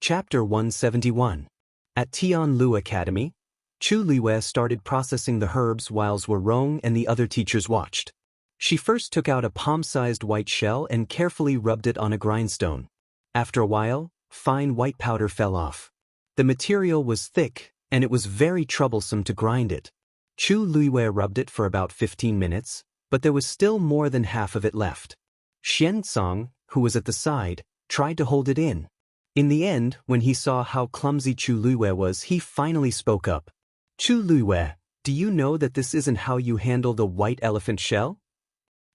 Chapter 171. At Tian Lu Academy, Chu Liwei started processing the herbs while Zhuo Rong and the other teachers watched. She first took out a palm-sized white shell and carefully rubbed it on a grindstone. After a while, fine white powder fell off. The material was thick, and it was very troublesome to grind it. Chu Liwei rubbed it for about 15 minutes, but there was still more than half of it left. Xianxia, who was at the side, tried to hold it in. In the end, when he saw how clumsy Chu Liwei was, he finally spoke up. Chu Liwei, do you know that this isn't how you handle the white elephant shell?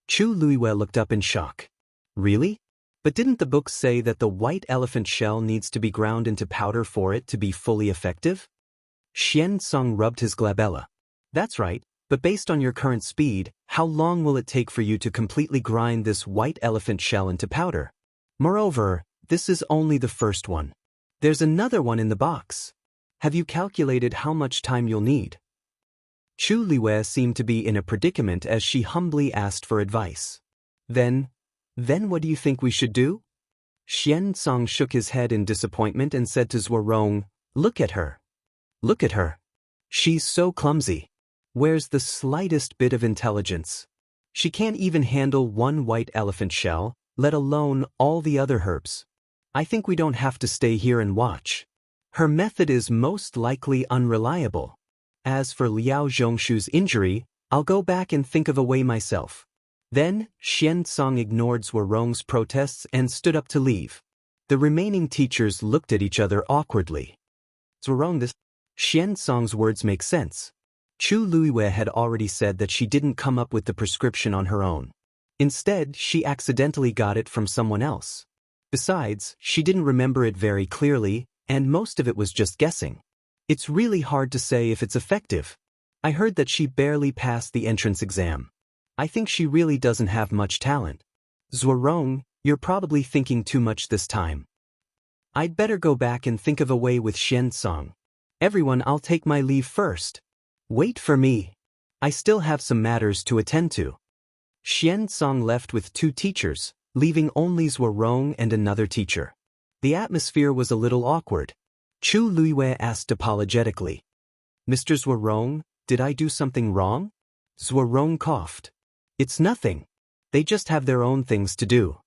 Chu Liwei looked up in shock. Really? But didn't the book say that the white elephant shell needs to be ground into powder for it to be fully effective? Xianxia rubbed his glabella. That's right, but based on your current speed, how long will it take for you to completely grind this white elephant shell into powder? Moreover, this is only the first one. There's another one in the box. Have you calculated how much time you'll need? Chu Liwei seemed to be in a predicament as she humbly asked for advice. Then what do you think we should do? Xianxia shook his head in disappointment and said to Zhuo Rong, Look at her. Look at her. She's so clumsy. Where's the slightest bit of intelligence? She can't even handle one white elephant shell, let alone all the other herbs. I think we don't have to stay here and watch. Her method is most likely unreliable. As for Liao Zhongshu's injury, I'll go back and think of a way myself. Then, Xianxia ignored Zhuo Rong's protests and stood up to leave. The remaining teachers looked at each other awkwardly. Zhuo Rong, Xianxia's words make sense. Chu Liwei had already said that she didn't come up with the prescription on her own. Instead, she accidentally got it from someone else. Besides, she didn't remember it very clearly, and most of it was just guessing. It's really hard to say if it's effective. I heard that she barely passed the entrance exam. I think she really doesn't have much talent. Zhuo Rong, you're probably thinking too much this time. I'd better go back and think of a way with Xianxia. Everyone, I'll take my leave first. Wait for me. I still have some matters to attend to. Xianxia left with two teachers, leaving only Zhuo Rong and another teacher. The atmosphere was a little awkward. Chu Liwei asked apologetically, Mr. Zhuo Rong, did I do something wrong? Zhuo Rong coughed. It's nothing. They just have their own things to do.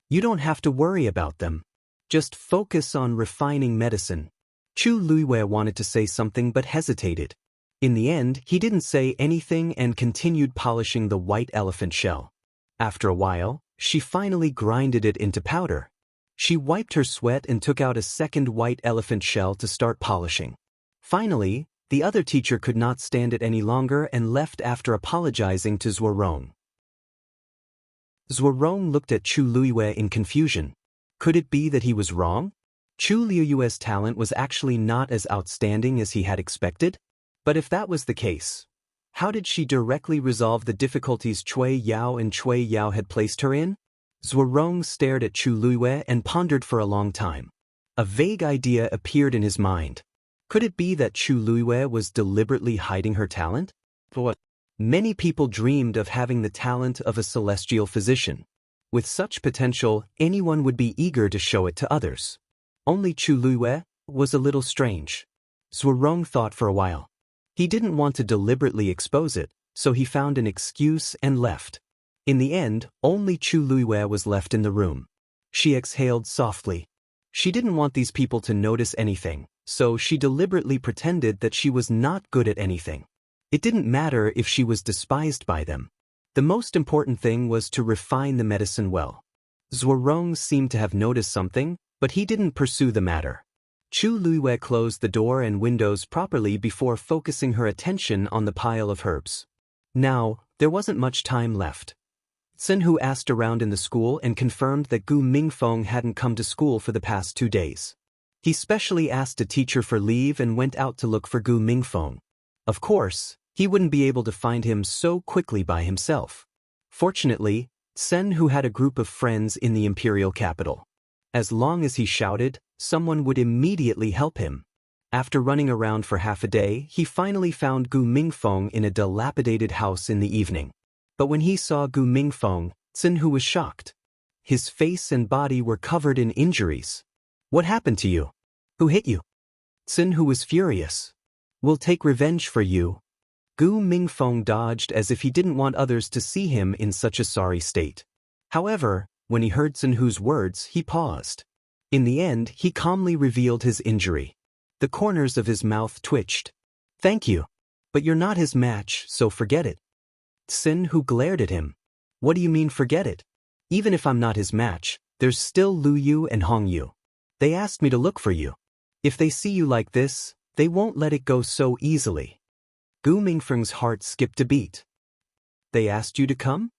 You don't have to worry about them. Just focus on refining medicine. Chu Liwei wanted to say something but hesitated. In the end, he didn't say anything and continued polishing the white elephant shell. After a while, she finally grinded it into powder. She wiped her sweat and took out a second white elephant shell to start polishing. Finally, the other teacher could not stand it any longer and left after apologizing to Zhuo Rong. Zhuo Rong looked at Chu Liwei in confusion. Could it be that he was wrong? Chu Liwei's talent was actually not as outstanding as he had expected? But if that was the case, how did she directly resolve the difficulties Cui Yao and Cui Yao had placed her in? Zhuo Rong stared at Chu Liwei and pondered for a long time. A vague idea appeared in his mind. Could it be that Chu Liwei was deliberately hiding her talent? What? Many people dreamed of having the talent of a celestial physician. With such potential, anyone would be eager to show it to others. Only Chu Liwei was a little strange. Zhuo Rong thought for a while. He didn't want to deliberately expose it, so he found an excuse and left. In the end, only Chu Liwei was left in the room. She exhaled softly. She didn't want these people to notice anything, so she deliberately pretended that she was not good at anything. It didn't matter if she was despised by them. The most important thing was to refine the medicine well. Zhuo Rong seemed to have noticed something, but he didn't pursue the matter. Chu Liwei closed the door and windows properly before focusing her attention on the pile of herbs. Now, there wasn't much time left. Zhenhu asked around in the school and confirmed that Gu Mingfeng hadn't come to school for the past 2 days. He specially asked a teacher for leave and went out to look for Gu Mingfeng. Of course, he wouldn't be able to find him so quickly by himself. Fortunately, Zhenhu had a group of friends in the imperial capital. As long as he shouted, someone would immediately help him. After running around for half a day, he finally found Gu Mingfeng in a dilapidated house in the evening. But when he saw Gu Mingfeng, Zhenhu was shocked. His face and body were covered in injuries. What happened to you? Who hit you? Xin Hu was furious. We'll take revenge for you. Gu Mingfeng dodged as if he didn't want others to see him in such a sorry state. However, when he heard Xin Hu's words, he paused. In the end, he calmly revealed his injury. The corners of his mouth twitched. Thank you. But you're not his match, so forget it. Xin Hu glared at him. What do you mean forget it? Even if I'm not his match, there's still Lu Yu and Hong Yu. They asked me to look for you. If they see you like this, they won't let it go so easily. Gu Mingfeng's heart skipped a beat. They asked you to come?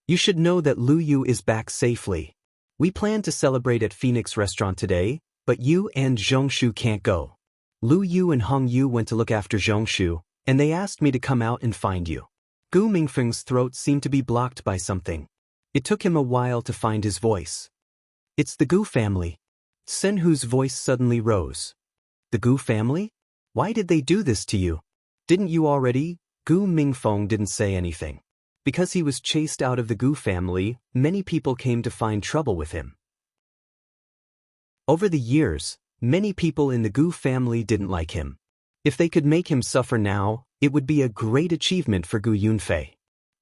You should know that Lu Yu is back safely. We plan to celebrate at Phoenix Restaurant today, but you and Zhongshu can't go. Lu Yu and Hong Yu went to look after Zhongshu, and they asked me to come out and find you. Gu Mingfeng's throat seemed to be blocked by something. It took him a while to find his voice. It's the Gu family. Xin Hu's voice suddenly rose. The Gu family? Why did they do this to you? Didn't you already? Gu Mingfeng didn't say anything. Because he was chased out of the Gu family, many people came to find trouble with him. Over the years, many people in the Gu family didn't like him. If they could make him suffer now, it would be a great achievement for Gu Yunfei.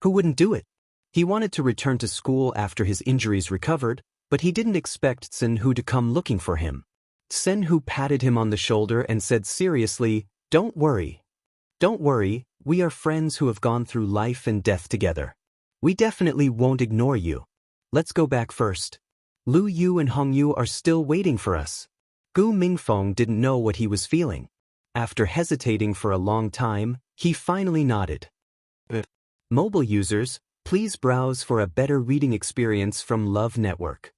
Who wouldn't do it? He wanted to return to school after his injuries recovered, but he didn't expect Xin Hu to come looking for him. Xin Hu patted him on the shoulder and said seriously, Don't worry. Don't worry, we are friends who have gone through life and death together. We definitely won't ignore you. Let's go back first. Lu Yu and Hong Yu are still waiting for us. Gu Mingfeng didn't know what he was feeling. After hesitating for a long time, he finally nodded. Mobile users, please browse for a better reading experience from Love Network.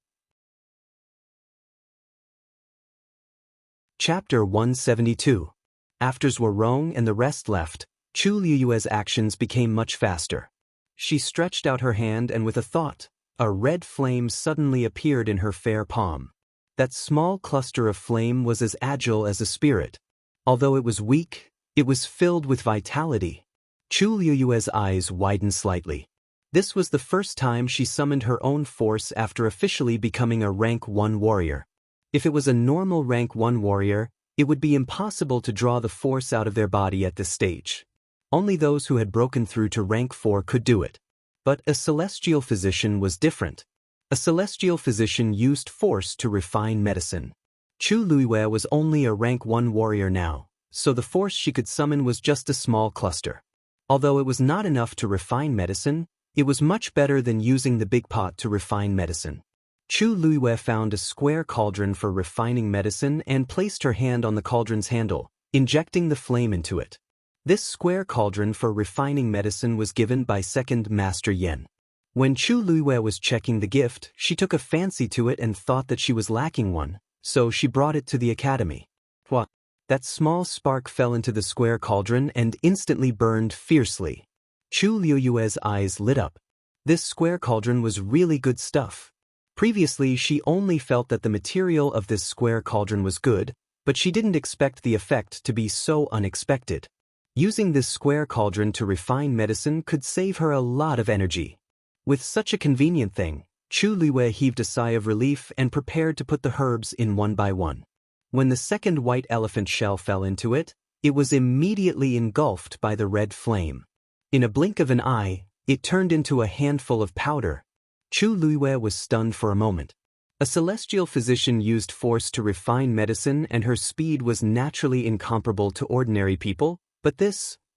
Chapter 172. After Zhuo Rong and the rest left, Chu Liyue's actions became much faster. She stretched out her hand and with a thought, a red flame suddenly appeared in her fair palm. That small cluster of flame was as agile as a spirit. Although it was weak, it was filled with vitality. Chu Liyue's eyes widened slightly. This was the first time she summoned her own force after officially becoming a rank 1 warrior. If it was a normal rank 1 warrior, it would be impossible to draw the force out of their body at this stage. Only those who had broken through to rank 4 could do it. But a celestial physician was different. A celestial physician used force to refine medicine. Chu Liyue was only a rank 1 warrior now, so the force she could summon was just a small cluster. Although it was not enough to refine medicine, it was much better than using the big pot to refine medicine. Chu Liyue found a square cauldron for refining medicine and placed her hand on the cauldron's handle, injecting the flame into it. This square cauldron for refining medicine was given by Second Master Yen. When Chu Liyue was checking the gift, she took a fancy to it and thought that she was lacking one, so she brought it to the academy. What? That small spark fell into the square cauldron and instantly burned fiercely. Chu Liyue's eyes lit up. This square cauldron was really good stuff. Previously, she only felt that the material of this square cauldron was good, but she didn't expect the effect to be so unexpected. Using this square cauldron to refine medicine could save her a lot of energy. With such a convenient thing, Chu Liyue heaved a sigh of relief and prepared to put the herbs in one by one. When the second white elephant shell fell into it, it was immediately engulfed by the red flame. In a blink of an eye, it turned into a handful of powder. Chu Liyue was stunned for a moment. A celestial physician used force to refine medicine and her speed was naturally incomparable to ordinary people, but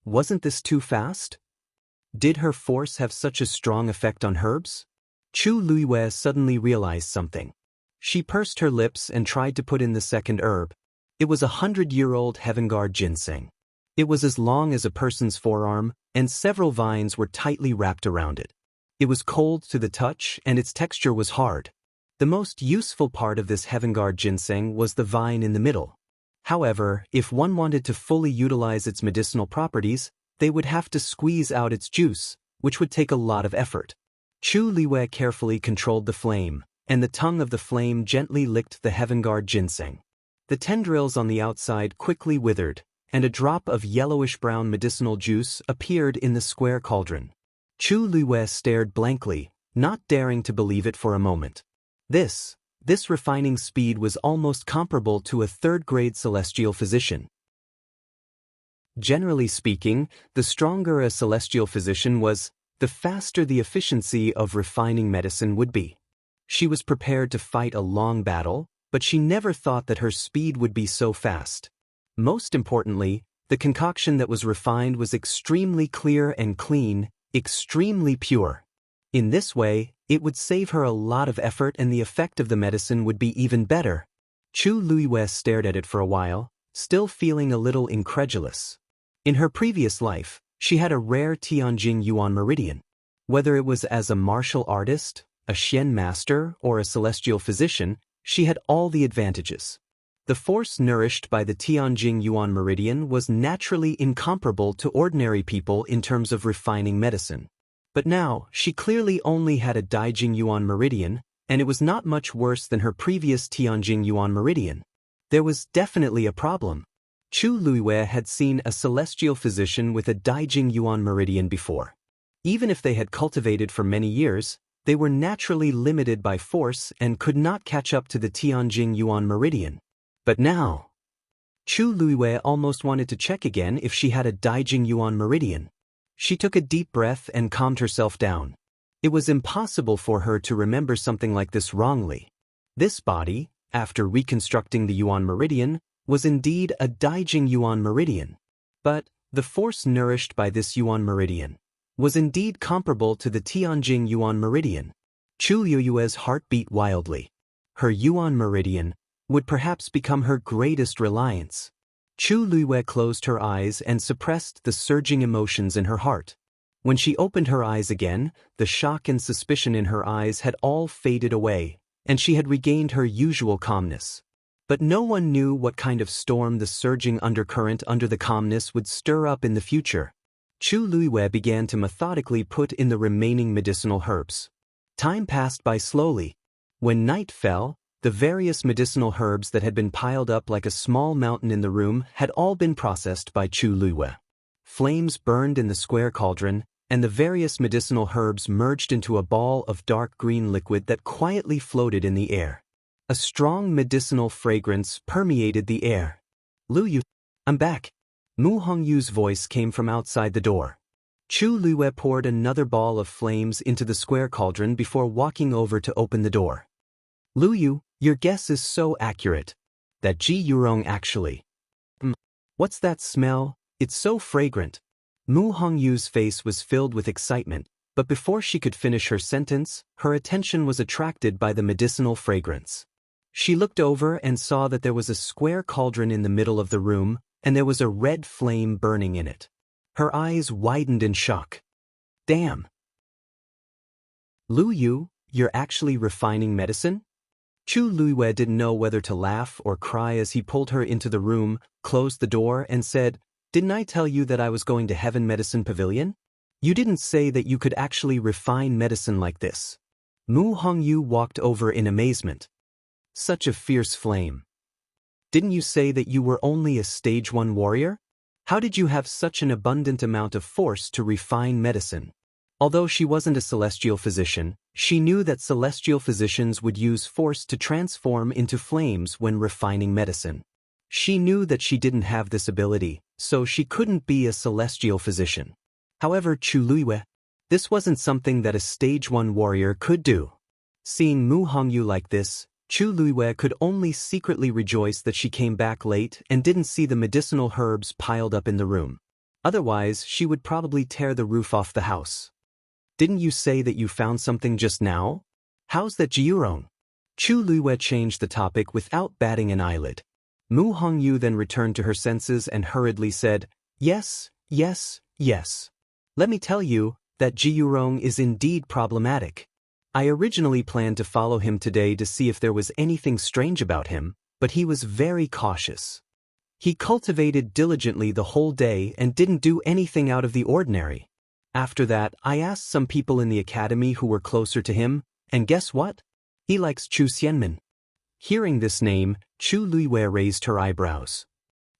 wasn't this too fast? Did her force have such a strong effect on herbs? Chu Liyue suddenly realized something. She pursed her lips and tried to put in the second herb. It was 100-year-old heaven-guard ginseng. It was as long as a person's forearm, and several vines were tightly wrapped around it. It was cold to the touch and its texture was hard. The most useful part of this heaven-guard ginseng was the vine in the middle. However, if one wanted to fully utilize its medicinal properties, they would have to squeeze out its juice, which would take a lot of effort. Chu Liyue carefully controlled the flame, and the tongue of the flame gently licked the heaven-guard ginseng. The tendrils on the outside quickly withered, and a drop of yellowish-brown medicinal juice appeared in the square cauldron. Chu Liyue stared blankly, not daring to believe it for a moment. This This refining speed was almost comparable to a third-grade celestial physician. Generally speaking, the stronger a celestial physician was, the faster the efficiency of refining medicine would be. She was prepared to fight a long battle, but she never thought that her speed would be so fast. Most importantly, the concoction that was refined was extremely clear and clean, extremely pure. In this way, it would save her a lot of effort and the effect of the medicine would be even better. Chu Luiyue stared at it for a while, still feeling a little incredulous. In her previous life, she had a rare Tianjing Yuan meridian. Whether it was as a martial artist, a Xian master, or a celestial physician, she had all the advantages. The force nourished by the Tianjing Yuan meridian was naturally incomparable to ordinary people in terms of refining medicine. But now, she clearly only had a Daijing Yuan meridian, and it was not much worse than her previous Tianjing Yuan meridian. There was definitely a problem. Chu Luiyue had seen a celestial physician with a Daijing Yuan meridian before. Even if they had cultivated for many years, they were naturally limited by force and could not catch up to the Tianjing Yuan meridian. But now, Chu Luiyue almost wanted to check again if she had a Daijing Yuan meridian. She took a deep breath and calmed herself down. It was impossible for her to remember something like this wrongly. This body, after reconstructing the Yuan meridian, was indeed a Daijing Yuan meridian. But the force nourished by this Yuan meridian was indeed comparable to the Tianjing Yuan meridian. Chu Luiyue's heart beat wildly. Her Yuan meridian would perhaps become her greatest reliance. Chu Luiyue closed her eyes and suppressed the surging emotions in her heart. When she opened her eyes again, the shock and suspicion in her eyes had all faded away, and she had regained her usual calmness. But no one knew what kind of storm the surging undercurrent under the calmness would stir up in the future. Chu Luiyue began to methodically put in the remaining medicinal herbs. Time passed by slowly. When night fell, the various medicinal herbs that had been piled up like a small mountain in the room had all been processed by Chu Luiyue. Flames burned in the square cauldron, and the various medicinal herbs merged into a ball of dark green liquid that quietly floated in the air. A strong medicinal fragrance permeated the air. "Luyu, I'm back." Mu Hongyu's voice came from outside the door. Chu Luiyue poured another ball of flames into the square cauldron before walking over to open the door. "Luyu, your guess is so accurate. That Ji Yurong actually. What's that smell? It's so fragrant." Mu Hongyu's face was filled with excitement, but before she could finish her sentence, her attention was attracted by the medicinal fragrance. She looked over and saw that there was a square cauldron in the middle of the room, and there was a red flame burning in it. Her eyes widened in shock. "Damn! Luyu, you're actually refining medicine?" Chu Luiyue didn't know whether to laugh or cry as he pulled her into the room, closed the door, and said, "Didn't I tell you that I was going to Heaven Medicine Pavilion? You didn't say that you could actually refine medicine like this." Mu Hongyu walked over in amazement. "Such a fierce flame. Didn't you say that you were only a stage 1 warrior? How did you have such an abundant amount of force to refine medicine?" Although she wasn't a celestial physician, she knew that celestial physicians would use force to transform into flames when refining medicine. She knew that she didn't have this ability, so she couldn't be a celestial physician. However, Chu Luiyue, this wasn't something that a stage 1 warrior could do. Seeing Mu Hongyu like this, Chu Luiyue could only secretly rejoice that she came back late and didn't see the medicinal herbs piled up in the room. Otherwise, she would probably tear the roof off the house. "Didn't you say that you found something just now? How's that Jiurong?" Chu Luiyue changed the topic without batting an eyelid. Mu Hongyu then returned to her senses and hurriedly said, "Yes, yes, yes. Let me tell you, that Jiurong is indeed problematic. I originally planned to follow him today to see if there was anything strange about him, but he was very cautious. He cultivated diligently the whole day and didn't do anything out of the ordinary. After that, I asked some people in the academy who were closer to him, and guess what? He likes Chu Xianmin." Hearing this name, Chu Luiyue raised her eyebrows.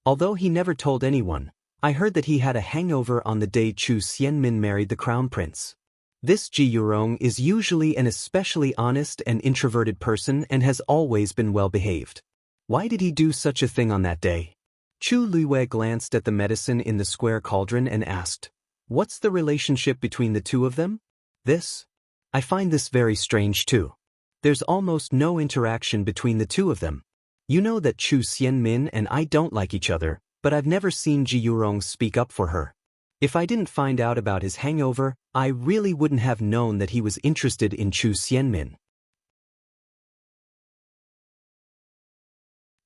"Although he never told anyone, I heard that he had a hangover on the day Chu Xianmin married the crown prince." This Ji Yurong is usually an especially honest and introverted person and has always been well behaved. Why did he do such a thing on that day? Chu Luiwei glanced at the medicine in the square cauldron and asked, "What's the relationship between the two of them?" "This? I find this very strange too. There's almost no interaction between the two of them. You know that Chu Xianmin and I don't like each other, but I've never seen Ji Yurong speak up for her. If I didn't find out about his hangover, I really wouldn't have known that he was interested in Chu Xianmin."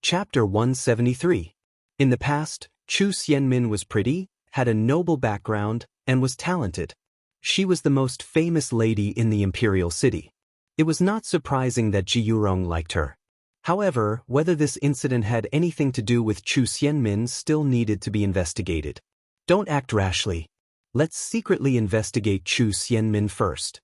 Chapter 173. In the past, Chu Xianmin was pretty, had a noble background, and was talented. She was the most famous lady in the imperial city. It was not surprising that Ji Yurong liked her. However, whether this incident had anything to do with Chu Xianmin still needed to be investigated. Don't act rashly. Let's secretly investigate Chu Xianmin first.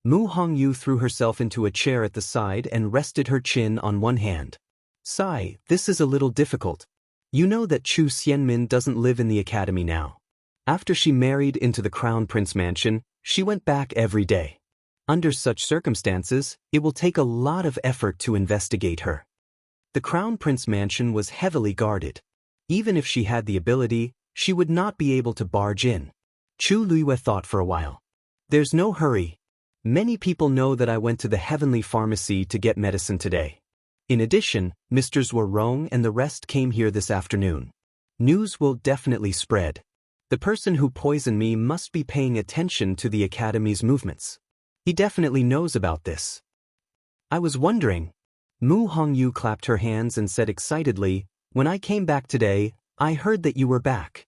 Mu Hongyu threw herself into a chair at the side and rested her chin on one hand. "Sigh, this is a little difficult. You know that Chu Xianmin doesn't live in the academy now. After she married into the Crown Prince mansion, she went back every day. Under such circumstances, it will take a lot of effort to investigate her." The Crown Prince mansion was heavily guarded. Even if she had the ability, she would not be able to barge in. Chu Luiwei thought for a while. "There's no hurry. Many people know that I went to the Heavenly Pharmacy to get medicine today. In addition, Mr. Rong and the rest came here this afternoon. News will definitely spread. The person who poisoned me must be paying attention to the Academy's movements. He definitely knows about this. I was wondering." Mu Hongyu clapped her hands and said excitedly, "When I came back today, I heard that you were back.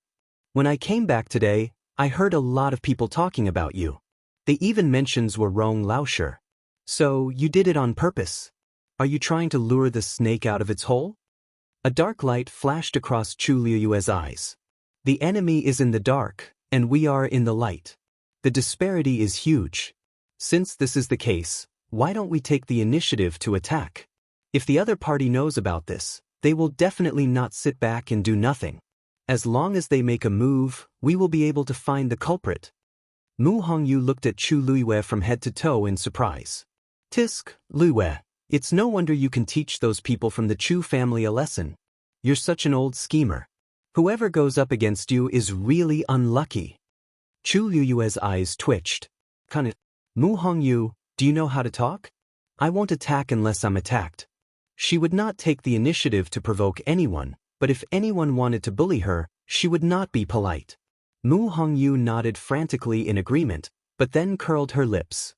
When I came back today, I heard a lot of people talking about you. They even mentioned Rong Laosher. So, you did it on purpose. Are you trying to lure the snake out of its hole?" A dark light flashed across Chu Luiwei's eyes. "The enemy is in the dark, and we are in the light. The disparity is huge. Since this is the case, why don't we take the initiative to attack? If the other party knows about this, they will definitely not sit back and do nothing. As long as they make a move, we will be able to find the culprit." Mu Hongyu looked at Chu Luiwei from head to toe in surprise. "Tisk, Luiwei, it's no wonder you can teach those people from the Chu family a lesson. You're such an old schemer. Whoever goes up against you is really unlucky." Chu Luiwei's eyes twitched. "Mu Hongyu, do you know how to talk? I won't attack unless I'm attacked." She would not take the initiative to provoke anyone, but if anyone wanted to bully her, she would not be polite. Mu Hongyu nodded frantically in agreement, but then curled her lips.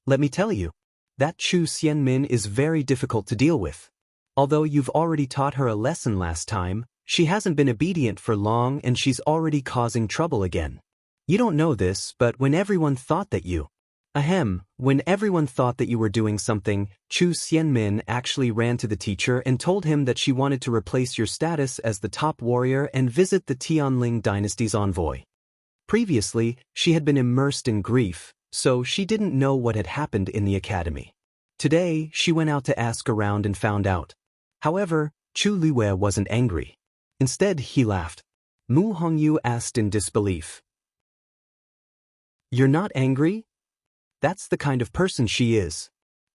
Let me tell you. That Chu Xianmin is very difficult to deal with. Although you've already taught her a lesson last time, she hasn't been obedient for long and she's already causing trouble again. You don't know this, but when everyone thought that you were doing something, Chu Xianmin actually ran to the teacher and told him that she wanted to replace your status as the top warrior and visit the Tianling dynasty's envoy. Previously, she had been immersed in grief, so she didn't know what had happened in the academy. Today, she went out to ask around and found out. However, Chu Luiwei wasn't angry. Instead, he laughed. Mu Hongyu asked in disbelief. "You're not angry? That's the kind of person she is.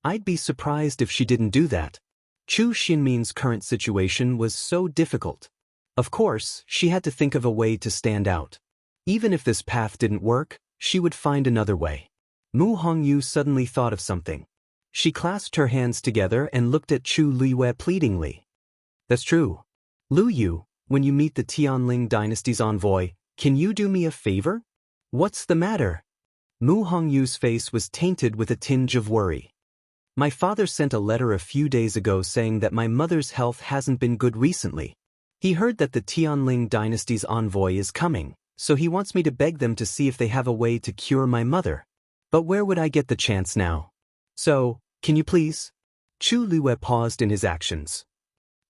I'd be surprised if she didn't do that." Chu Xianmin's current situation was so difficult. Of course, she had to think of a way to stand out. Even if this path didn't work, she would find another way. Mu Hongyu suddenly thought of something. She clasped her hands together and looked at Chu Luiwei pleadingly. "That's true. Lu Yu, when you meet the Tianling dynasty's envoy, can you do me a favor?" "What's the matter?" Mu Hongyu's face was tainted with a tinge of worry. "My father sent a letter a few days ago saying that my mother's health hasn't been good recently. He heard that the Tianling dynasty's envoy is coming, so he wants me to beg them to see if they have a way to cure my mother. But where would I get the chance now? So, can you please?" Chu Luiwei paused in his actions.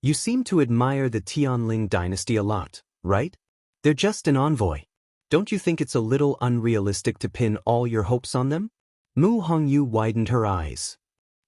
"You seem to admire the Tianling dynasty a lot, right? They're just an envoy. Don't you think it's a little unrealistic to pin all your hopes on them?" Mu Hongyu widened her eyes.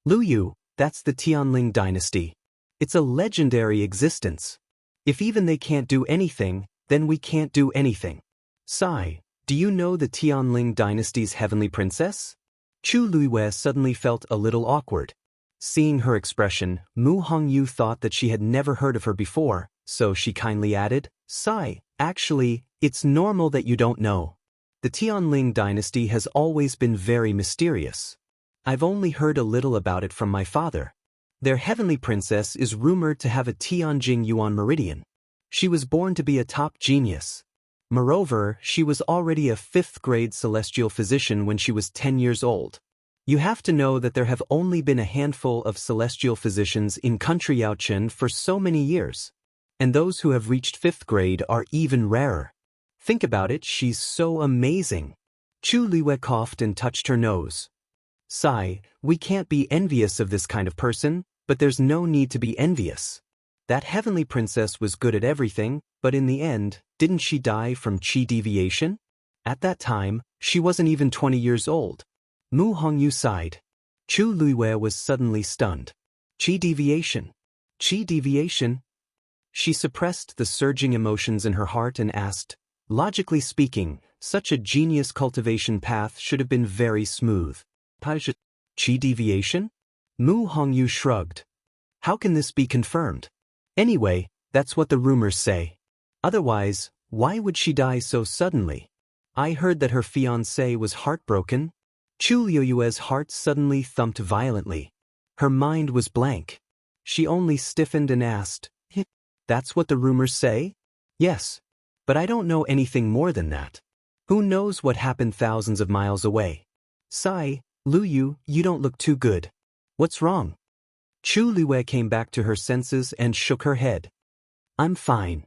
"Lu Yu, that's the Tianling dynasty. It's a legendary existence. If even they can't do anything, then we can't do anything. Sigh, Do you know the Tianling dynasty's heavenly princess? Chu Luiwei suddenly felt a little awkward. Seeing her expression, Mu Hongyu thought that she had never heard of her before, so she kindly added, "Sigh, actually, it's normal that you don't know. The Tianling dynasty has always been very mysterious. I've only heard a little about it from my father. Their heavenly princess is rumored to have a Tianjing Yuan meridian. She was born to be a top genius. Moreover, she was already a 5th-grade celestial physician when she was 10 years old. You have to know that there have only been a handful of celestial physicians in country Yaochen for so many years. And those who have reached 5th grade are even rarer. Think about it, she's so amazing." Chu Liwei coughed and touched her nose. "Sigh, we can't be envious of this kind of person, but there's no need to be envious. That heavenly princess was good at everything, but in the end, didn't she die from qi deviation? At that time, she wasn't even 20 years old." Mu Hongyu sighed. Chu Luiwei was suddenly stunned. Qi deviation? Qi deviation? She suppressed the surging emotions in her heart and asked, "Logically speaking, such a genius cultivation path should have been very smooth. Qi deviation?" Mu Hongyu shrugged. "How can this be confirmed? Anyway, that's what the rumors say. Otherwise, why would she die so suddenly? I heard that her fiancé was heartbroken." Chu Liu's heart suddenly thumped violently. Her mind was blank. She only stiffened and asked, "That's what the rumors say?" "Yes. But I don't know anything more than that. Who knows what happened thousands of miles away?" "Sigh, Luyu, you don't look too good. What's wrong?" Chu Liwei came back to her senses and shook her head. "I'm fine.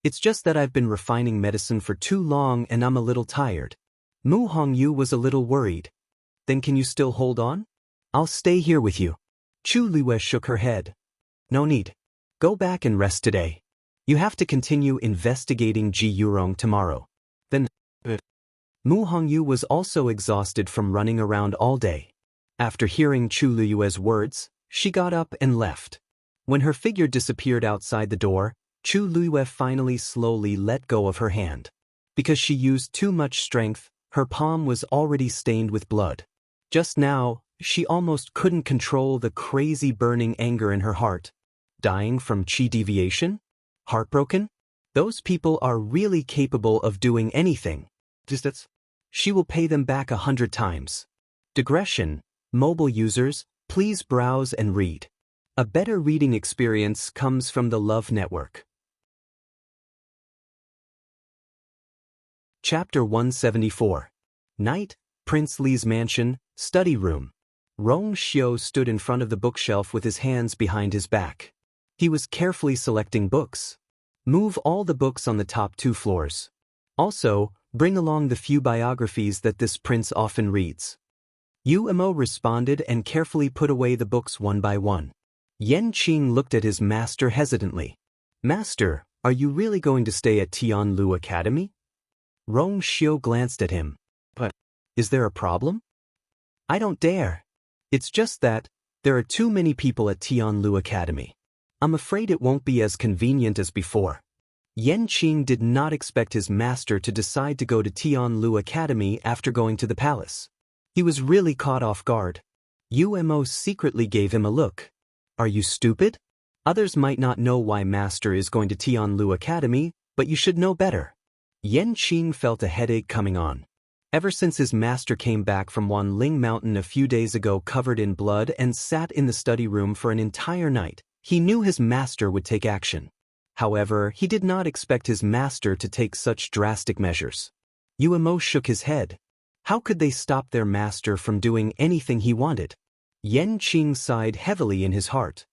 It's just that I've been refining medicine for too long and I'm a little tired." Mu Hongyu was a little worried. "Then can you still hold on? I'll stay here with you." Chu Liwei shook her head. "No need. Go back and rest today. You have to continue investigating Ji Yurong tomorrow." Then, Mu Hongyu was also exhausted from running around all day. After hearing Chu Liu's words, she got up and left. When her figure disappeared outside the door, Chu Liu finally slowly let go of her hand. Because she used too much strength, her palm was already stained with blood. Just now, she almost couldn't control the crazy burning anger in her heart. Dying from qi deviation? Heartbroken? Those people are really capable of doing anything. She will pay them back 100 times. Digression. Mobile users, please browse and read. A better reading experience comes from the Love Network. Chapter 174. Night, Prince Li's mansion, study room. Rong Xiu stood in front of the bookshelf with his hands behind his back. He was carefully selecting books. Move all the books on the top 2 floors. Also, bring along the few biographies that this prince often reads. Yu responded and carefully put away the books one by one. Yan Qing looked at his master hesitantly. "Master, are you really going to stay at Tianlu Academy?" Rong Xiu glanced at him. "But, is there a problem?" "I don't dare. It's just that, there are too many people at Tianlu Academy. I'm afraid it won't be as convenient as before." Yan Qing did not expect his master to decide to go to Tianlu Academy after going to the palace. He was really caught off guard. Yu secretly gave him a look. "Are you stupid? Others might not know why master is going to Tianlu Academy, but you should know better." Yan Qing felt a headache coming on. Ever since his master came back from Wanling Mountain a few days ago covered in blood and sat in the study room for an entire night, he knew his master would take action. However, he did not expect his master to take such drastic measures. Yu shook his head. How could they stop their master from doing anything he wanted? Yan Qing sighed heavily in his heart.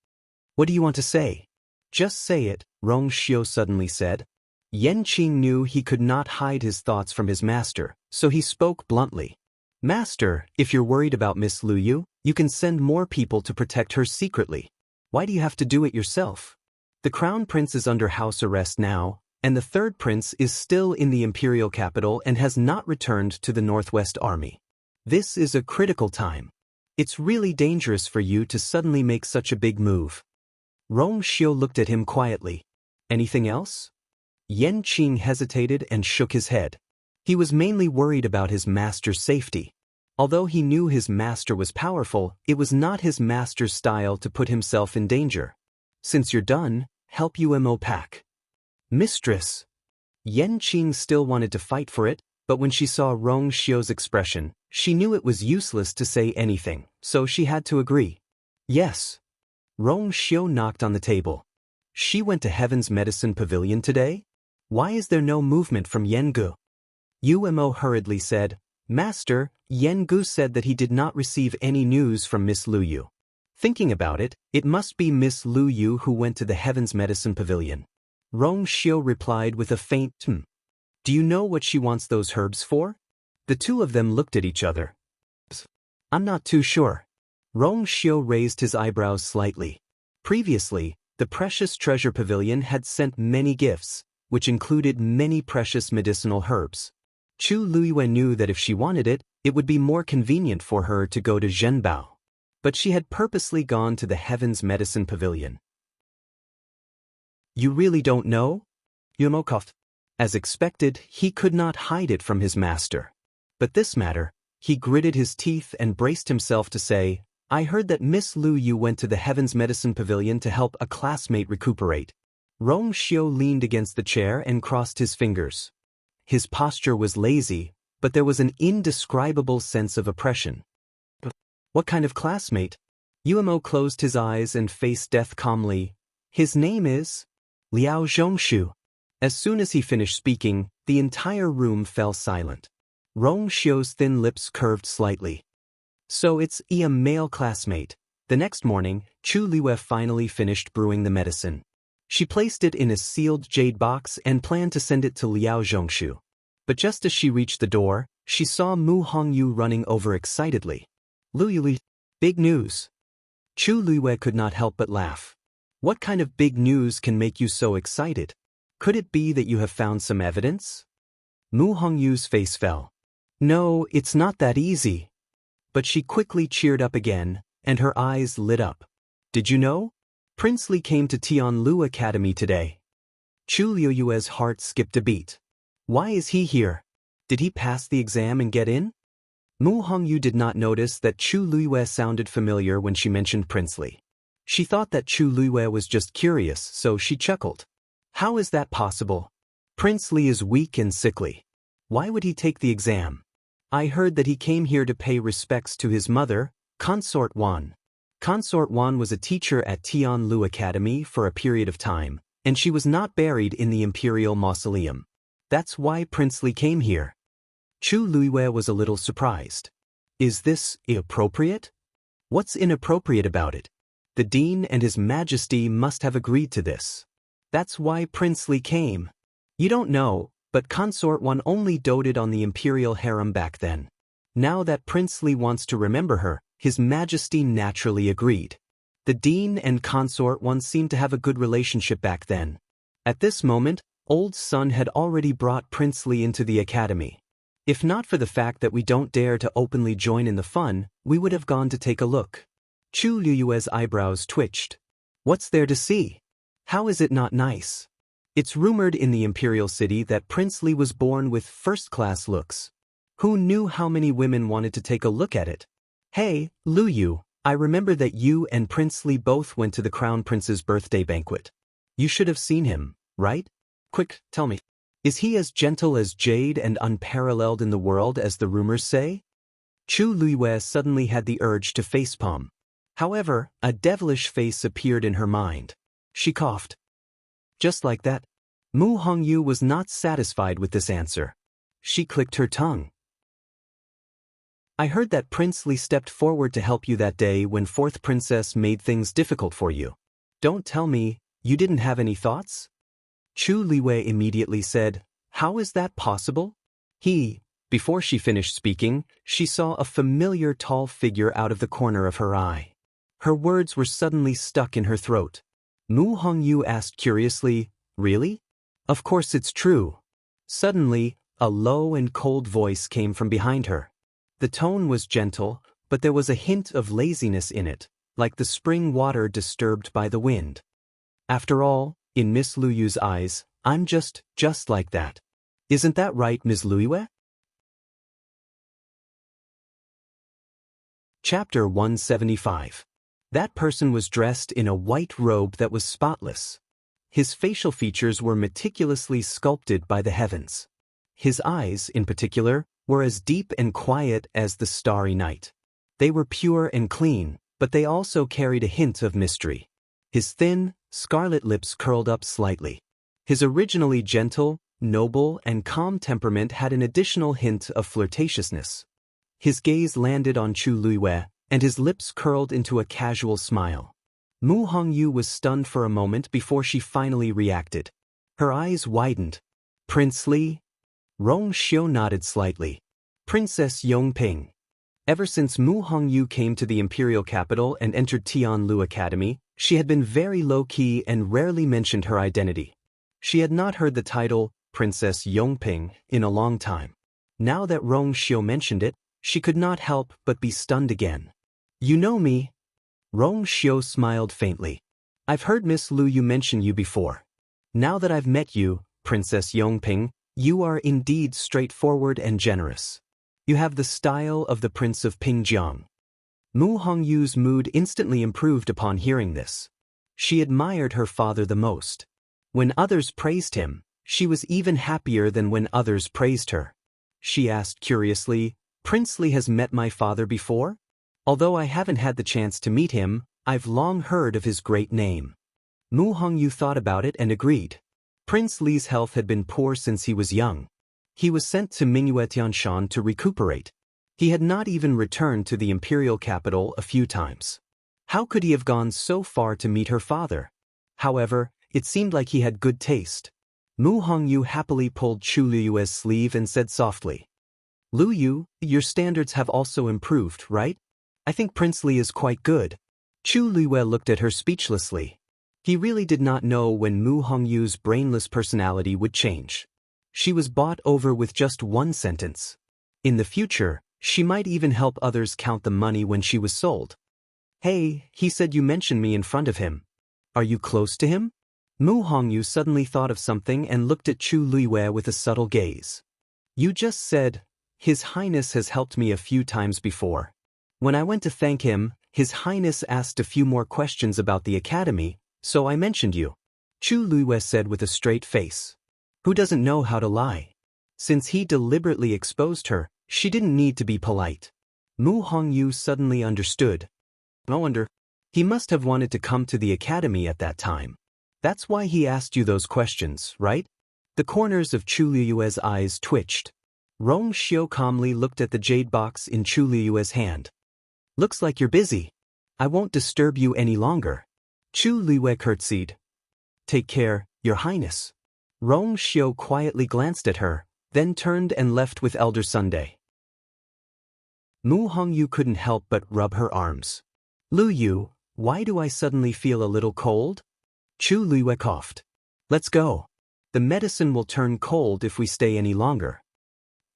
"What do you want to say?" "Just say it," Rong Xiu suddenly said. Yan Qing knew he could not hide his thoughts from his master, so he spoke bluntly. "Master, if you're worried about Miss Luyu, you can send more people to protect her secretly. Why do you have to do it yourself? The crown prince is under house arrest now, and the third prince is still in the imperial capital and has not returned to the Northwest Army. This is a critical time. It's really dangerous for you to suddenly make such a big move." Rong Xiu looked at him quietly. "Anything else?" Yan Qing hesitated and shook his head. He was mainly worried about his master's safety. Although he knew his master was powerful, it was not his master's style to put himself in danger. Since you're done, help UMO pack. Mistress. Yan Qing still wanted to fight for it, but when she saw Rong Xiu's expression, she knew it was useless to say anything, so she had to agree. Yes. Rong Xiu knocked on the table. She went to Heaven's Medicine Pavilion today? Why is there no movement from Yengu? UMO hurriedly said, Master, Yengu said that he did not receive any news from Miss Lu Yu. Thinking about it, it must be Miss Lu Yu who went to the Heaven's Medicine Pavilion. Rong Xiu replied with a faint Do you know what she wants those herbs for? The two of them looked at each other. I'm not too sure. Rong Xiu raised his eyebrows slightly. Previously, the Precious Treasure Pavilion had sent many gifts, which included many precious medicinal herbs. Chu Luiyue knew that if she wanted it, it would be more convenient for her to go to Zhenbao. But she had purposely gone to the Heaven's Medicine Pavilion. You really don't know? Yumo coughed. As expected, he could not hide it from his master. But this matter, he gritted his teeth and braced himself to say, I heard that Miss Lu Yu went to the Heaven's Medicine Pavilion to help a classmate recuperate. Rong Xiu leaned against the chair and crossed his fingers. His posture was lazy, but there was an indescribable sense of oppression. What kind of classmate? Yumo closed his eyes and faced death calmly. His name is Liao Zhongshu. As soon as he finished speaking, the entire room fell silent. Rong Xiu's thin lips curved slightly. So it's a male classmate. The next morning, Chu Liwei finally finished brewing the medicine. She placed it in a sealed jade box and planned to send it to Liao Zhongshu. But just as she reached the door, she saw Mu Hongyu running over excitedly. Lu Yuli, big news. Chu Liwei could not help but laugh. What kind of big news can make you so excited? Could it be that you have found some evidence? Mu Hongyu's face fell. No, it's not that easy. But she quickly cheered up again, and her eyes lit up. Did you know? Prince Li came to Tianlu Academy today. Chu Liuyue's heart skipped a beat. Why is he here? Did he pass the exam and get in? Mu Hongyu did not notice that Chu Liuyue sounded familiar when she mentioned Prince Li. She thought that Chu Liuyue was just curious, so she chuckled. How is that possible? Prince Li is weak and sickly. Why would he take the exam? I heard that he came here to pay respects to his mother, Consort Wan. Consort Wan was a teacher at Tianlu Academy for a period of time, and she was not buried in the imperial mausoleum. That's why Prince Li came here. Chu Liuyue was a little surprised. Is this inappropriate? What's inappropriate about it? The dean and his majesty must have agreed to this. That's why Prince Li came. You don't know, but Consort Wan only doted on the imperial harem back then. Now that Prince Li wants to remember her, his majesty naturally agreed. The dean and Consort Wan seemed to have a good relationship back then. At this moment, Old Sun had already brought Prince Li into the academy. If not for the fact that we don't dare to openly join in the fun, we would have gone to take a look. Chu Liuyue's eyebrows twitched. What's there to see? How is it not nice? It's rumored in the imperial city that Prince Li was born with first-class looks. Who knew how many women wanted to take a look at it? Hey, Lu Yu, I remember that you and Prince Li both went to the Crown Prince's birthday banquet. You should have seen him, right? Quick, tell me. Is he as gentle as jade and unparalleled in the world as the rumors say? Chu Liuyue suddenly had the urge to facepalm. However, a devilish face appeared in her mind. She coughed. Just like that. Mu Hongyu was not satisfied with this answer. She clicked her tongue. I heard that Prince Li stepped forward to help you that day when Fourth Princess made things difficult for you. Don't tell me, you didn't have any thoughts? Chu Liwei immediately said, How is that possible? Before she finished speaking, she saw a familiar tall figure out of the corner of her eye. Her words were suddenly stuck in her throat. Mu Hongyu asked curiously, Really? Of course it's true. Suddenly, a low and cold voice came from behind her. The tone was gentle, but there was a hint of laziness in it, like the spring water disturbed by the wind. After all, in Miss Lu Yu's eyes, I'm just like that. Isn't that right, Ms. Luiyue? Chapter 175. That person was dressed in a white robe that was spotless. His facial features were meticulously sculpted by the heavens. His eyes, in particular, were as deep and quiet as the starry night. They were pure and clean, but they also carried a hint of mystery. His thin, scarlet lips curled up slightly. His originally gentle, noble, and calm temperament had an additional hint of flirtatiousness. His gaze landed on Chu Luiyue, and his lips curled into a casual smile. Mu Hongyu was stunned for a moment before she finally reacted. Her eyes widened. Prince Li? Rong Xiu nodded slightly. Princess Yongping. Ever since Mu Hongyu came to the imperial capital and entered Tianlu Academy, she had been very low-key and rarely mentioned her identity. She had not heard the title, Princess Yongping, in a long time. Now that Rong Xiu mentioned it, she could not help but be stunned again. You know me? Rong Xiu smiled faintly. I've heard Miss Lu Yu mention you before. Now that I've met you, Princess Yongping, you are indeed straightforward and generous. You have the style of the Prince of Pingjiang. Mu Hongyu's mood instantly improved upon hearing this. She admired her father the most. When others praised him, she was even happier than when others praised her. She asked curiously, Prince Li has met my father before? Although I haven't had the chance to meet him, I've long heard of his great name. Mu Hongyu thought about it and agreed. Prince Li's health had been poor since he was young. He was sent to Mingyue Tianshan to recuperate. He had not even returned to the imperial capital a few times. How could he have gone so far to meet her father? However, it seemed like he had good taste. Mu Hongyu happily pulled Chu Liyue's sleeve and said softly, Lu Yu, your standards have also improved, right? I think Prince Li is quite good. Chu Liyue looked at her speechlessly. He really did not know when Mu Hongyu's brainless personality would change. She was bought over with just one sentence. In the future, she might even help others count the money when she was sold. Hey, he said you mentioned me in front of him. Are you close to him? Mu Hongyu suddenly thought of something and looked at Chu Liyue with a subtle gaze. You just said, His Highness has helped me a few times before. When I went to thank him, His Highness asked a few more questions about the academy, so I mentioned you. Chu Liyue said with a straight face. Who doesn't know how to lie? Since he deliberately exposed her, she didn't need to be polite. Mu Hongyu suddenly understood. No wonder. He must have wanted to come to the academy at that time. That's why he asked you those questions, right? The corners of Chu Liyue's eyes twitched. Rong Xiu calmly looked at the jade box in Chu Liyue's hand. Looks like you're busy. I won't disturb you any longer. Chu Liyue curtsied. Take care, Your Highness. Rong Xiu quietly glanced at her, then turned and left with Elder Sunday. Mu Hongyu couldn't help but rub her arms. Lu Yu, why do I suddenly feel a little cold? Chu Liyue coughed. Let's go. The medicine will turn cold if we stay any longer.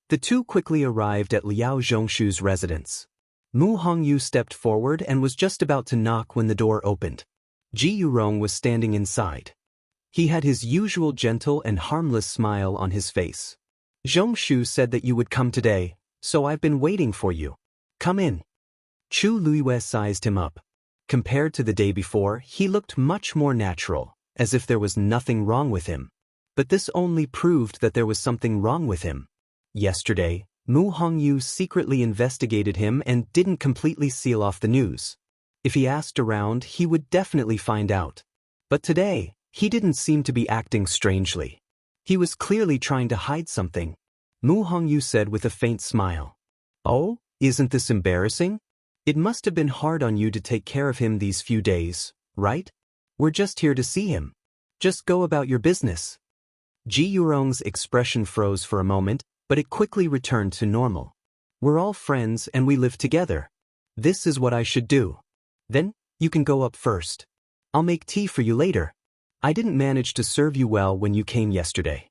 The two quickly arrived at Liao Zhongshu's residence. Mu Hongyu stepped forward and was just about to knock when the door opened. Ji Yurong was standing inside. He had his usual gentle and harmless smile on his face. Zhongshu said that you would come today, so I've been waiting for you. Come in. Chu Liyue sized him up. Compared to the day before, he looked much more natural, as if there was nothing wrong with him. But this only proved that there was something wrong with him. Yesterday, Mu Hongyu secretly investigated him and didn't completely seal off the news. If he asked around, he would definitely find out. But today, he didn't seem to be acting strangely. He was clearly trying to hide something. Mu Hongyu said with a faint smile. Oh, isn't this embarrassing? It must have been hard on you to take care of him these few days, right? We're just here to see him. Just go about your business. Ji Yurong's expression froze for a moment, but it quickly returned to normal. We're all friends and we live together. This is what I should do. Then, you can go up first. I'll make tea for you later. I didn't manage to serve you well when you came yesterday.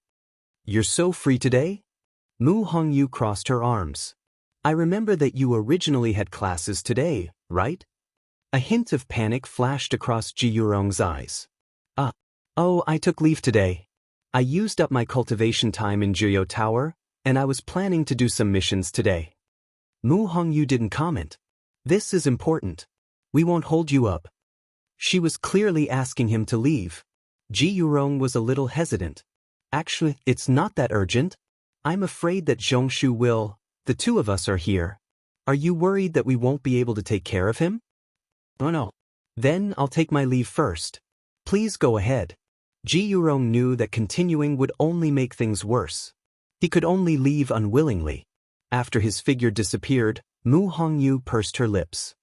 You're so free today? Mu Hongyu crossed her arms. I remember that you originally had classes today, right? A hint of panic flashed across Ji Yurong's eyes. Oh, I took leave today. I used up my cultivation time in Jiuyou Tower, and I was planning to do some missions today. Mu Hongyu didn't comment. This is important. We won't hold you up. She was clearly asking him to leave. Ji Yurong was a little hesitant. Actually, it's not that urgent. I'm afraid that Zhongshu will. The two of us are here. Are you worried that we won't be able to take care of him? Oh no. Then I'll take my leave first. Please go ahead. Ji Yurong knew that continuing would only make things worse. He could only leave unwillingly. After his figure disappeared, Mu Hongyu pursed her lips.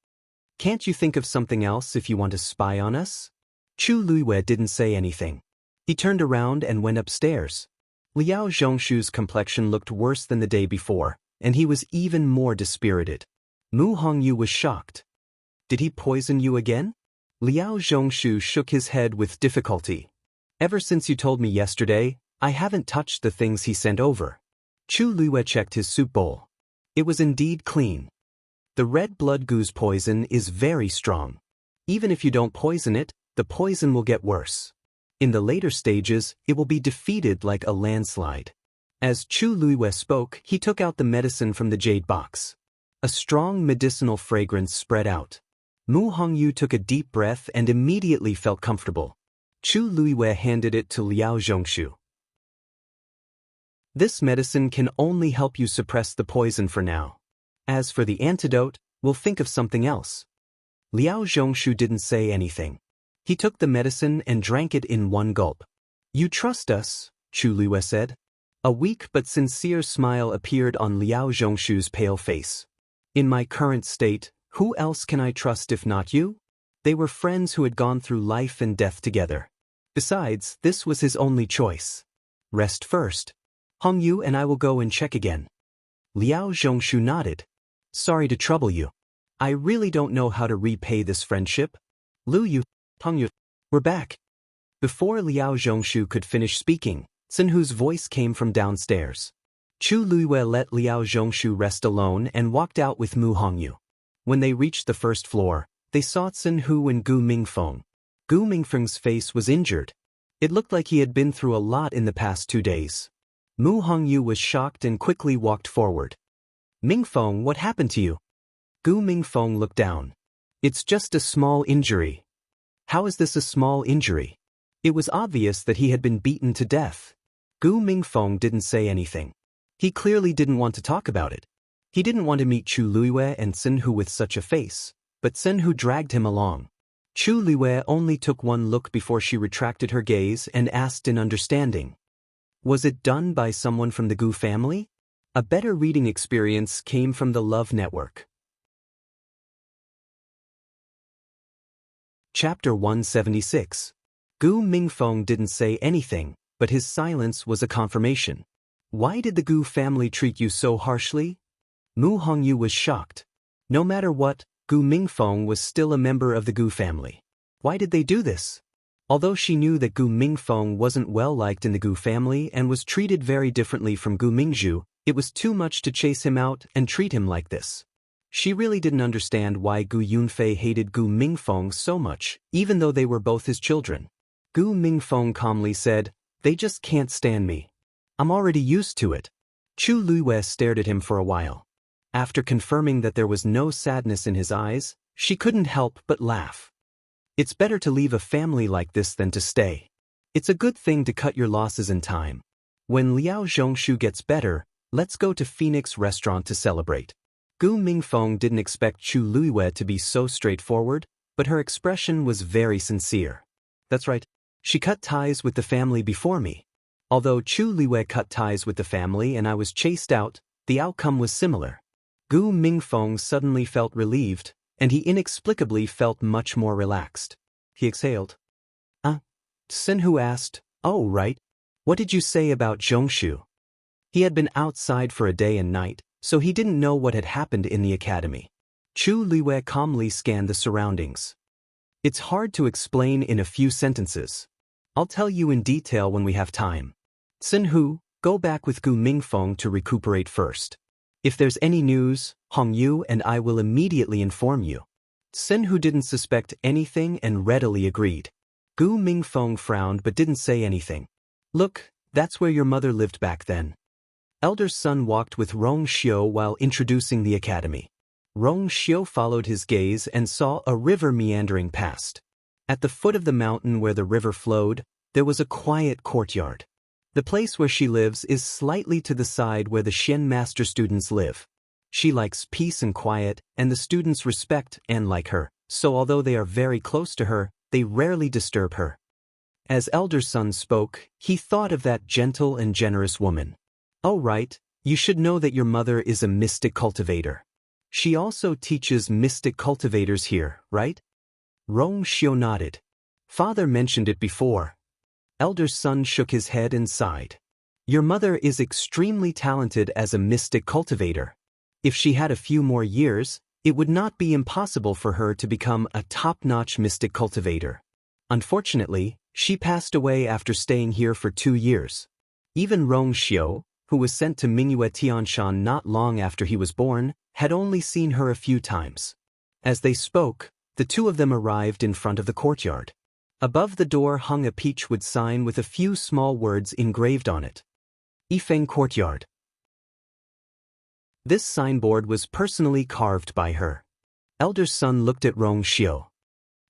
Can't you think of something else if you want to spy on us? Chu Luiwei didn't say anything. He turned around and went upstairs. Liao Zhongshu's complexion looked worse than the day before, and he was even more dispirited. Mu Hongyu was shocked. Did he poison you again? Liao Zhongshu shook his head with difficulty. Ever since you told me yesterday, I haven't touched the things he sent over. Chu Luiwei checked his soup bowl. It was indeed clean. The red blood goose poison is very strong. Even if you don't poison it, the poison will get worse. In the later stages, it will be defeated like a landslide. As Chu Luiwei spoke, he took out the medicine from the jade box. A strong medicinal fragrance spread out. Mu Hongyu took a deep breath and immediately felt comfortable. Chu Luiwei handed it to Liao Zhongshu. This medicine can only help you suppress the poison for now. As for the antidote, we'll think of something else. Liao Zhongshu didn't say anything. He took the medicine and drank it in one gulp. You trust us, Chu Luiwei said. A weak but sincere smile appeared on Liao Zhongshu's pale face. In my current state, who else can I trust if not you? They were friends who had gone through life and death together. Besides, this was his only choice. Rest first. Hongyu and I will go and check again. Liao Zhongshu nodded. Sorry to trouble you. I really don't know how to repay this friendship. Lu Yu, Hongyu, we're back. Before Liao Zhongshu could finish speaking, Sinhu's voice came from downstairs. Chu Luiwei let Liao Zhongshu rest alone and walked out with Mu Hongyu. When they reached the first floor, they saw Sinhu and Gu Mingfeng. Gu Mingfeng's face was injured. It looked like he had been through a lot in the past 2 days. Mu Hongyu was shocked and quickly walked forward. Mingfeng, what happened to you? Gu Mingfeng looked down. It's just a small injury. How is this a small injury? It was obvious that he had been beaten to death. Gu Mingfeng didn't say anything. He clearly didn't want to talk about it. He didn't want to meet Chu Luiwei and Sinhu with such a face, but Sinhu dragged him along. Chu Luiwei only took one look before she retracted her gaze and asked in understanding. Was it done by someone from the Gu family? A better reading experience came from the Love Network. Chapter 176. Gu Mingfeng didn't say anything, but his silence was a confirmation. Why did the Gu family treat you so harshly? Mu Hongyu was shocked. No matter what, Gu Mingfeng was still a member of the Gu family. Why did they do this? Although she knew that Gu Mingfeng wasn't well liked in the Gu family and was treated very differently from Gu Mingzhu, it was too much to chase him out and treat him like this. She really didn't understand why Gu Yunfei hated Gu Mingfeng so much, even though they were both his children. Gu Mingfeng calmly said, "They just can't stand me. I'm already used to it." Chu Luiwei stared at him for a while. After confirming that there was no sadness in his eyes, she couldn't help but laugh. It's better to leave a family like this than to stay. It's a good thing to cut your losses in time. When Liao Zhongshu gets better, let's go to Phoenix Restaurant to celebrate. Gu Mingfeng didn't expect Chu Luiwei to be so straightforward, but her expression was very sincere. That's right. She cut ties with the family before me. Although Chu Luiwei cut ties with the family and I was chased out, the outcome was similar. Gu Mingfeng suddenly felt relieved, and he inexplicably felt much more relaxed. He exhaled. Sinhu asked, "Oh, right. What did you say about Zhongshu?" He had been outside for a day and night, so he didn't know what had happened in the academy. Chu Luiwei calmly scanned the surroundings. It's hard to explain in a few sentences. I'll tell you in detail when we have time. Sinhu, go back with Gu Mingfeng to recuperate first. If there's any news, Hongyu and I will immediately inform you. Sinhu didn't suspect anything and readily agreed. Gu Mingfeng frowned but didn't say anything. Look, That's where your mother lived back then. Elder son walked with Rong Xiu while introducing the academy. Rong Xiu followed his gaze and saw a river meandering past. At the foot of the mountain where the river flowed, there was a quiet courtyard. The place where she lives is slightly to the side where the Xian master students live. She likes peace and quiet, and the students respect and like her, so although they are very close to her, they rarely disturb her. As elder son spoke, he thought of that gentle and generous woman. Oh right, you should know that your mother is a mystic cultivator. She also teaches mystic cultivators here, right? Rong Xiu nodded. Father mentioned it before. Elder son shook his head and sighed. Your mother is extremely talented as a mystic cultivator. If she had a few more years, it would not be impossible for her to become a top-notch mystic cultivator. Unfortunately, she passed away after staying here for 2 years. Even Rong Xiu, who was sent to Mingyue Tianshan not long after he was born, had only seen her a few times. As they spoke, the two of them arrived in front of the courtyard. Above the door hung a peachwood sign with a few small words engraved on it. Yifeng Courtyard. This signboard was personally carved by her. Elder son looked at Rong Xiu.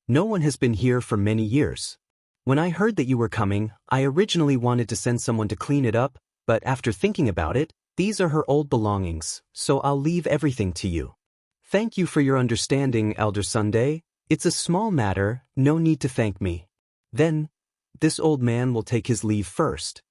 No one has been here for many years. When I heard that you were coming, I originally wanted to send someone to clean it up, but after thinking about it, these are her old belongings, so I'll leave everything to you. Thank you for your understanding, Elder Sunday. It's a small matter, no need to thank me. Then, this old man will take his leave first.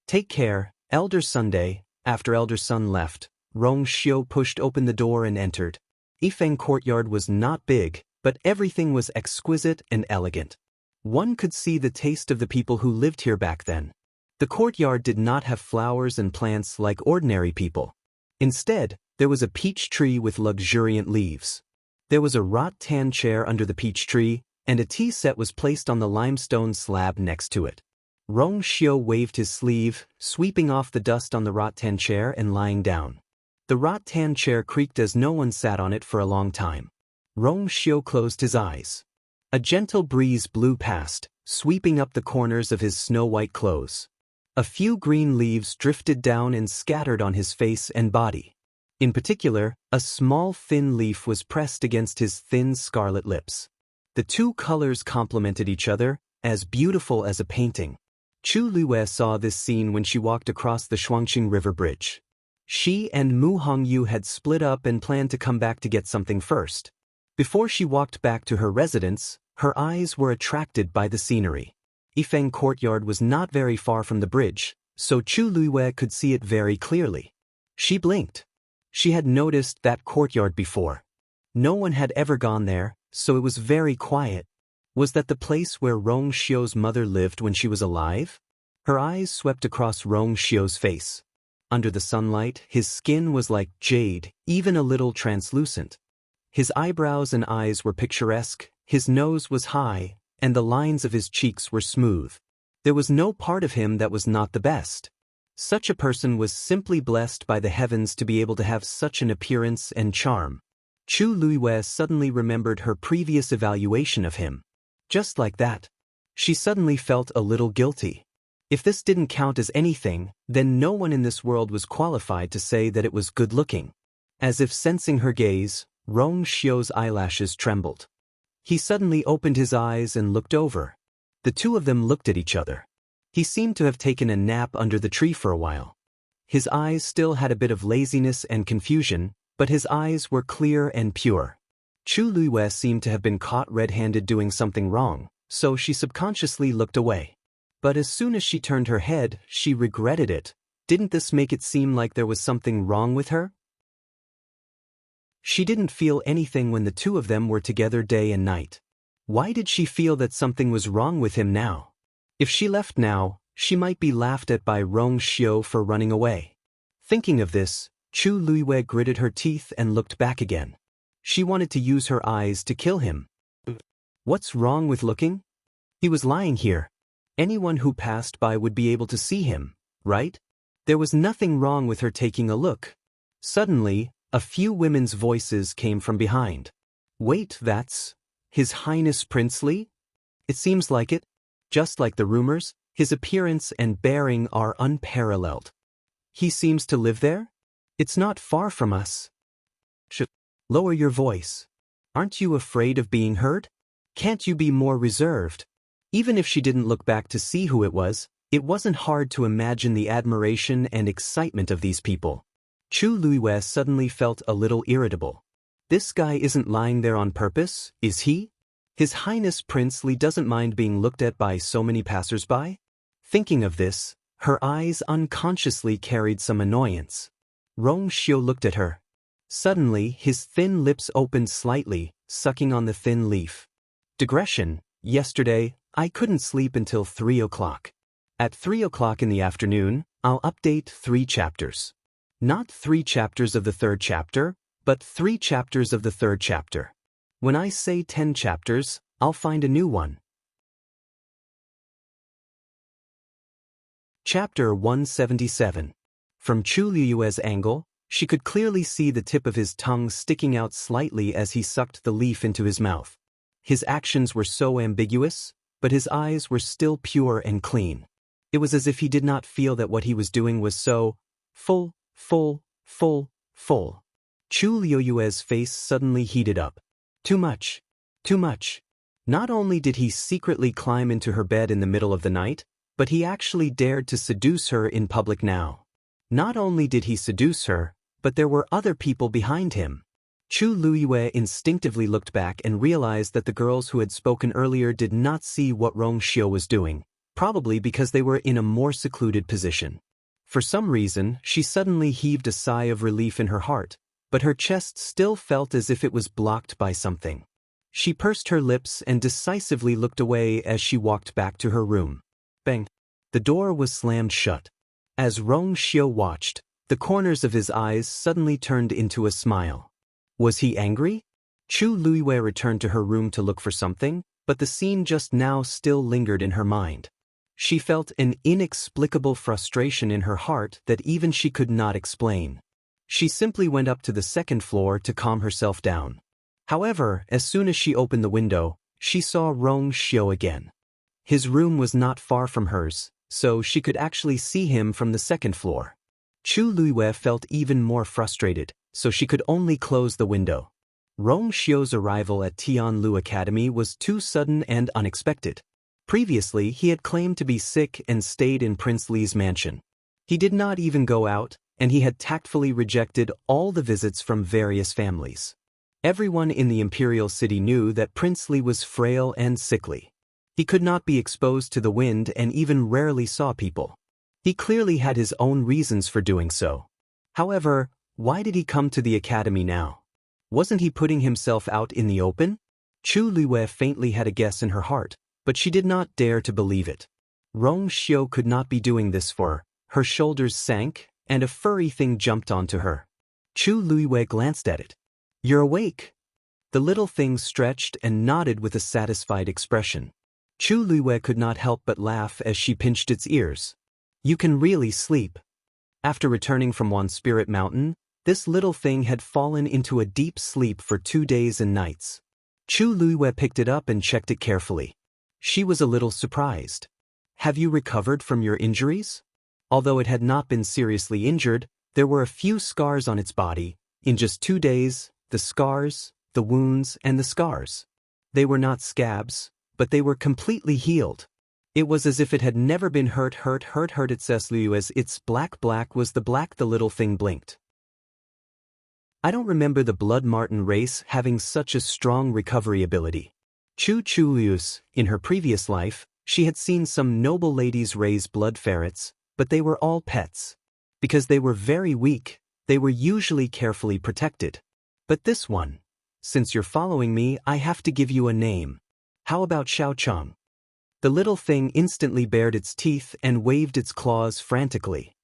Take care, Elder Sunday. After Elder Sun left, Rong Xiu pushed open the door and entered. Yifeng Courtyard was not big, but everything was exquisite and elegant. One could see the taste of the people who lived here back then. The courtyard did not have flowers and plants like ordinary people. Instead, there was a peach tree with luxuriant leaves. There was a rattan chair under the peach tree, and a tea set was placed on the limestone slab next to it. Rong Xiu waved his sleeve, sweeping off the dust on the rattan chair and lying down. The rattan chair creaked as no one sat on it for a long time. Rong Xiu closed his eyes. A gentle breeze blew past, sweeping up the corners of his snow-white clothes. A few green leaves drifted down and scattered on his face and body. In particular, a small thin leaf was pressed against his thin scarlet lips. The two colors complemented each other, as beautiful as a painting. Chu Luwe saw this scene when she walked across the Shuangqing River Bridge. She and Mu Hongyu had split up and planned to come back to get something first. Before she walked back to her residence, her eyes were attracted by the scenery. Yifeng Courtyard was not very far from the bridge, so Chu Luwe could see it very clearly. She blinked. She had noticed that courtyard before. No one had ever gone there, so it was very quiet. Was that the place where Rong Xiu's mother lived when she was alive? Her eyes swept across Rong Xiu's face. Under the sunlight, his skin was like jade, even a little translucent. His eyebrows and eyes were picturesque, his nose was high, and the lines of his cheeks were smooth. There was no part of him that was not the best. Such a person was simply blessed by the heavens to be able to have such an appearance and charm. Chu Luiwei suddenly remembered her previous evaluation of him. Just like that. She suddenly felt a little guilty. If this didn't count as anything, then no one in this world was qualified to say that it was good-looking. As if sensing her gaze, Rong Xiu's eyelashes trembled. He suddenly opened his eyes and looked over. The two of them looked at each other. He seemed to have taken a nap under the tree for a while. His eyes still had a bit of laziness and confusion, but his eyes were clear and pure. Chu Luiwei seemed to have been caught red-handed doing something wrong, so she subconsciously looked away. But as soon as she turned her head, she regretted it. Didn't this make it seem like there was something wrong with her? She didn't feel anything when the two of them were together day and night. Why did she feel that something was wrong with him now? If she left now, she might be laughed at by Rong Xiu for running away. Thinking of this, Chu Luiwei gritted her teeth and looked back again. She wanted to use her eyes to kill him. What's wrong with looking? He was lying here. Anyone who passed by would be able to see him, right? There was nothing wrong with her taking a look. Suddenly, a few women's voices came from behind. Wait, that's His Highness Princely? It seems like it. Just like the rumors, His appearance and bearing are unparalleled. He seems to live there? It's not far from us. Lower your voice. Aren't you afraid of being heard? Can't you be more reserved? Even if she didn't look back to see who it wasn't hard to imagine the admiration and excitement of these people. Chu Luiyue suddenly felt a little irritable. This guy isn't lying there on purpose, is he? His Highness Prince Li doesn't mind being looked at by so many passers-by? Thinking of this, her eyes unconsciously carried some annoyance. Rong Xiu looked at her. Suddenly, his thin lips opened slightly, sucking on the thin leaf. Digression: yesterday, I couldn't sleep until 3 o'clock. At 3 o'clock in the afternoon, I'll update 3 chapters. Not 3 chapters of the 3rd chapter, but 3 chapters of the 3rd chapter. When I say 10 chapters, I'll find a new one. Chapter 177. From Chu Luiyue's angle, she could clearly see the tip of his tongue sticking out slightly as he sucked the leaf into his mouth. His actions were so ambiguous, but his eyes were still pure and clean. It was as if he did not feel that what he was doing was so full. Chu Luiyue's face suddenly heated up. Too much. Too much. Not only did he secretly climb into her bed in the middle of the night, but he actually dared to seduce her in public now. Not only did he seduce her, but there were other people behind him. Chu Luiyue instinctively looked back and realized that the girls who had spoken earlier did not see what Rong Xiu was doing, probably because they were in a more secluded position. For some reason, she suddenly heaved a sigh of relief in her heart, but her chest still felt as if it was blocked by something. She pursed her lips and decisively looked away as she walked back to her room. Bang! The door was slammed shut. As Rong Xiu watched, the corners of his eyes suddenly turned into a smile. Was he angry? Chu Luiyue returned to her room to look for something, but the scene just now still lingered in her mind. She felt an inexplicable frustration in her heart that even she could not explain. She simply went up to the 2nd floor to calm herself down. However, as soon as she opened the window, she saw Rong Xiu again. His room was not far from hers, so she could actually see him from the 2nd floor. Chu Luiyue felt even more frustrated, so she could only close the window. Rong Xiu's arrival at Tianlu Academy was too sudden and unexpected. Previously, he had claimed to be sick and stayed in Prince Li's mansion. He did not even go out, and he had tactfully rejected all the visits from various families. Everyone in the imperial city knew that Prince Li was frail and sickly. He could not be exposed to the wind and even rarely saw people. He clearly had his own reasons for doing so. However, why did he come to the academy now? Wasn't he putting himself out in the open? Chu Luiyue faintly had a guess in her heart, but she did not dare to believe it. Rong Xiu could not be doing this for her. Her shoulders sank, and a furry thing jumped onto her. Chu Luiyue glanced at it. You're awake. The little thing stretched and nodded with a satisfied expression. Chu Luiyue could not help but laugh as she pinched its ears. You can really sleep. After returning from Wan Spirit Mountain, this little thing had fallen into a deep sleep for 2 days and nights. Chu Luiyue picked it up and checked it carefully. She was a little surprised. Have you recovered from your injuries? Although it had not been seriously injured, there were a few scars on its body. In just 2 days, the scars, the wounds, and the scars. They were not scabs, but they were completely healed. It was as if it had never been hurt. It says Liu as it's black was the black. The little thing blinked. I don't remember the Blood Marten race having such a strong recovery ability. Chu Liu's, in her previous life, she had seen some noble ladies raise blood ferrets, but they were all pets. Because they were very weak, they were usually carefully protected. But this one, since you're following me, I have to give you a name. How about Xiao Cheng? The little thing instantly bared its teeth and waved its claws frantically.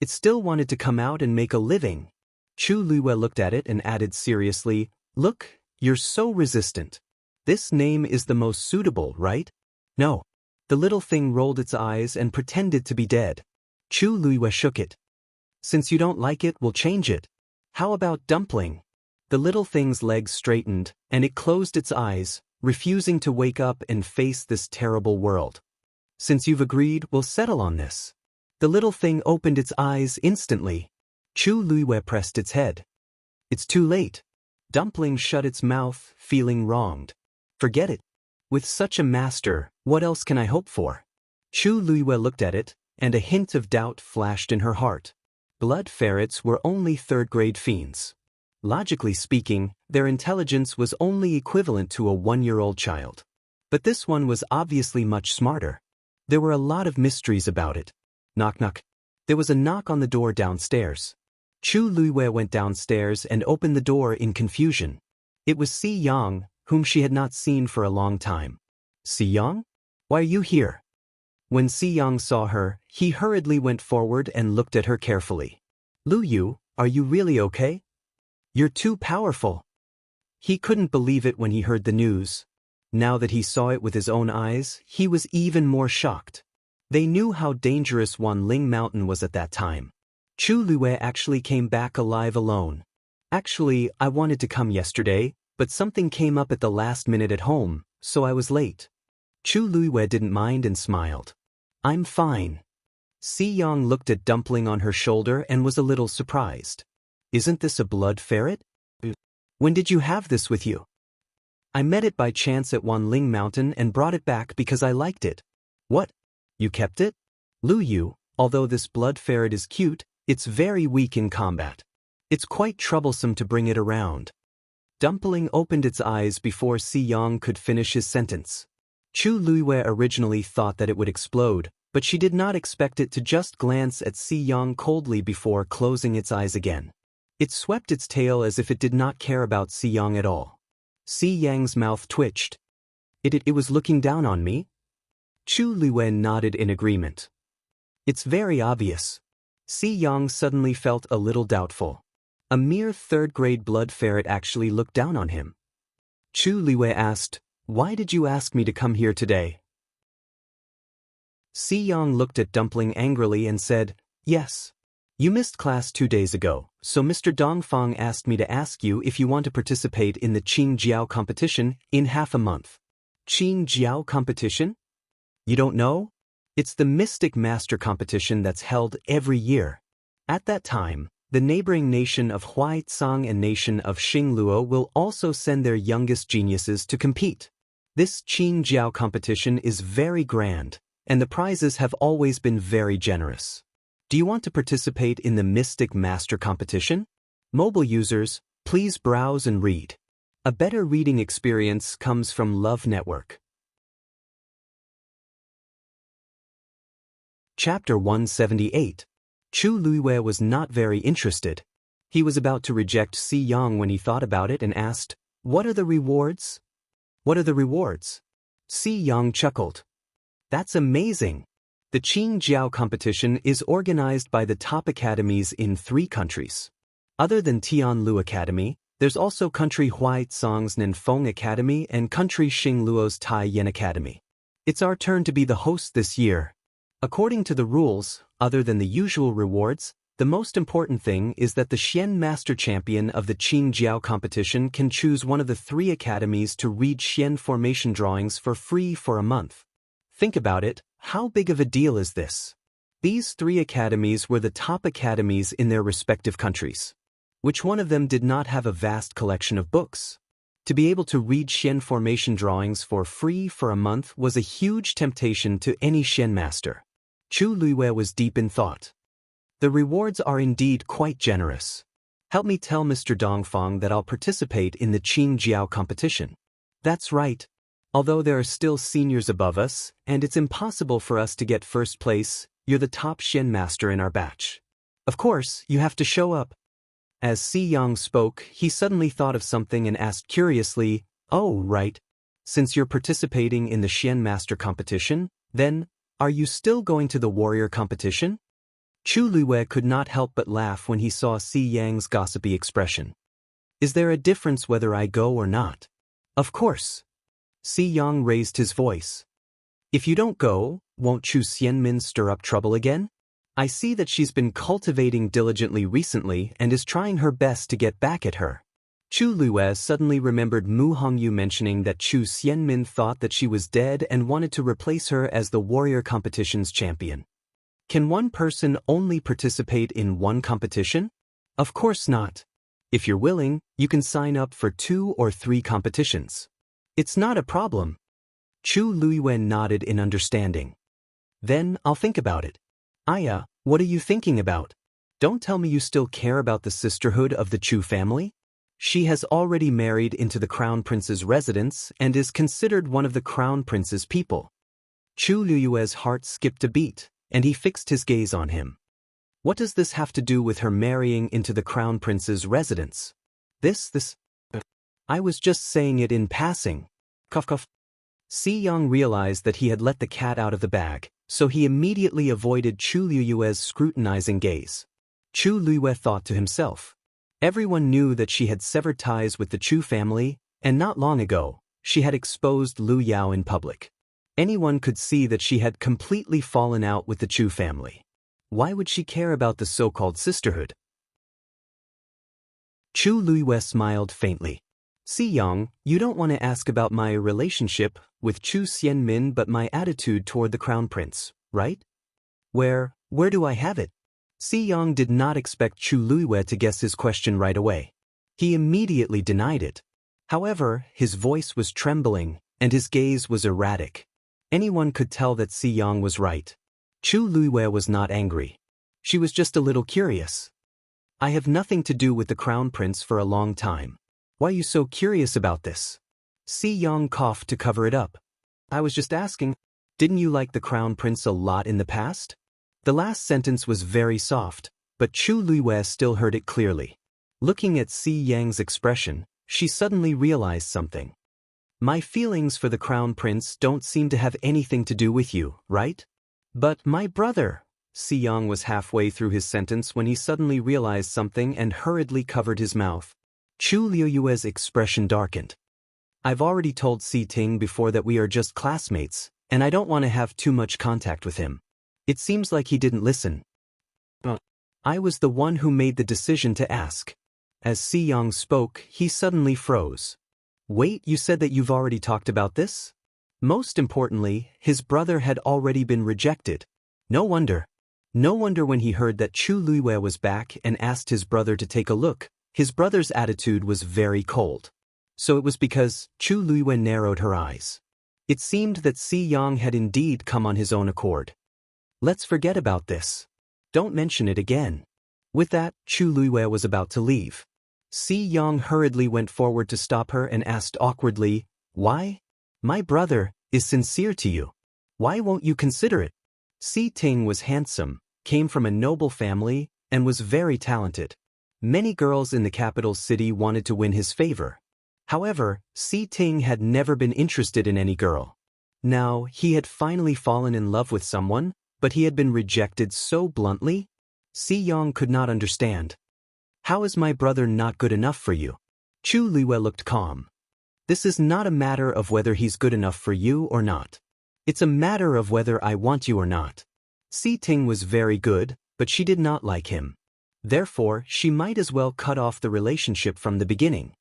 It still wanted to come out and make a living. Chu Luiyue looked at it and added seriously, Look, you're so resistant. This name is the most suitable, right? No. The little thing rolled its eyes and pretended to be dead. Chu Luiyue shook it. Since you don't like it, we'll change it. How about Dumpling? The little thing's legs straightened, and it closed its eyes, refusing to wake up and face this terrible world. Since you've agreed, we'll settle on this. The little thing opened its eyes instantly. Chu Luiwei pressed its head. It's too late. Dumpling shut its mouth, feeling wronged. Forget it. With such a master, what else can I hope for? Chu Luiwei looked at it, and a hint of doubt flashed in her heart. Blood ferrets were only third-grade fiends. Logically speaking, their intelligence was only equivalent to a 1-year-old child. But this one was obviously much smarter. There were a lot of mysteries about it. Knock knock. There was a knock on the door downstairs. Chu Luiwei went downstairs and opened the door in confusion. It was Si Yang, whom she had not seen for a long time. Si Yang? Why are you here? When Si Yang saw her, he hurriedly went forward and looked at her carefully. Lu Yu, are you really okay? You're too powerful. He couldn't believe it when he heard the news. Now that he saw it with his own eyes, he was even more shocked. They knew how dangerous Wanling Mountain was at that time. Chu Luiwei actually came back alive alone. Actually, I wanted to come yesterday, but something came up at the last minute at home, so I was late. Chu Luiwei didn't mind and smiled. I'm fine. Si Yang looked at Dumpling on her shoulder and was a little surprised. Isn't this a blood ferret? When did you have this with you? I met it by chance at Wanling Mountain and brought it back because I liked it. What? You kept it? Lu Yu, although this blood ferret is cute, it's very weak in combat. It's quite troublesome to bring it around. Dumpling opened its eyes before Si Yang could finish his sentence. Chu Luiwei originally thought that it would explode, but she did not expect it to just glance at Si Yang coldly before closing its eyes again. It swept its tail as if it did not care about Si Yang at all. Si Yang's mouth twitched. It was looking down on me? Chu Luiwei nodded in agreement. It's very obvious. Si Yang suddenly felt a little doubtful. A mere third-grade blood ferret actually looked down on him. Chu Luiwei asked, Why did you ask me to come here today? Si Yang looked at Dumpling angrily and said, Yes. You missed class 2 days ago, so Mr. Dongfang asked me to ask you if you want to participate in the Qing Jiao competition in half a month. Qing Jiao competition? You don't know? It's the Mystic Master competition that's held every year. At that time, the neighboring nation of Huaicang and nation of Xingluo will also send their youngest geniuses to compete. This Qing Jiao competition is very grand, and the prizes have always been very generous. Do you want to participate in the Mystic Master competition? Mobile users, please browse and read. A better reading experience comes from Love Network. Chapter 178. Chu Luiwei was not very interested. He was about to reject Si Yang when he thought about it and asked, What are the rewards? What are the rewards? Si Yang chuckled. That's amazing. The Qing Jiao competition is organized by the top academies in 3 countries. Other than Tianlu Academy, there's also country Huaicang's Nanfeng Academy and country Xingluo's Taiyan Academy. It's our turn to be the host this year. According to the rules, other than the usual rewards, the most important thing is that the Xian Master Champion of the Qing Jiao competition can choose one of the 3 academies to read Xian formation drawings for free for a month. Think about it, how big of a deal is this? These 3 academies were the top academies in their respective countries. Which one of them did not have a vast collection of books? To be able to read Xian formation drawings for free for a month was a huge temptation to any Xian master. Chu Luiwei was deep in thought. The rewards are indeed quite generous. Help me tell Mr. Dongfang that I'll participate in the Qing Jiao competition. That's right. Although there are still seniors above us, and it's impossible for us to get first place, you're the top Xian master in our batch. Of course, you have to show up. As Si Yang spoke, he suddenly thought of something and asked curiously, Oh, right. Since you're participating in the Xian master competition, then, are you still going to the warrior competition? Chu Luiwei could not help but laugh when he saw Si Yang's gossipy expression. Is there a difference whether I go or not? Of course. Si Yang raised his voice. If you don't go, won't Chu Xianmin stir up trouble again? I see that she's been cultivating diligently recently and is trying her best to get back at her. Chu Luo suddenly remembered Mu Hongyu mentioning that Chu Xianmin thought that she was dead and wanted to replace her as the warrior competition's champion. Can one person only participate in one competition? Of course not. If you're willing, you can sign up for 2 or 3 competitions. It's not a problem. Chu Luo nodded in understanding. Then I'll think about it. Aya, what are you thinking about? Don't tell me you still care about the sisterhood of the Chu family? She has already married into the Crown Prince's residence and is considered one of the Crown Prince's people. Chu Luo's heart skipped a beat, and he fixed his gaze on him. What does this have to do with her marrying into the Crown Prince's residence? I was just saying it in passing. Cough cough. Xiyang realized that he had let the cat out of the bag, so he immediately avoided Chu Luo's scrutinizing gaze. Chu Luo thought to himself. Everyone knew that she had severed ties with the Chu family, and not long ago, she had exposed Lu Yao in public. Anyone could see that she had completely fallen out with the Chu family. Why would she care about the so-called sisterhood? Chu Luo smiled faintly. Xiyang, you don't want to ask about my relationship with Chu Xianmin but my attitude toward the Crown Prince, right? Where do I have it? Xiyang did not expect Chu Luo to guess his question right away. He immediately denied it. However, his voice was trembling, and his gaze was erratic. Anyone could tell that Xiyang was right. Chu Luo was not angry. She was just a little curious. I have nothing to do with the Crown Prince for a long time. Why are you so curious about this? Xiyang coughed to cover it up. I was just asking, didn't you like the Crown Prince a lot in the past? The last sentence was very soft, but Chu Luo still heard it clearly. Looking at Xiyang's expression, she suddenly realized something. My feelings for the Crown Prince don't seem to have anything to do with you, right? But my brother. Xiyang was halfway through his sentence when he suddenly realized something and hurriedly covered his mouth. Chu Luo's expression darkened. I've already told Si Ting before that we are just classmates, and I don't want to have too much contact with him. It seems like he didn't listen. I was the one who made the decision to ask. As Xiyang spoke, he suddenly froze. Wait, you said that you've already talked about this? Most importantly, his brother had already been rejected. No wonder. No wonder when he heard that Chu Luo was back and asked his brother to take a look, his brother's attitude was very cold. So it was because Chu Luo narrowed her eyes. It seemed that Xiyang had indeed come on his own accord. Let's forget about this. Don't mention it again. With that, Chu Luo was about to leave. Xiyang hurriedly went forward to stop her and asked awkwardly, Why? My brother is sincere to you. Why won't you consider it? Si Ting was handsome, came from a noble family, and was very talented. Many girls in the capital city wanted to win his favor. However, Si Ting had never been interested in any girl. Now, he had finally fallen in love with someone, but he had been rejected so bluntly? Xiyang could not understand. How is my brother not good enough for you? Chu Luo looked calm. This is not a matter of whether he's good enough for you or not. It's a matter of whether I want you or not. Si Ting was very good, but she did not like him. Therefore, she might as well cut off the relationship from the beginning.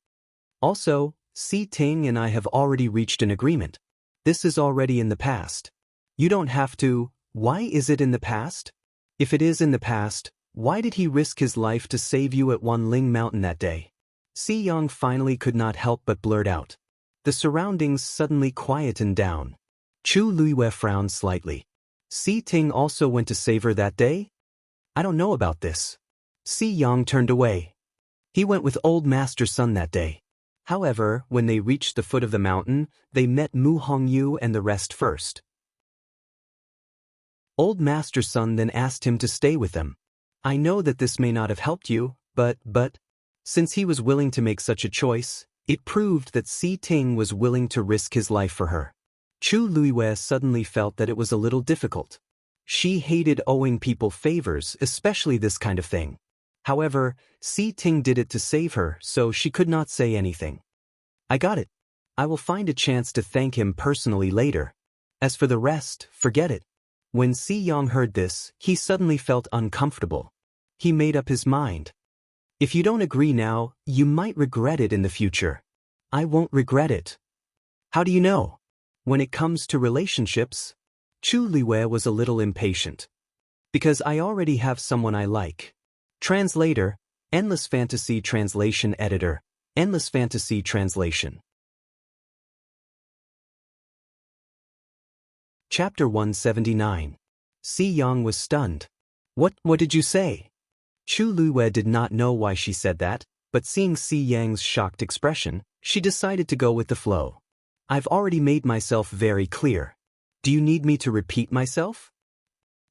Also, Si Ting and I have already reached an agreement. This is already in the past. You don't have to. Why is it in the past? If it is in the past, why did he risk his life to save you at Wang Lin Mountain that day? Xiyang finally could not help but blurt out. The surroundings suddenly quietened down. Chu Luo frowned slightly. Si Ting also went to save her that day? I don't know about this. Xiyang turned away. He went with Old Master Sun that day. However, when they reached the foot of the mountain, they met Mu Hongyu and the rest first. Old Master Sun then asked him to stay with them. I know that this may not have helped you, but, since he was willing to make such a choice, it proved that Si Ting was willing to risk his life for her. Chu Luo suddenly felt that it was a little difficult. She hated owing people favors, especially this kind of thing. However, Si Ting did it to save her, so she could not say anything. I got it. I will find a chance to thank him personally later. As for the rest, forget it. When Xiyang heard this, he suddenly felt uncomfortable. He made up his mind. If you don't agree now, you might regret it in the future. I won't regret it. How do you know? When it comes to relationships, Chu Liwei was a little impatient. Because I already have someone I like. Translator, Endless Fantasy Translation Editor, Endless Fantasy Translation. Chapter 179. Si Yang was stunned. What did you say? Chu Liwei did not know why she said that, but seeing Si Yang's shocked expression, she decided to go with the flow. I've already made myself very clear. Do you need me to repeat myself?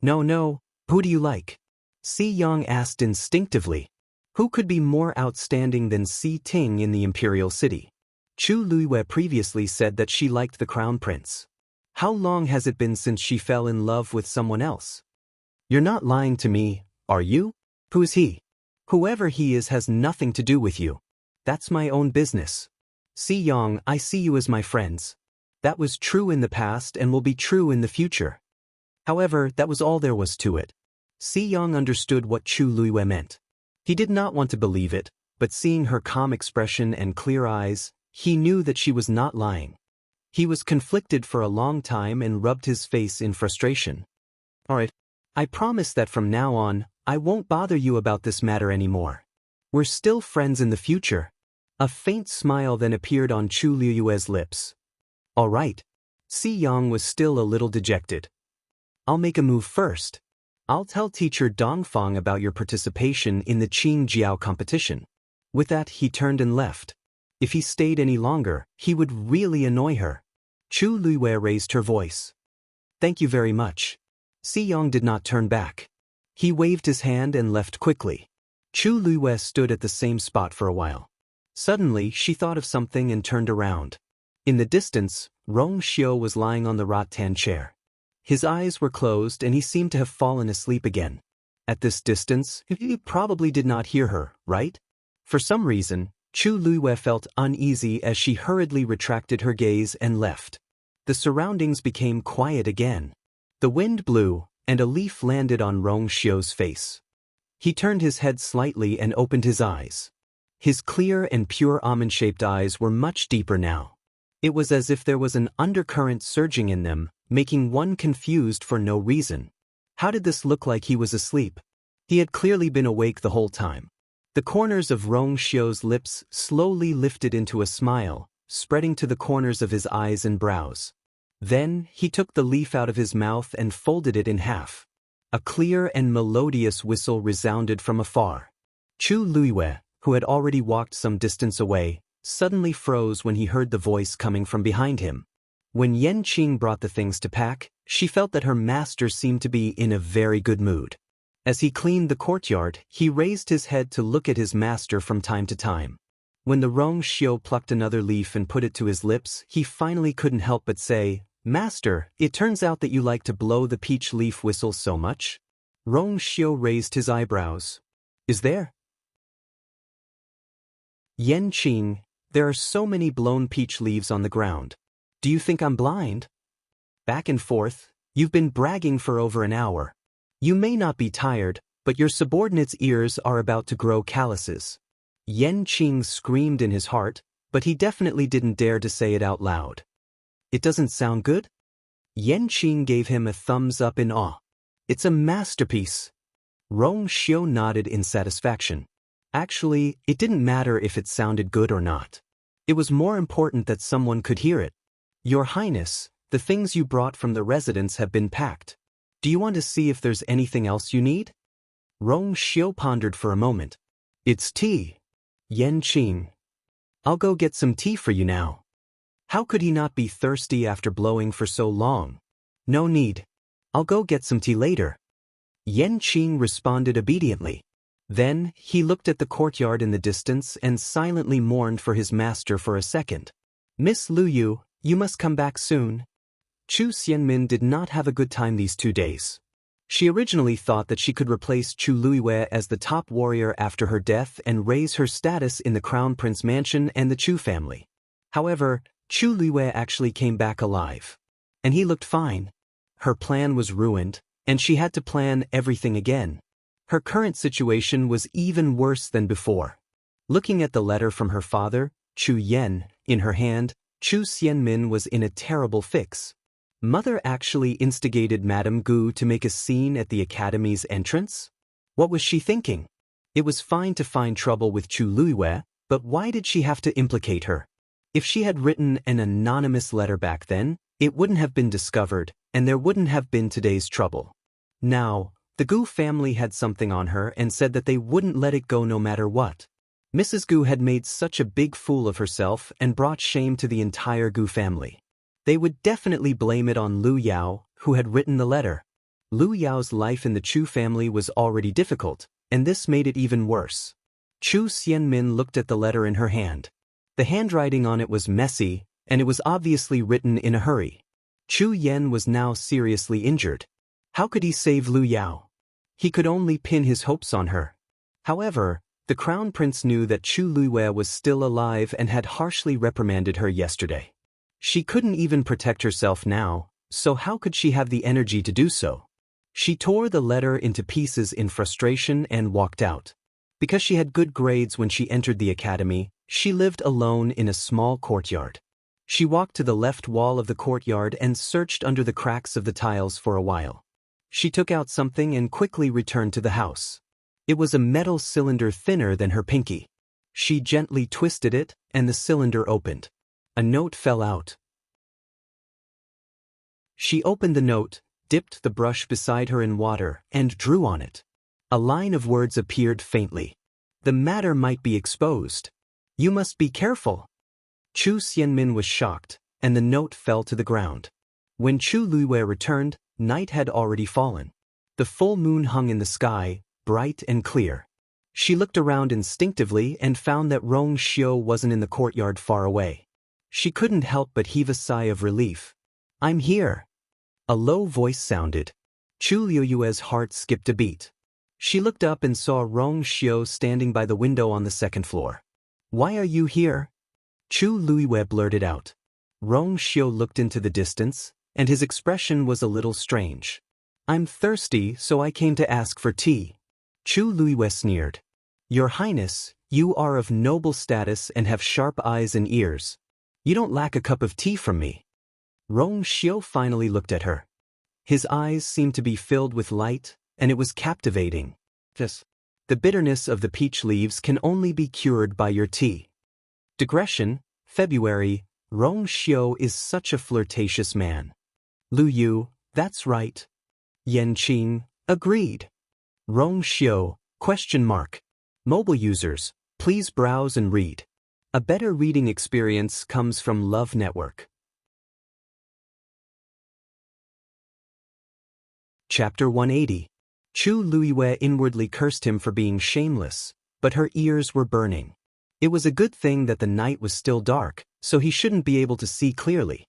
No, who do you like? Si Yang asked instinctively. Who could be more outstanding than Si Ting in the imperial city? Chu Liwei previously said that she liked the crown prince. How long has it been since she fell in love with someone else? You're not lying to me, are you? Who is he? Whoever he is has nothing to do with you. That's my own business. Si Yang, I see you as my friends. That was true in the past and will be true in the future. However, that was all there was to it. Si Yang understood what Chu Liwei meant. He did not want to believe it, but seeing her calm expression and clear eyes, he knew that she was not lying. He was conflicted for a long time and rubbed his face in frustration. Alright, I promise that from now on, I won't bother you about this matter anymore. We're still friends in the future. A faint smile then appeared on Chu Liue's lips. Alright. Si Yang was still a little dejected. I'll make a move first. I'll tell teacher Dongfang about your participation in the Qing Jiao competition. With that, he turned and left. If he stayed any longer, he would really annoy her. Chu Liwei raised her voice. Thank you very much. Si Yang did not turn back. He waved his hand and left quickly. Chu Liwei stood at the same spot for a while. Suddenly, she thought of something and turned around. In the distance, Rong Xiu was lying on the rattan chair. His eyes were closed and he seemed to have fallen asleep again. At this distance, he probably did not hear her, right? For some reason, Chu Liwei felt uneasy as she hurriedly retracted her gaze and left. The surroundings became quiet again. The wind blew, and a leaf landed on Rong Xiu's face. He turned his head slightly and opened his eyes. His clear and pure almond-shaped eyes were much deeper now. It was as if there was an undercurrent surging in them, making one confused for no reason. How did this look like he was asleep? He had clearly been awake the whole time. The corners of Rong Xiu's lips slowly lifted into a smile, spreading to the corners of his eyes and brows. Then, he took the leaf out of his mouth and folded it in half. A clear and melodious whistle resounded from afar. Chu Liwei, who had already walked some distance away, suddenly froze when he heard the voice coming from behind him. When Yan Qing brought the things to pack, she felt that her master seemed to be in a very good mood. As he cleaned the courtyard, he raised his head to look at his master from time to time. When the Rong Xiu plucked another leaf and put it to his lips, he finally couldn't help but say, "Master, it turns out that you like to blow the peach leaf whistle so much?" Rong Xiu raised his eyebrows. Is there? Yan Qing, there are so many blown peach leaves on the ground. Do you think I'm blind? Back and forth, you've been bragging for over an hour. You may not be tired, but your subordinate's ears are about to grow calluses. Yan Qing screamed in his heart, but he definitely didn't dare to say it out loud. It doesn't sound good? Yan Qing gave him a thumbs up in awe. It's a masterpiece. Rong Xiu nodded in satisfaction. Actually, it didn't matter if it sounded good or not. It was more important that someone could hear it. Your Highness, the things you brought from the residence have been packed. Do you want to see if there's anything else you need? Rong Xiu pondered for a moment. It's tea. Yan Qing. I'll go get some tea for you now. How could he not be thirsty after blowing for so long? No need. I'll go get some tea later. Yan Qing responded obediently. Then, he looked at the courtyard in the distance and silently mourned for his master for a second. Miss Liu, you must come back soon. Chu Xianmin did not have a good time these 2 days. She originally thought that she could replace Chu Liwei as the top warrior after her death and raise her status in the Crown Prince Mansion and the Chu family. However, Chu Liwei actually came back alive. And he looked fine. Her plan was ruined, and she had to plan everything again. Her current situation was even worse than before. Looking at the letter from her father, Chu Yan, in her hand, Chu Xianmin was in a terrible fix. Mother actually instigated Madame Gu to make a scene at the academy's entrance? What was she thinking? It was fine to find trouble with Chu Luiwei, but why did she have to implicate her? If she had written an anonymous letter back then, it wouldn't have been discovered, and there wouldn't have been today's trouble. Now, the Gu family had something on her and said that they wouldn't let it go no matter what. Mrs. Gu had made such a big fool of herself and brought shame to the entire Gu family. They would definitely blame it on Lu Yao, who had written the letter. Lu Yao's life in the Chu family was already difficult, and this made it even worse. Chu Xianmin looked at the letter in her hand. The handwriting on it was messy, and it was obviously written in a hurry. Chu Yan was now seriously injured. How could he save Lu Yao? He could only pin his hopes on her. However, the crown prince knew that Chu Luiwei was still alive and had harshly reprimanded her yesterday. She couldn't even protect herself now, so how could she have the energy to do so? She tore the letter into pieces in frustration and walked out. Because she had good grades when she entered the academy, she lived alone in a small courtyard. She walked to the left wall of the courtyard and searched under the cracks of the tiles for a while. She took out something and quickly returned to the house. It was a metal cylinder thinner than her pinky. She gently twisted it, and the cylinder opened. A note fell out. She opened the note, dipped the brush beside her in water, and drew on it. A line of words appeared faintly. The matter might be exposed. You must be careful. Chu Xianmin was shocked, and the note fell to the ground. When Chu Luiwei returned, night had already fallen. The full moon hung in the sky, bright and clear. She looked around instinctively and found that Rong Xiu wasn't in the courtyard far away. She couldn't help but heave a sigh of relief. I'm here. A low voice sounded. Chu Luiwei's heart skipped a beat. She looked up and saw Rong Xiu standing by the window on the second floor. Why are you here? Chu Luiwei blurted out. Rong Xiu looked into the distance, and his expression was a little strange. I'm thirsty, so I came to ask for tea. Chu Luiwei sneered. Your Highness, you are of noble status and have sharp eyes and ears. You don't lack a cup of tea from me. Rong Xiu finally looked at her. His eyes seemed to be filled with light, and it was captivating. The bitterness of the peach leaves can only be cured by your tea. Digression, February, Rong Xiu is such a flirtatious man. Lu Yu, that's right. Yan Qing, agreed. Rong Xiu, ? Mobile users, please browse and read. A better reading experience comes from Love Network. Chapter 180. Chu Luiwei inwardly cursed him for being shameless, but her ears were burning. It was a good thing that the night was still dark, so he shouldn't be able to see clearly.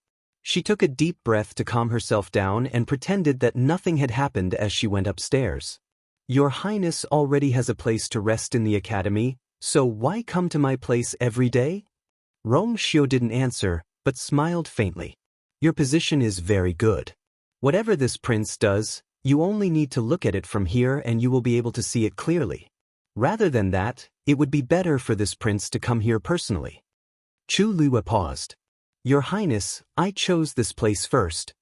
She took a deep breath to calm herself down and pretended that nothing had happened as she went upstairs. Your Highness already has a place to rest in the academy, so why come to my place every day? Rong Xiu didn't answer, but smiled faintly. Your position is very good. Whatever this prince does, you only need to look at it from here and you will be able to see it clearly. Rather than that, it would be better for this prince to come here personally. Chu Luiwei paused. Your Highness, I chose this place first.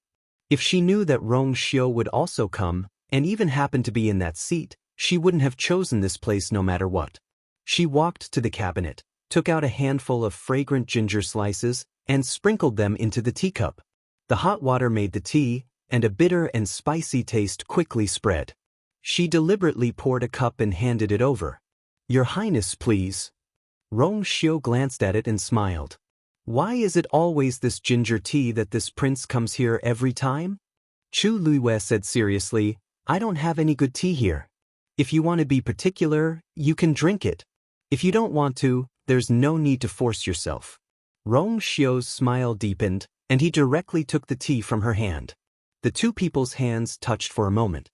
If she knew that Rong Xiu would also come, and even happened to be in that seat, she wouldn't have chosen this place no matter what. She walked to the cabinet, took out a handful of fragrant ginger slices, and sprinkled them into the teacup. The hot water made the tea, and a bitter and spicy taste quickly spread. She deliberately poured a cup and handed it over. Your Highness, please. Rong Xiu glanced at it and smiled. Why is it always this ginger tea that this prince comes here every time? Chu Luiwei said seriously, I don't have any good tea here. If you want to be particular, you can drink it. If you don't want to, there's no need to force yourself. Rong Xiu's smile deepened, and he directly took the tea from her hand. The two people's hands touched for a moment.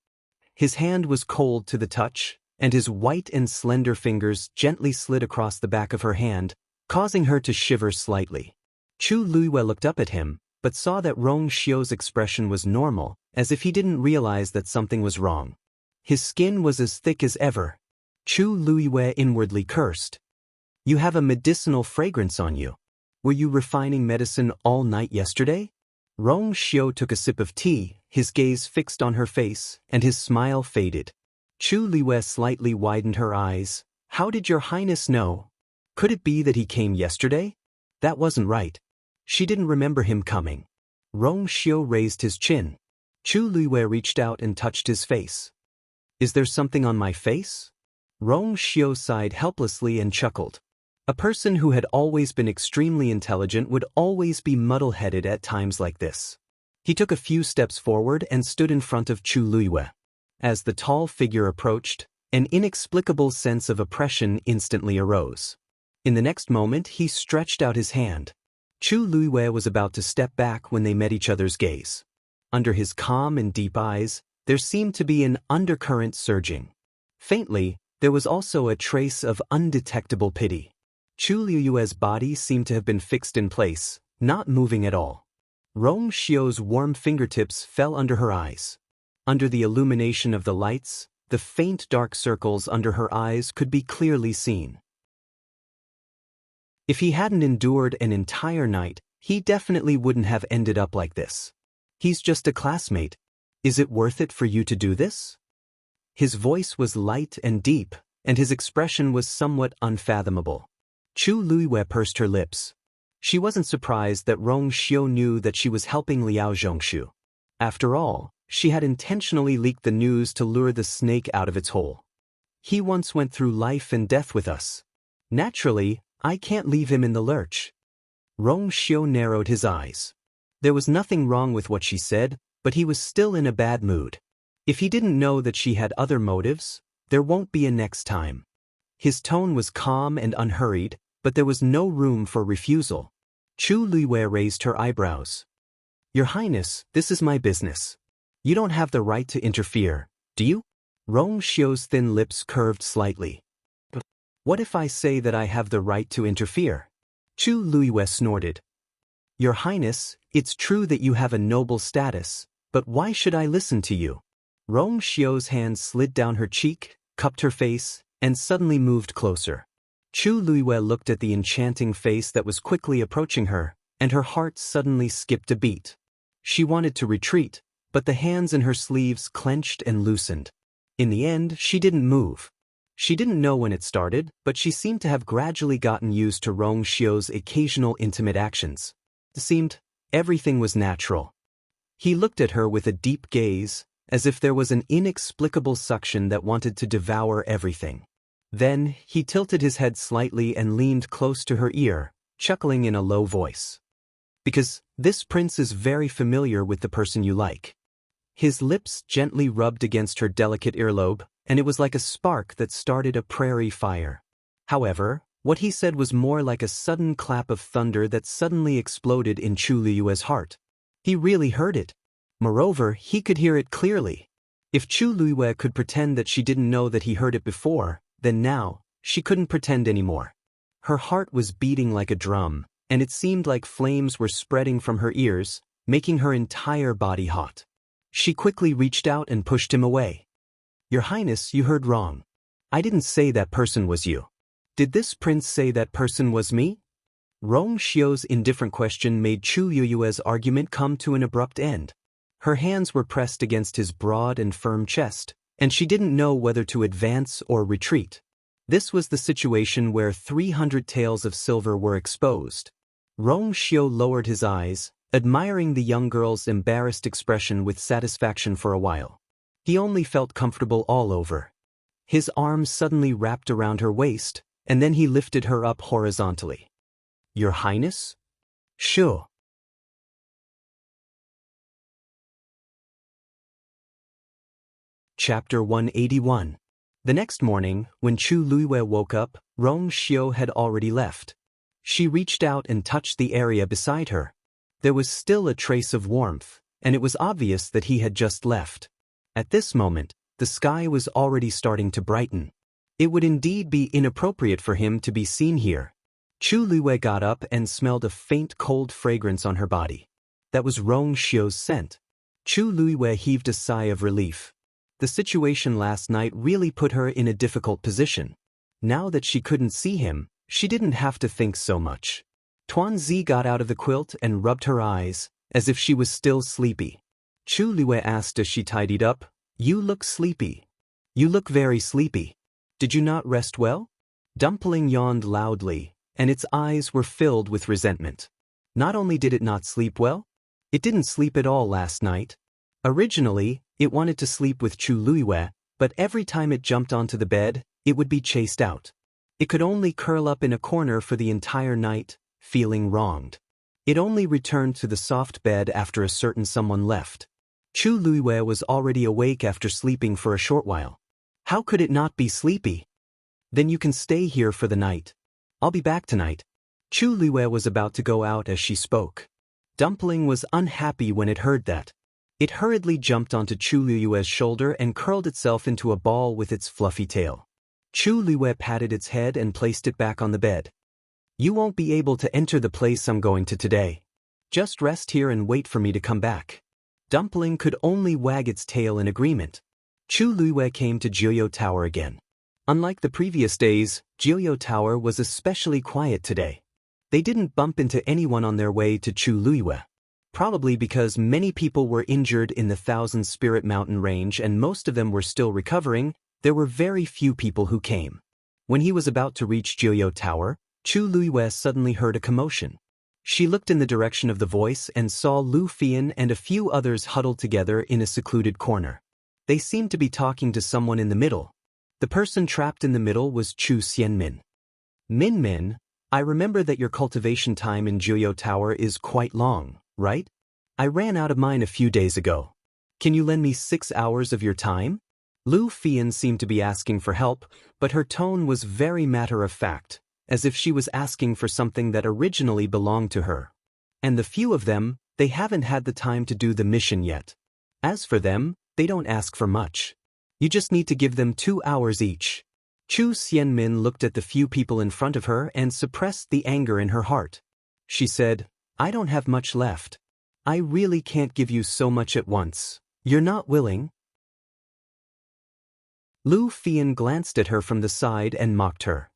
His hand was cold to the touch, and his white and slender fingers gently slid across the back of her hand, causing her to shiver slightly. Chu Luiwei looked up at him, but saw that Rong Xiu's expression was normal, as if he didn't realize that something was wrong. His skin was as thick as ever. Chu Luiyue inwardly cursed. You have a medicinal fragrance on you. Were you refining medicine all night yesterday? Rong Xiu took a sip of tea, his gaze fixed on her face, and his smile faded. Chu Luiyue slightly widened her eyes. How did your highness know? Could it be that he came yesterday? That wasn't right. She didn't remember him coming. Rong Xiu raised his chin. Chu Luiyue reached out and touched his face. Is there something on my face? Rong Xiu sighed helplessly and chuckled. A person who had always been extremely intelligent would always be muddle-headed at times like this. He took a few steps forward and stood in front of Chu Luiyue. As the tall figure approached, an inexplicable sense of oppression instantly arose. In the next moment, he stretched out his hand. Chu Luiyue was about to step back when they met each other's gaze. Under his calm and deep eyes, there seemed to be an undercurrent surging. Faintly, there was also a trace of undetectable pity. Chu Luiyue's body seemed to have been fixed in place, not moving at all. Rong Xiu's warm fingertips fell under her eyes. Under the illumination of the lights, the faint dark circles under her eyes could be clearly seen. If he hadn't endured an entire night, he definitely wouldn't have ended up like this. He's just a classmate. Is it worth it for you to do this? His voice was light and deep, and his expression was somewhat unfathomable. Chu Luiyue pursed her lips. She wasn't surprised that Rong Xiu knew that she was helping Liao Zhongshu. After all, she had intentionally leaked the news to lure the snake out of its hole. He once went through life and death with us. Naturally, I can't leave him in the lurch. Rong Xiu narrowed his eyes. There was nothing wrong with what she said, but he was still in a bad mood. If he didn't know that she had other motives, there won't be a next time. His tone was calm and unhurried, but there was no room for refusal. Chu Luiyue raised her eyebrows. Your Highness, this is my business. You don't have the right to interfere, do you? Rong Xiu's thin lips curved slightly. What if I say that I have the right to interfere? Chu Luiyue snorted. Your Highness, it's true that you have a noble status, but why should I listen to you? Rong Xiu's hand slid down her cheek, cupped her face, and suddenly moved closer. Chu Luiyue looked at the enchanting face that was quickly approaching her, and her heart suddenly skipped a beat. She wanted to retreat, but the hands in her sleeves clenched and loosened. In the end, she didn't move. She didn't know when it started, but she seemed to have gradually gotten used to Rong Xiu's occasional intimate actions. It seemed everything was natural. He looked at her with a deep gaze, as if there was an inexplicable suction that wanted to devour everything. Then, he tilted his head slightly and leaned close to her ear, chuckling in a low voice. Because this prince is very familiar with the person you like. His lips gently rubbed against her delicate earlobe, and it was like a spark that started a prairie fire. However, what he said was more like a sudden clap of thunder that suddenly exploded in Chu Luiyue's heart. He really heard it. Moreover, he could hear it clearly. If Chu Luiyue could pretend that she didn't know that he heard it before, then now, she couldn't pretend anymore. Her heart was beating like a drum, and it seemed like flames were spreading from her ears, making her entire body hot. She quickly reached out and pushed him away. Your Highness, you heard wrong. I didn't say that person was you. Did this prince say that person was me? Rong Xiu's indifferent question made Chu Luiyue's argument come to an abrupt end. Her hands were pressed against his broad and firm chest, and she didn't know whether to advance or retreat. This was the situation where 300 taels of silver were exposed. Rong Xiu lowered his eyes, admiring the young girl's embarrassed expression with satisfaction for a while. He only felt comfortable all over. His arms suddenly wrapped around her waist, and then he lifted her up horizontally. Your Highness? Sure. Chapter 181. The next morning, when Chu Luiyue woke up, Rong Xiu had already left. She reached out and touched the area beside her. There was still a trace of warmth, and it was obvious that he had just left. At this moment, the sky was already starting to brighten. It would indeed be inappropriate for him to be seen here. Chu Luiyue got up and smelled a faint cold fragrance on her body. That was Rong Xiu's scent. Chu Luiyue heaved a sigh of relief. The situation last night really put her in a difficult position. Now that she couldn't see him, she didn't have to think so much. Tuanzi got out of the quilt and rubbed her eyes, as if she was still sleepy. Chu Liyue asked as she tidied up, "You look sleepy. You look very sleepy. Did you not rest well?" Dumpling yawned loudly, and its eyes were filled with resentment. Not only did it not sleep well, it didn't sleep at all last night. Originally, it wanted to sleep with Chu Liyue, but every time it jumped onto the bed, it would be chased out. It could only curl up in a corner for the entire night, feeling wronged. It only returned to the soft bed after a certain someone left. Chu Liyue was already awake after sleeping for a short while. How could it not be sleepy? "Then you can stay here for the night. I'll be back tonight." Chu Liyue was about to go out as she spoke. Dumpling was unhappy when it heard that. It hurriedly jumped onto Chu Liyue's shoulder and curled itself into a ball with its fluffy tail. Chu Liyue patted its head and placed it back on the bed. "You won't be able to enter the place I'm going to today. Just rest here and wait for me to come back." Dumpling could only wag its tail in agreement. Chu Liyue came to Jiuyou Tower again. Unlike the previous days, Jiuyou Tower was especially quiet today. They didn't bump into anyone on their way to Chu Liyue. Probably because many people were injured in the Thousand Spirit Mountain range and most of them were still recovering, there were very few people who came. When he was about to reach Jiuyou Tower, Chu Liyue suddenly heard a commotion. She looked in the direction of the voice and saw Lu Fian and a few others huddled together in a secluded corner. They seemed to be talking to someone in the middle. The person trapped in the middle was Chu Xianmin. "Min, I remember that your cultivation time in Jiuyou Tower is quite long, right? I ran out of mine a few days ago. Can you lend me 6 hours of your time?" Lu Fian seemed to be asking for help, but her tone was very matter-of-fact, as if she was asking for something that originally belonged to her. And the few of them, they haven't had the time to do the mission yet. As for them, they don't ask for much. You just need to give them 2 hours each. Chu Xianmin looked at the few people in front of her and suppressed the anger in her heart. She said, "I don't have much left. I really can't give you so much at once. You're not willing?" Lu Fian glanced at her from the side and mocked her.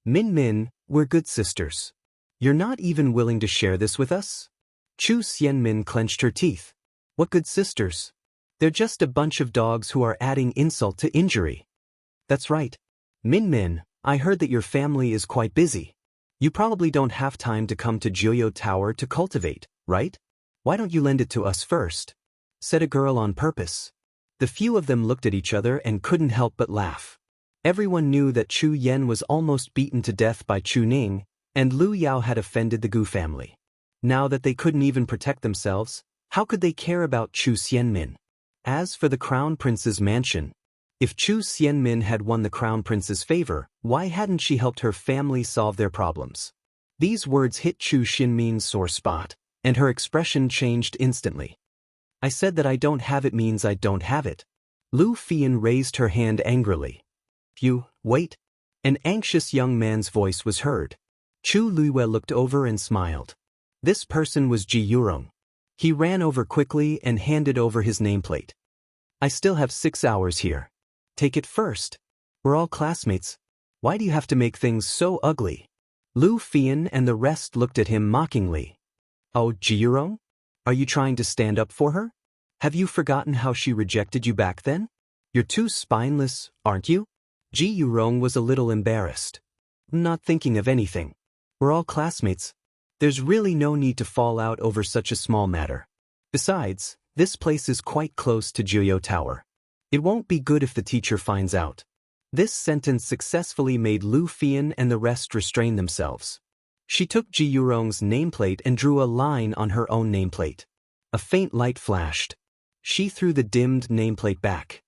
Min, we're good sisters. You're not even willing to share this with us?" Chu Xianmin clenched her teeth. "What good sisters? They're just a bunch of dogs who are adding insult to injury." "That's right. Min, I heard that your family is quite busy. You probably don't have time to come to Jiuyou Tower to cultivate, right? Why don't you lend it to us first?" said a girl on purpose. The few of them looked at each other and couldn't help but laugh. Everyone knew that Chu Yan was almost beaten to death by Chu Ning, and Lu Yao had offended the Gu family. Now that they couldn't even protect themselves, how could they care about Chu Xianmin? As for the Crown Prince's mansion, if Chu Xianmin had won the Crown Prince's favor, why hadn't she helped her family solve their problems? These words hit Chu Xianmin's sore spot, and her expression changed instantly. "I said that I don't have it means I don't have it." Lu Fian raised her hand angrily. "You, wait." An anxious young man's voice was heard. Chu Liyue looked over and smiled. This person was Ji Yurong. He ran over quickly and handed over his nameplate. "I still have 6 hours here. Take it first. We're all classmates. Why do you have to make things so ugly?" Lu Fian and the rest looked at him mockingly. "Oh, Ji Yurong? Are you trying to stand up for her? Have you forgotten how she rejected you back then? You're too spineless, aren't you?" Ji Yurong was a little embarrassed. "Not thinking of anything. We're all classmates. There's really no need to fall out over such a small matter. Besides, this place is quite close to Jiuyou Tower. It won't be good if the teacher finds out." This sentence successfully made Lu Fian and the rest restrain themselves. She took Ji Yurong's nameplate and drew a line on her own nameplate. A faint light flashed. She threw the dimmed nameplate back.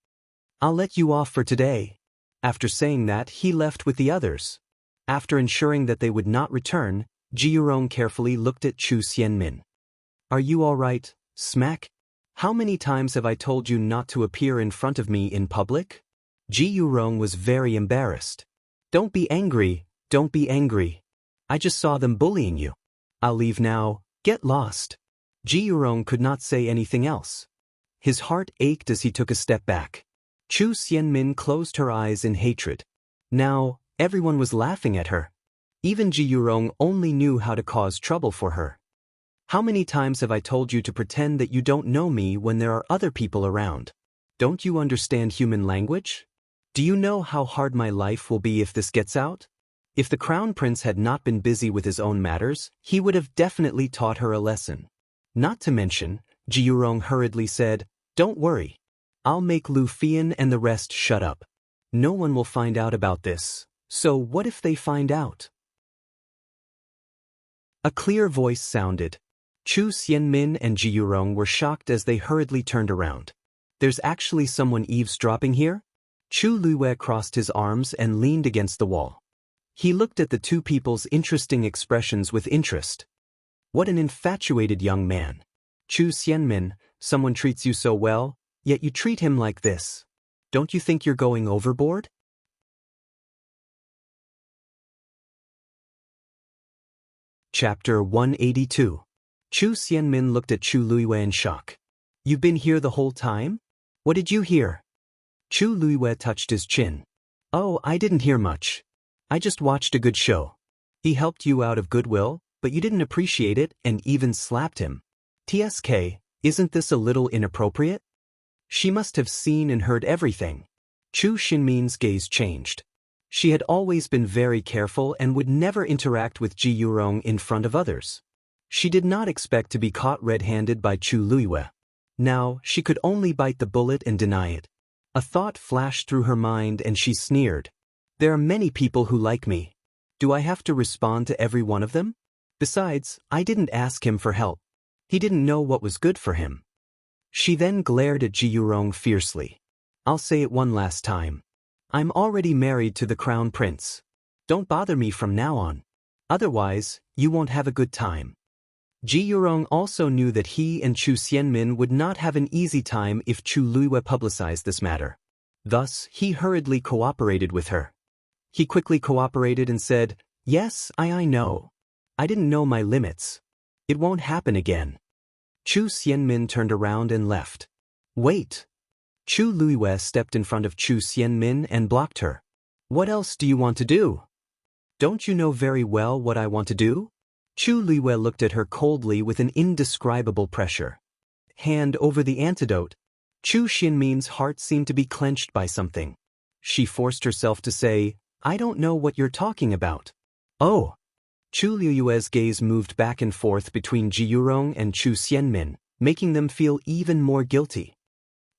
"I'll let you off for today." After saying that, he left with the others. After ensuring that they would not return, Ji Yurong carefully looked at Chu Xianmin. "Are you all right, Smack? How many times have I told you not to appear in front of me in public?" Ji Yurong was very embarrassed. "Don't be angry, don't be angry. I just saw them bullying you. I'll leave now, get lost." Ji Yurong could not say anything else. His heart ached as he took a step back. Chu Xianmin closed her eyes in hatred. Now, everyone was laughing at her. Even Ji Yurong only knew how to cause trouble for her. How many times have I told you to pretend that you don't know me when there are other people around? Don't you understand human language? Do you know how hard my life will be if this gets out? If the crown prince had not been busy with his own matters, he would have definitely taught her a lesson. Not to mention, Ji Yurong hurriedly said, "Don't worry. I'll make Lu Fian and the rest shut up. No one will find out about this, so what if they find out?" A clear voice sounded. Chu Xianmin and Ji Yurong were shocked as they hurriedly turned around. "There's actually someone eavesdropping here?" Chu Luiwei crossed his arms and leaned against the wall. He looked at the two people's interesting expressions with interest. What an infatuated young man. Chu Xianmin, someone treats you so well, yet you treat him like this. Don't you think you're going overboard? Chapter 182. Chu Xianmin looked at Chu Luiwei in shock. "You've been here the whole time? What did you hear?" Chu Luiwei touched his chin. "Oh, I didn't hear much. I just watched a good show. He helped you out of goodwill, but you didn't appreciate it and even slapped him. TSK, isn't this a little inappropriate?" She must have seen and heard everything. Chu Xinmin's gaze changed. She had always been very careful and would never interact with Ji Yurong in front of others. She did not expect to be caught red-handed by Chu Luiwei. Now, she could only bite the bullet and deny it. A thought flashed through her mind and she sneered. "There are many people who like me. Do I have to respond to every one of them? Besides, I didn't ask him for help. He didn't know what was good for him." She then glared at Ji Yurong fiercely. "I'll say it one last time. I'm already married to the crown prince. Don't bother me from now on. Otherwise, you won't have a good time." Ji Yurong also knew that he and Chu Xianmin would not have an easy time if Chu Luiwei publicized this matter. Thus, he hurriedly cooperated with her. He quickly cooperated and said, "Yes, I know. I didn't know my limits. It won't happen again." Chu Xianmin turned around and left. "Wait." Chu Luiwei stepped in front of Chu Xianmin and blocked her. "What else do you want to do? Don't you know very well what I want to do?" Chu Luiwei looked at her coldly with an indescribable pressure. Hand over the antidote. Chu Xinmin's heart seemed to be clenched by something. She forced herself to say, "I don't know what you're talking about." "Oh." Chu Luiwei's gaze moved back and forth between Ji Yurong and Chu Xianmin, making them feel even more guilty.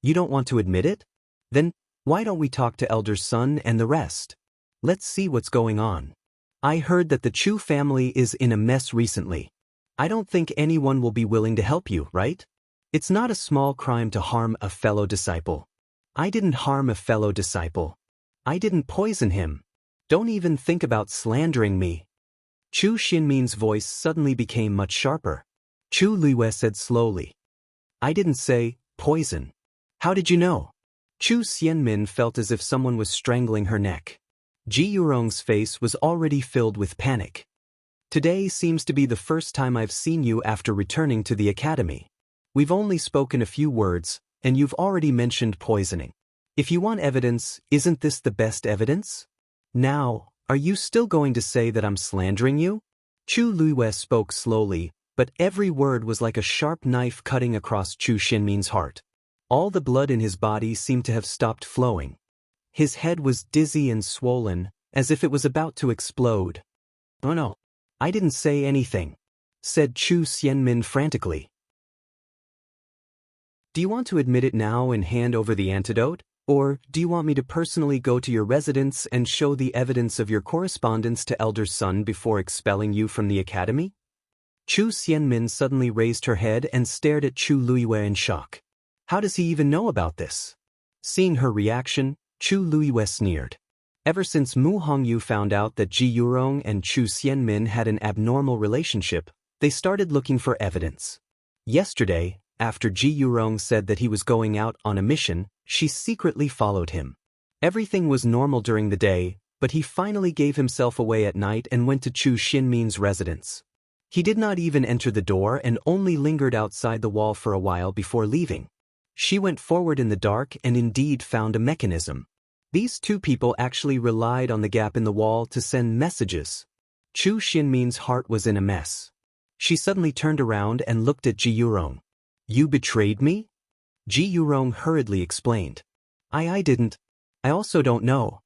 "You don't want to admit it? Then, why don't we talk to Elder Sun and the rest? Let's see what's going on. I heard that the Chu family is in a mess recently. I don't think anyone will be willing to help you, right? It's not a small crime to harm a fellow disciple. I didn't harm a fellow disciple. I didn't poison him. Don't even think about slandering me." Chu Xinmin's voice suddenly became much sharper. Chu Luiwei said slowly, "I didn't say poison. How did you know?" Chu Xianmin felt as if someone was strangling her neck. Ji Yurong's face was already filled with panic. "Today seems to be the first time I've seen you after returning to the academy. We've only spoken a few words, and you've already mentioned poisoning. If you want evidence, isn't this the best evidence? Now, are you still going to say that I'm slandering you?" Chu Luiwei spoke slowly, but every word was like a sharp knife cutting across Chu Xinmin's heart. All the blood in his body seemed to have stopped flowing. His head was dizzy and swollen, as if it was about to explode. "Oh no, I didn't say anything," said Chu Xianmin frantically. "Do you want to admit it now and hand over the antidote? Or do you want me to personally go to your residence and show the evidence of your correspondence to Elder Sun before expelling you from the academy?" Chu Xianmin suddenly raised her head and stared at Chu Luiwei in shock. How does he even know about this? Seeing her reaction, Chu Luiwei sneered. Ever since Mu Hongyu found out that Ji Yurong and Chu Xianmin had an abnormal relationship, they started looking for evidence. Yesterday, after Ji Yurong said that he was going out on a mission, she secretly followed him. Everything was normal during the day, but he finally gave himself away at night and went to Chu Xinmin's residence. He did not even enter the door and only lingered outside the wall for a while before leaving. She went forward in the dark and indeed found a mechanism. These two people actually relied on the gap in the wall to send messages. Chu Xianmin's heart was in a mess. She suddenly turned around and looked at Ji Yurong. You betrayed me? Ji Yurong hurriedly explained. I didn't. I also don't know.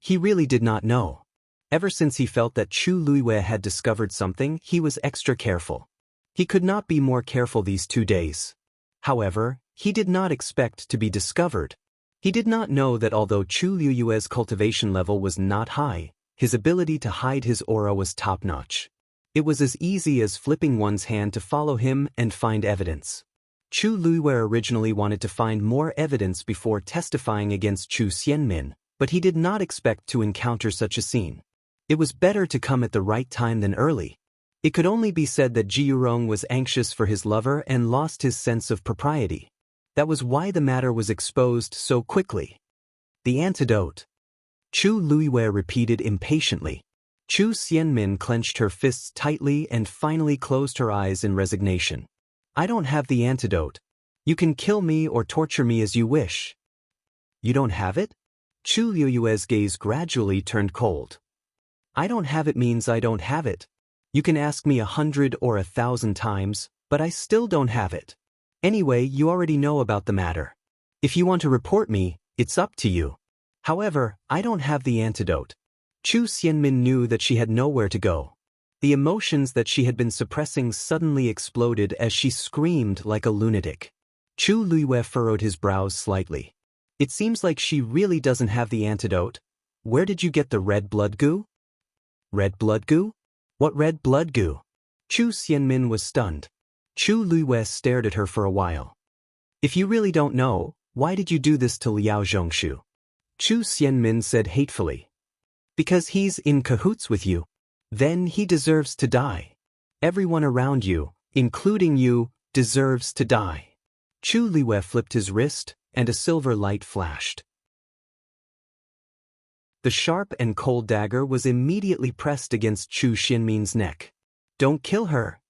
He really did not know. Ever since he felt that Chu Luiwei had discovered something, he was extra careful. He could not be more careful these 2 days. However, he did not expect to be discovered. He did not know that although Chu Luiwei's cultivation level was not high, his ability to hide his aura was top-notch. It was as easy as flipping one's hand to follow him and find evidence. Chu Luiwei originally wanted to find more evidence before testifying against Chu Xianmin, but he did not expect to encounter such a scene. It was better to come at the right time than early. It could only be said that Ji Yurong was anxious for his lover and lost his sense of propriety. That was why the matter was exposed so quickly. The antidote. Chu Luiwei repeated impatiently. Chu Xianmin clenched her fists tightly and finally closed her eyes in resignation. I don't have the antidote. You can kill me or torture me as you wish. You don't have it? Chu Luiwei's gaze gradually turned cold. I don't have it means I don't have it. You can ask me 100 or 1,000 times, but I still don't have it. Anyway, you already know about the matter. If you want to report me, it's up to you. However, I don't have the antidote. Chu Xianmin knew that she had nowhere to go. The emotions that she had been suppressing suddenly exploded as she screamed like a lunatic. Chu Luiwei furrowed his brows slightly. It seems like she really doesn't have the antidote. Where did you get the red blood goo? Red blood goo? What red blood goo? Chu Xianmin was stunned. Chu Luiwei stared at her for a while. If you really don't know, why did you do this to Liao Zhongshu? Chu Xianmin said hatefully. Because he's in cahoots with you. Then he deserves to die. Everyone around you, including you, deserves to die. Chu Luiwei flipped his wrist, and a silver light flashed. The sharp and cold dagger was immediately pressed against Chu Xianmin's neck. Don't kill her.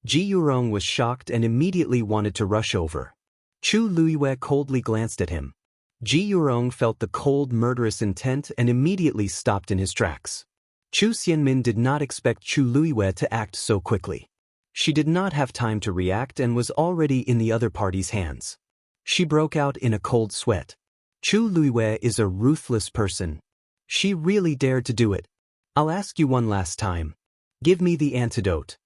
Ji Yurong was shocked and immediately wanted to rush over. Chu Luiwei coldly glanced at him. Ji Yurong felt the cold, murderous intent and immediately stopped in his tracks. Chu Xianmin did not expect Chu Luiwei to act so quickly. She did not have time to react and was already in the other party's hands. She broke out in a cold sweat. Chu Luiwei is a ruthless person. She really dared to do it. I'll ask you one last time. Give me the antidote.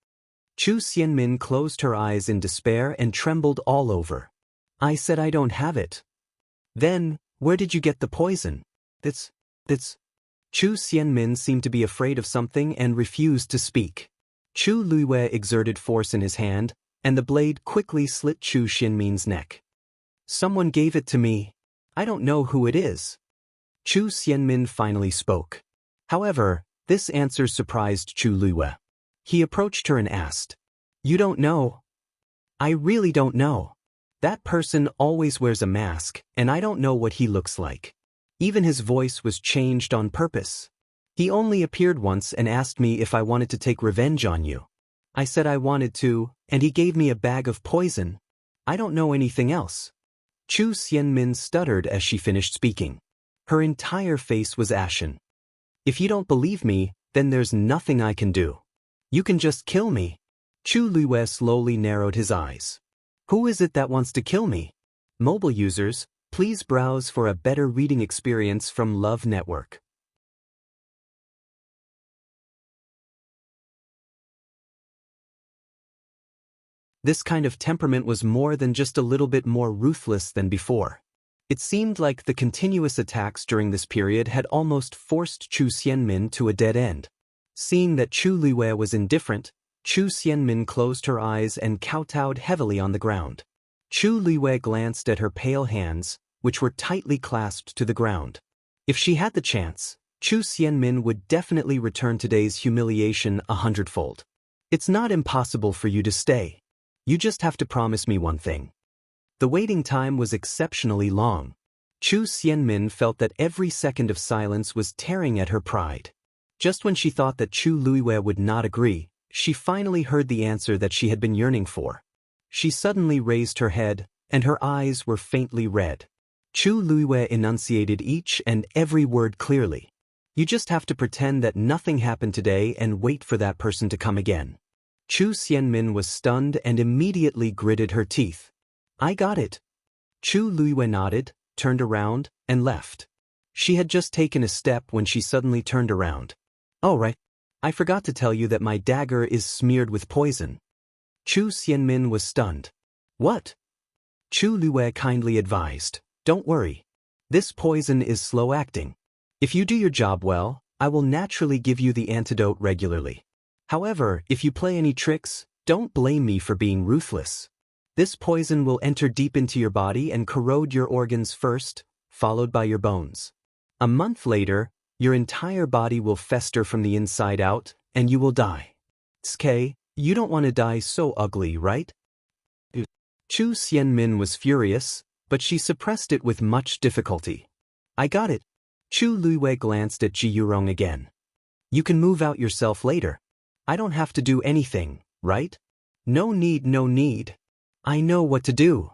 Chu Xianmin closed her eyes in despair and trembled all over. I said I don't have it. Then, where did you get the poison? That's... Chu Xianmin seemed to be afraid of something and refused to speak. Chu Luiwei exerted force in his hand, and the blade quickly slit Chu Xianmin's neck. Someone gave it to me. I don't know who it is. Chu Xianmin finally spoke. However, this answer surprised Chu Luiwei. He approached her and asked, You don't know? I really don't know. That person always wears a mask, and I don't know what he looks like. Even his voice was changed on purpose. He only appeared once and asked me if I wanted to take revenge on you. I said I wanted to, and he gave me a bag of poison. I don't know anything else. Chu Xianmin stuttered as she finished speaking. Her entire face was ashen. If you don't believe me, then there's nothing I can do. You can just kill me. Chu Luiwei slowly narrowed his eyes. Who is it that wants to kill me? Mobile users, please browse for a better reading experience from Love Network. This kind of temperament was more than just a little bit more ruthless than before. It seemed like the continuous attacks during this period had almost forced Chu Xianmin to a dead end. Seeing that Chu Luiwei was indifferent, Chu Xianmin closed her eyes and kowtowed heavily on the ground. Chu Luiwei glanced at her pale hands, which were tightly clasped to the ground. If she had the chance, Chu Xianmin would definitely return today's humiliation 100-fold. It's not impossible for you to stay. You just have to promise me one thing. The waiting time was exceptionally long. Chu Xianmin felt that every second of silence was tearing at her pride. Just when she thought that Chu Luiwei would not agree, she finally heard the answer that she had been yearning for. She suddenly raised her head, and her eyes were faintly red. Chu Luiwei enunciated each and every word clearly. You just have to pretend that nothing happened today and wait for that person to come again. Chu Xianmin was stunned and immediately gritted her teeth. I got it. Chu Luiwei nodded, turned around, and left. She had just taken a step when she suddenly turned around. Oh right. I forgot to tell you that my dagger is smeared with poison. Chu Xianmin was stunned. What? Chu Luiwei kindly advised. Don't worry. This poison is slow-acting. If you do your job well, I will naturally give you the antidote regularly. However, if you play any tricks, don't blame me for being ruthless. This poison will enter deep into your body and corrode your organs first, followed by your bones. A month later, your entire body will fester from the inside out, and you will die. Tsk, you don't want to die so ugly, right? Chu Xianmin was furious, but she suppressed it with much difficulty. I got it. Chu Luiwei glanced at Ji Yurong again. You can move out yourself later. I don't have to do anything, right? No need, no need. I know what to do.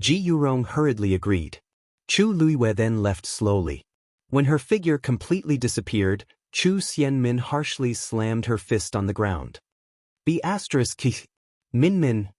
Ji Yurong hurriedly agreed. Chu Luiwei then left slowly. When her figure completely disappeared, Chu Xianmin harshly slammed her fist on the ground. Min Min.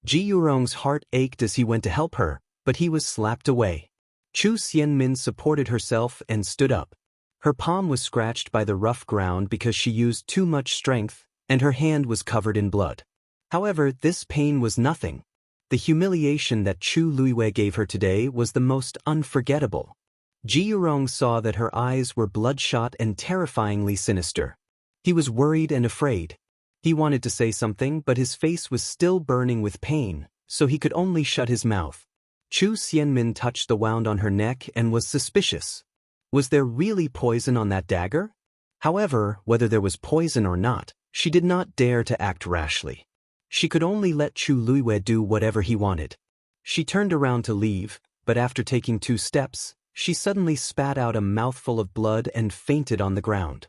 Ji Yurong's heart ached as he went to help her, but he was slapped away. Chu Xianmin supported herself and stood up. Her palm was scratched by the rough ground because she used too much strength, and her hand was covered in blood. However, this pain was nothing. The humiliation that Chu Luiwei gave her today was the most unforgettable. Ji Yurong saw that her eyes were bloodshot and terrifyingly sinister. He was worried and afraid. He wanted to say something, but his face was still burning with pain, so he could only shut his mouth. Chu Xianmin touched the wound on her neck and was suspicious. Was there really poison on that dagger? However, whether there was poison or not, she did not dare to act rashly. She could only let Chu Luiwei do whatever he wanted. She turned around to leave, but after taking 2 steps, she suddenly spat out a mouthful of blood and fainted on the ground.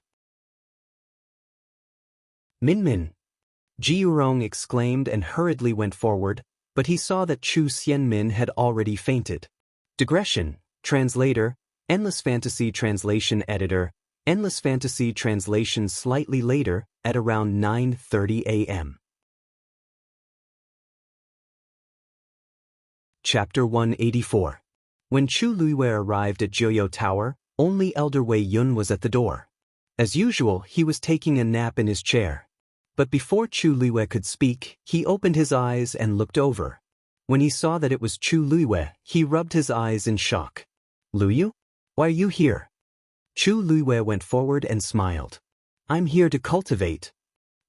Min Min. Ji Yurong exclaimed and hurriedly went forward, but he saw that Chu Xianmin had already fainted. Digression, translator, Endless Fantasy Translation Editor, Endless Fantasy Translation slightly later, at around 9:30 a.m. Chapter 184. When Chu Luiwei arrived at Jiuyou Tower, only Elder Wei Yun was at the door. As usual, he was taking a nap in his chair. But before Chu Luiwei could speak, he opened his eyes and looked over. When he saw that it was Chu Luiwei, he rubbed his eyes in shock. Luyu? Why are you here? Chu Luiwei went forward and smiled. I'm here to cultivate.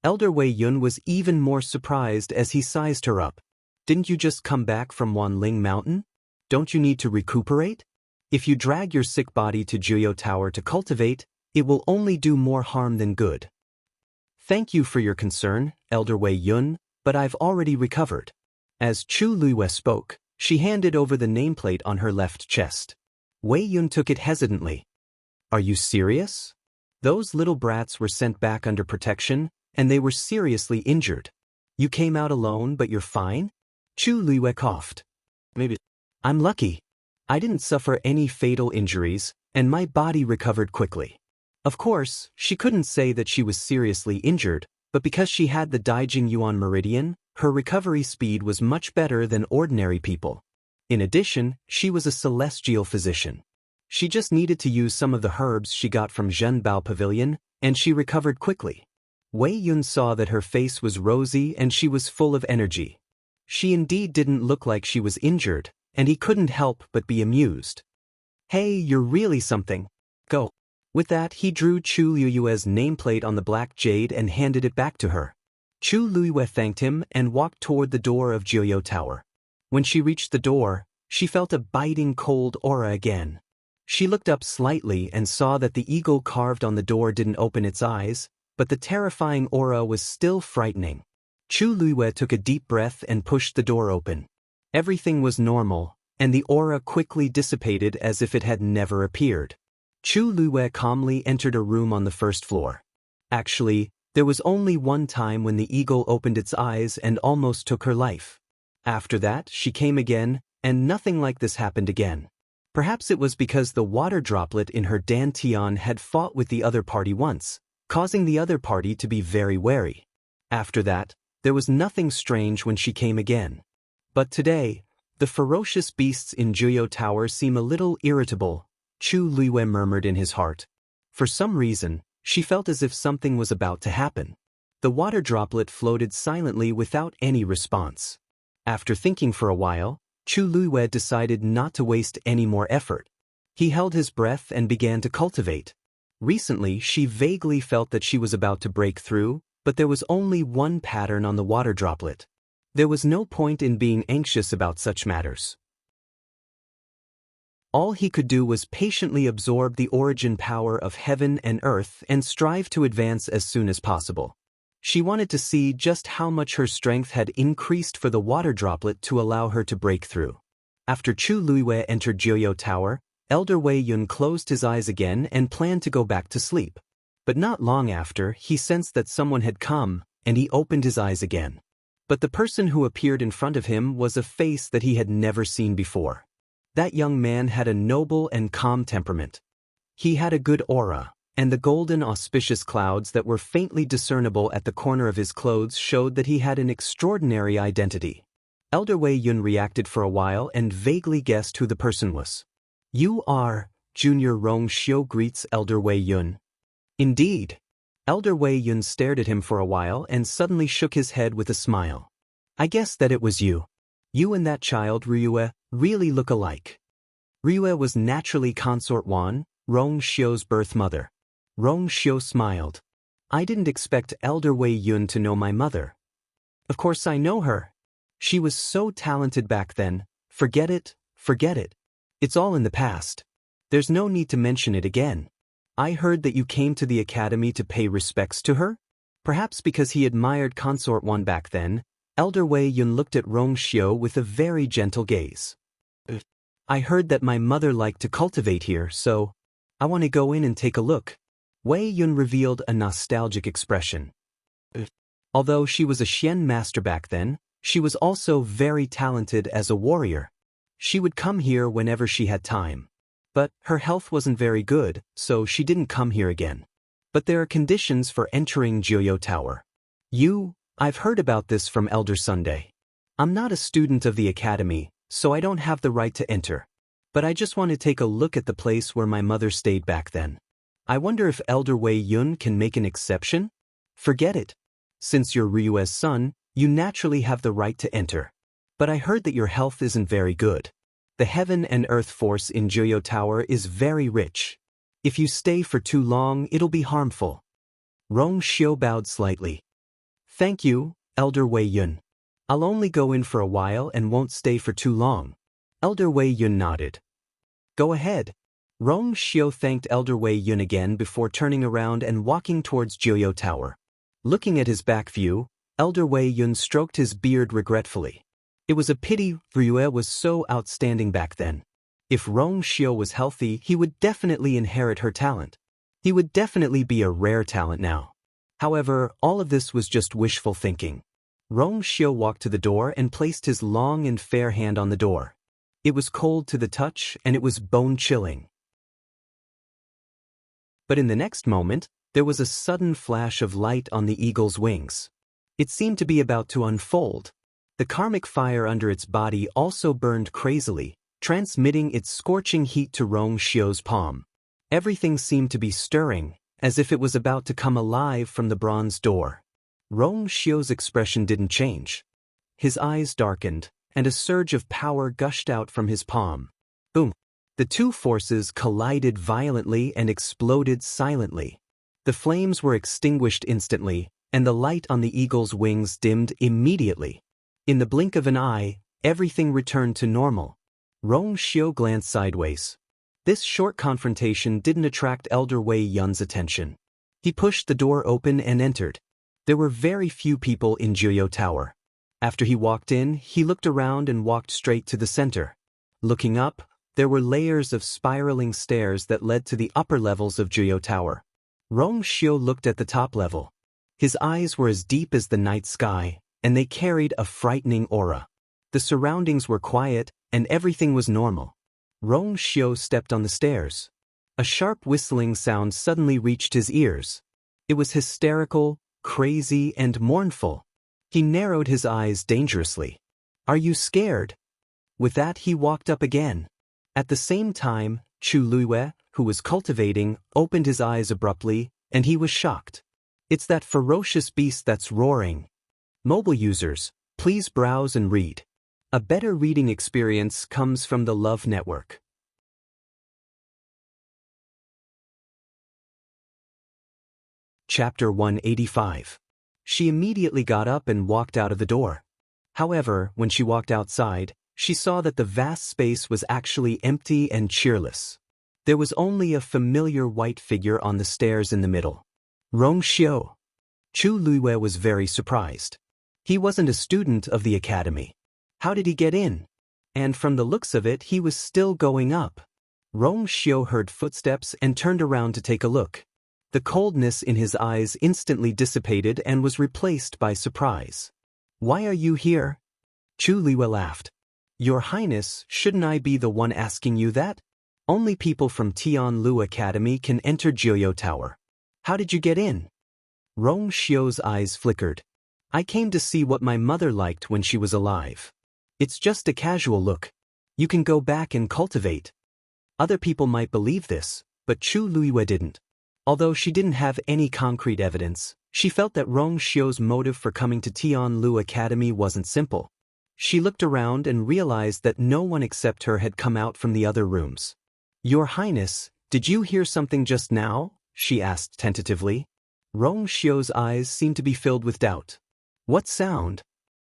Elder Wei Yun was even more surprised as he sized her up. Didn't you just come back from Wanling Mountain? Don't you need to recuperate? If you drag your sick body to Jiuyou Tower to cultivate, it will only do more harm than good. Thank you for your concern, Elder Wei Yun, but I've already recovered. As Chu Luiwei spoke, she handed over the nameplate on her left chest. Wei Yun took it hesitantly. Are you serious? Those little brats were sent back under protection, and they were seriously injured. You came out alone, but you're fine? Chu Luiwei coughed. Maybe. I'm lucky. I didn't suffer any fatal injuries, and my body recovered quickly. Of course, she couldn't say that she was seriously injured, but because she had the Daijing Yuan Meridian, her recovery speed was much better than ordinary people. In addition, she was a celestial physician. She just needed to use some of the herbs she got from Zhenbao Pavilion, and she recovered quickly. Wei Yun saw that her face was rosy and she was full of energy. She indeed didn't look like she was injured, and he couldn't help but be amused. Hey, you're really something. Go. With that, he drew Chu Luiwei's nameplate on the black jade and handed it back to her. Chu Luiwei thanked him and walked toward the door of Jiuyou Tower. When she reached the door, she felt a biting cold aura again. She looked up slightly and saw that the eagle carved on the door didn't open its eyes, but the terrifying aura was still frightening. Chu Luiwei took a deep breath and pushed the door open. Everything was normal, and the aura quickly dissipated as if it had never appeared. Chu Luiwei calmly entered a room on the first floor. Actually, there was only one time when the eagle opened its eyes and almost took her life. After that, she came again, and nothing like this happened again. Perhaps it was because the water droplet in her dantian had fought with the other party once, causing the other party to be very wary. After that, there was nothing strange when she came again. But today, the ferocious beasts in Juyo Tower seem a little irritable, Chu Luiwei murmured in his heart. For some reason, she felt as if something was about to happen. The water droplet floated silently without any response. After thinking for a while, Chu Luiwei decided not to waste any more effort. He held his breath and began to cultivate. Recently, she vaguely felt that she was about to break through, but there was only one pattern on the water droplet. There was no point in being anxious about such matters. All he could do was patiently absorb the origin power of heaven and earth and strive to advance as soon as possible. She wanted to see just how much her strength had increased for the water droplet to allow her to break through. After Chu Luiwei entered Juyo Tower, Elder Wei Yun closed his eyes again and planned to go back to sleep. But not long after, he sensed that someone had come, and he opened his eyes again. But the person who appeared in front of him was a face that he had never seen before. That young man had a noble and calm temperament. He had a good aura, and the golden auspicious clouds that were faintly discernible at the corner of his clothes showed that he had an extraordinary identity. Elder Wei Yun reacted for a while and vaguely guessed who the person was. "You are," Junior Rong Xiu greets Elder Wei Yun. "Indeed." Elder Wei Yun stared at him for a while and suddenly shook his head with a smile. "I guess that it was you. You and that child, Ryue, really look alike." Ryue was naturally Consort Wan, Rong Xiu's birth mother. Rong Xiu smiled. "I didn't expect Elder Wei Yun to know my mother." "Of course I know her. She was so talented back then. Forget it, forget it. It's all in the past. There's no need to mention it again. I heard that you came to the academy to pay respects to her?" Perhaps because he admired Consort Wan back then, Elder Wei Yun looked at Rong Xiu with a very gentle gaze. "I heard that my mother liked to cultivate here, so I want to go in and take a look." Wei Yun revealed a nostalgic expression. Although she was a Xian master back then, she was also very talented as a warrior. She would come here whenever she had time. But her health wasn't very good, so she didn't come here again. But there are conditions for entering Juyo Tower. I've heard about this from Elder Sunday. I'm not a student of the academy, so I don't have the right to enter. But I just want to take a look at the place where my mother stayed back then. I wonder if Elder Wei Yun can make an exception? Forget it. Since you're Ryue's son, you naturally have the right to enter. But I heard that your health isn't very good. The heaven and earth force in Juyo Tower is very rich. If you stay for too long, it'll be harmful. Rong Xiu bowed slightly. "Thank you, Elder Wei Yun. I'll only go in for a while and won't stay for too long." Elder Wei Yun nodded. "Go ahead." Rong Xiu thanked Elder Wei Yun again before turning around and walking towards Juyo Tower. Looking at his back view, Elder Wei Yun stroked his beard regretfully. It was a pity Ryue was so outstanding back then. If Rong Xiu was healthy, he would definitely inherit her talent. He would definitely be a rare talent now. However, all of this was just wishful thinking. Rong Xiu walked to the door and placed his long and fair hand on the door. It was cold to the touch and it was bone-chilling. But in the next moment, there was a sudden flash of light on the eagle's wings. It seemed to be about to unfold. The karmic fire under its body also burned crazily, transmitting its scorching heat to Rong Xiu's palm. Everything seemed to be stirring, as if it was about to come alive from the bronze door. Rong Xiu's expression didn't change. His eyes darkened, and a surge of power gushed out from his palm. Boom! The two forces collided violently and exploded silently. The flames were extinguished instantly, and the light on the eagle's wings dimmed immediately. In the blink of an eye, everything returned to normal. Rong Xiu glanced sideways. This short confrontation didn't attract Elder Wei Yun's attention. He pushed the door open and entered. There were very few people in Juyo Tower. After he walked in, he looked around and walked straight to the center. Looking up, there were layers of spiraling stairs that led to the upper levels of Juyo Tower. Rong Xiu looked at the top level. His eyes were as deep as the night sky, and they carried a frightening aura. The The surroundings were quiet, and everything was normal. Rong Xiu stepped on the stairs. A sharp whistling sound suddenly reached his ears. It was hysterical, crazy, and mournful. He narrowed his eyes dangerously. "Are you scared?" With that he walked up again. At the same time, Chu Luiyue, who was cultivating, opened his eyes abruptly, and he was shocked. "It's that ferocious beast that's roaring." Mobile users, please browse and read. A better reading experience comes from the Love Network. Chapter 185. She immediately got up and walked out of the door. However, when she walked outside, she saw that the vast space was actually empty and cheerless. There was only a familiar white figure on the stairs in the middle. Rong Xiu. Chu Luiyue was very surprised. He wasn't a student of the academy. How did he get in? And from the looks of it, he was still going up. Rong Xiu heard footsteps and turned around to take a look. The coldness in his eyes instantly dissipated and was replaced by surprise. "Why are you here?" Chu Luiyue laughed. "Your Highness, shouldn't I be the one asking you that? Only people from Tianlu Academy can enter Jiuyou Tower. How did you get in?" Rong Xiu's eyes flickered. "I came to see what my mother liked when she was alive. It's just a casual look. You can go back and cultivate." Other people might believe this, but Chu Luiyue didn't. Although she didn't have any concrete evidence, she felt that Rong Xiu's motive for coming to Tianlu Academy wasn't simple. She looked around and realized that no one except her had come out from the other rooms. "Your Highness, did you hear something just now?" she asked tentatively. Rong Xiu's eyes seemed to be filled with doubt. "What sound?"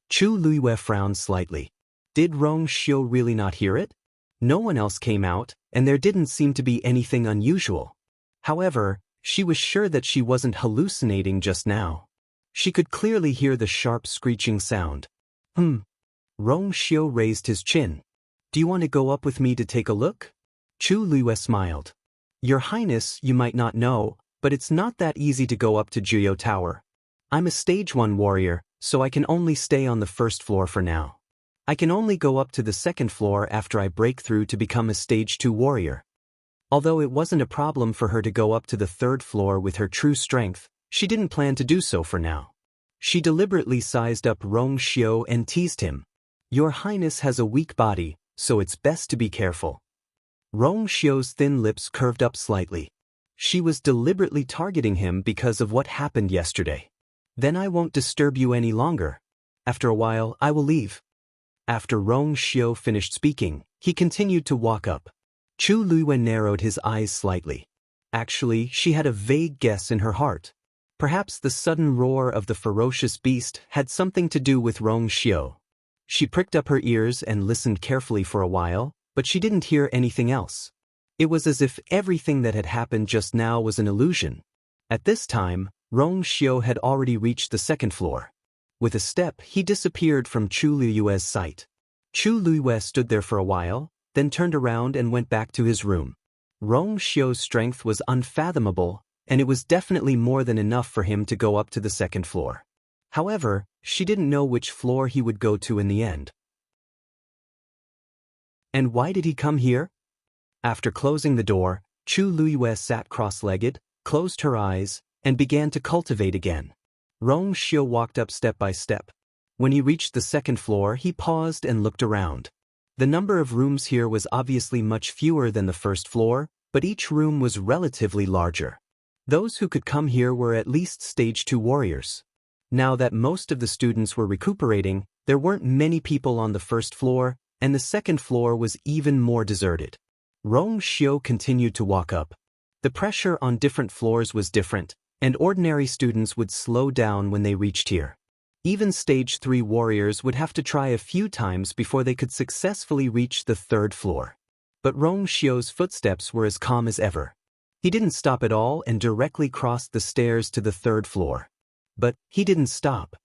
Chu Luiyue frowned slightly. Did Rong Xiu really not hear it? No one else came out, and there didn't seem to be anything unusual. However, she was sure that she wasn't hallucinating just now. She could clearly hear the sharp screeching sound. Rong Xiu raised his chin. "Do you want to go up with me to take a look?" Chu Luiyue smiled. "Your Highness, you might not know, but it's not that easy to go up to Jiuyou Tower. I'm a Stage 1 warrior, so I can only stay on the first floor for now. I can only go up to the second floor after I break through to become a Stage 2 warrior." Although it wasn't a problem for her to go up to the third floor with her true strength, she didn't plan to do so for now. She deliberately sized up Rong Xiu and teased him. "Your Highness has a weak body, so it's best to be careful." Rong Xiu's thin lips curved up slightly. She was deliberately targeting him because of what happened yesterday. "Then I won't disturb you any longer. After a while, I will leave." After Rong Xiu finished speaking, he continued to walk up. Chu Luiyue narrowed his eyes slightly. Actually, she had a vague guess in her heart. Perhaps the sudden roar of the ferocious beast had something to do with Rong Xiu. She pricked up her ears and listened carefully for a while, but she didn't hear anything else. It was as if everything that had happened just now was an illusion. At this time, Rong Xiu had already reached the second floor. With a step, he disappeared from Chu Luiyue's sight. Chu Luiyue stood there for a while, then turned around and went back to his room. Rong Xiu's strength was unfathomable, and it was definitely more than enough for him to go up to the second floor. However, she didn't know which floor he would go to in the end. And why did he come here? After closing the door, Chu Luiyue sat cross-legged, closed her eyes, and began to cultivate again. Rong Xiu walked up step by step. When he reached the second floor, he paused and looked around. The number of rooms here was obviously much fewer than the first floor, but each room was relatively larger. Those who could come here were at least Stage 2 warriors. Now that most of the students were recuperating, there weren't many people on the first floor, and the second floor was even more deserted. Rong Xiu continued to walk up. The pressure on different floors was different, and ordinary students would slow down when they reached here. Even Stage 3 warriors would have to try a few times before they could successfully reach the third floor. But Rong Xiu's footsteps were as calm as ever. He didn't stop at all and directly crossed the stairs to the third floor. But he didn't stop.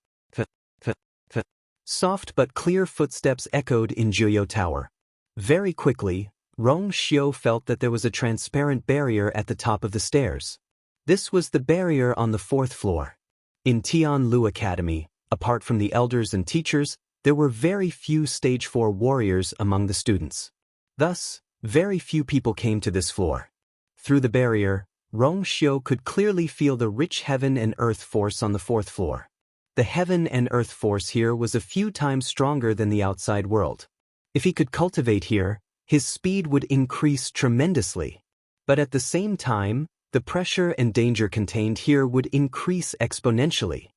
Soft but clear footsteps echoed in Jiuyou Tower. Very quickly, Rong Xiu felt that there was a transparent barrier at the top of the stairs. This was the barrier on the fourth floor. In Tianlu Academy, apart from the elders and teachers, There were very few Stage 4 warriors among the students. Thus, very few people came to this floor. Through the barrier, Rong Xiu could clearly feel the rich heaven and earth force on the 4th floor. The heaven and earth force here was a few times stronger than the outside world. If he could cultivate here, his speed would increase tremendously. But at the same time, the pressure and danger contained here would increase exponentially.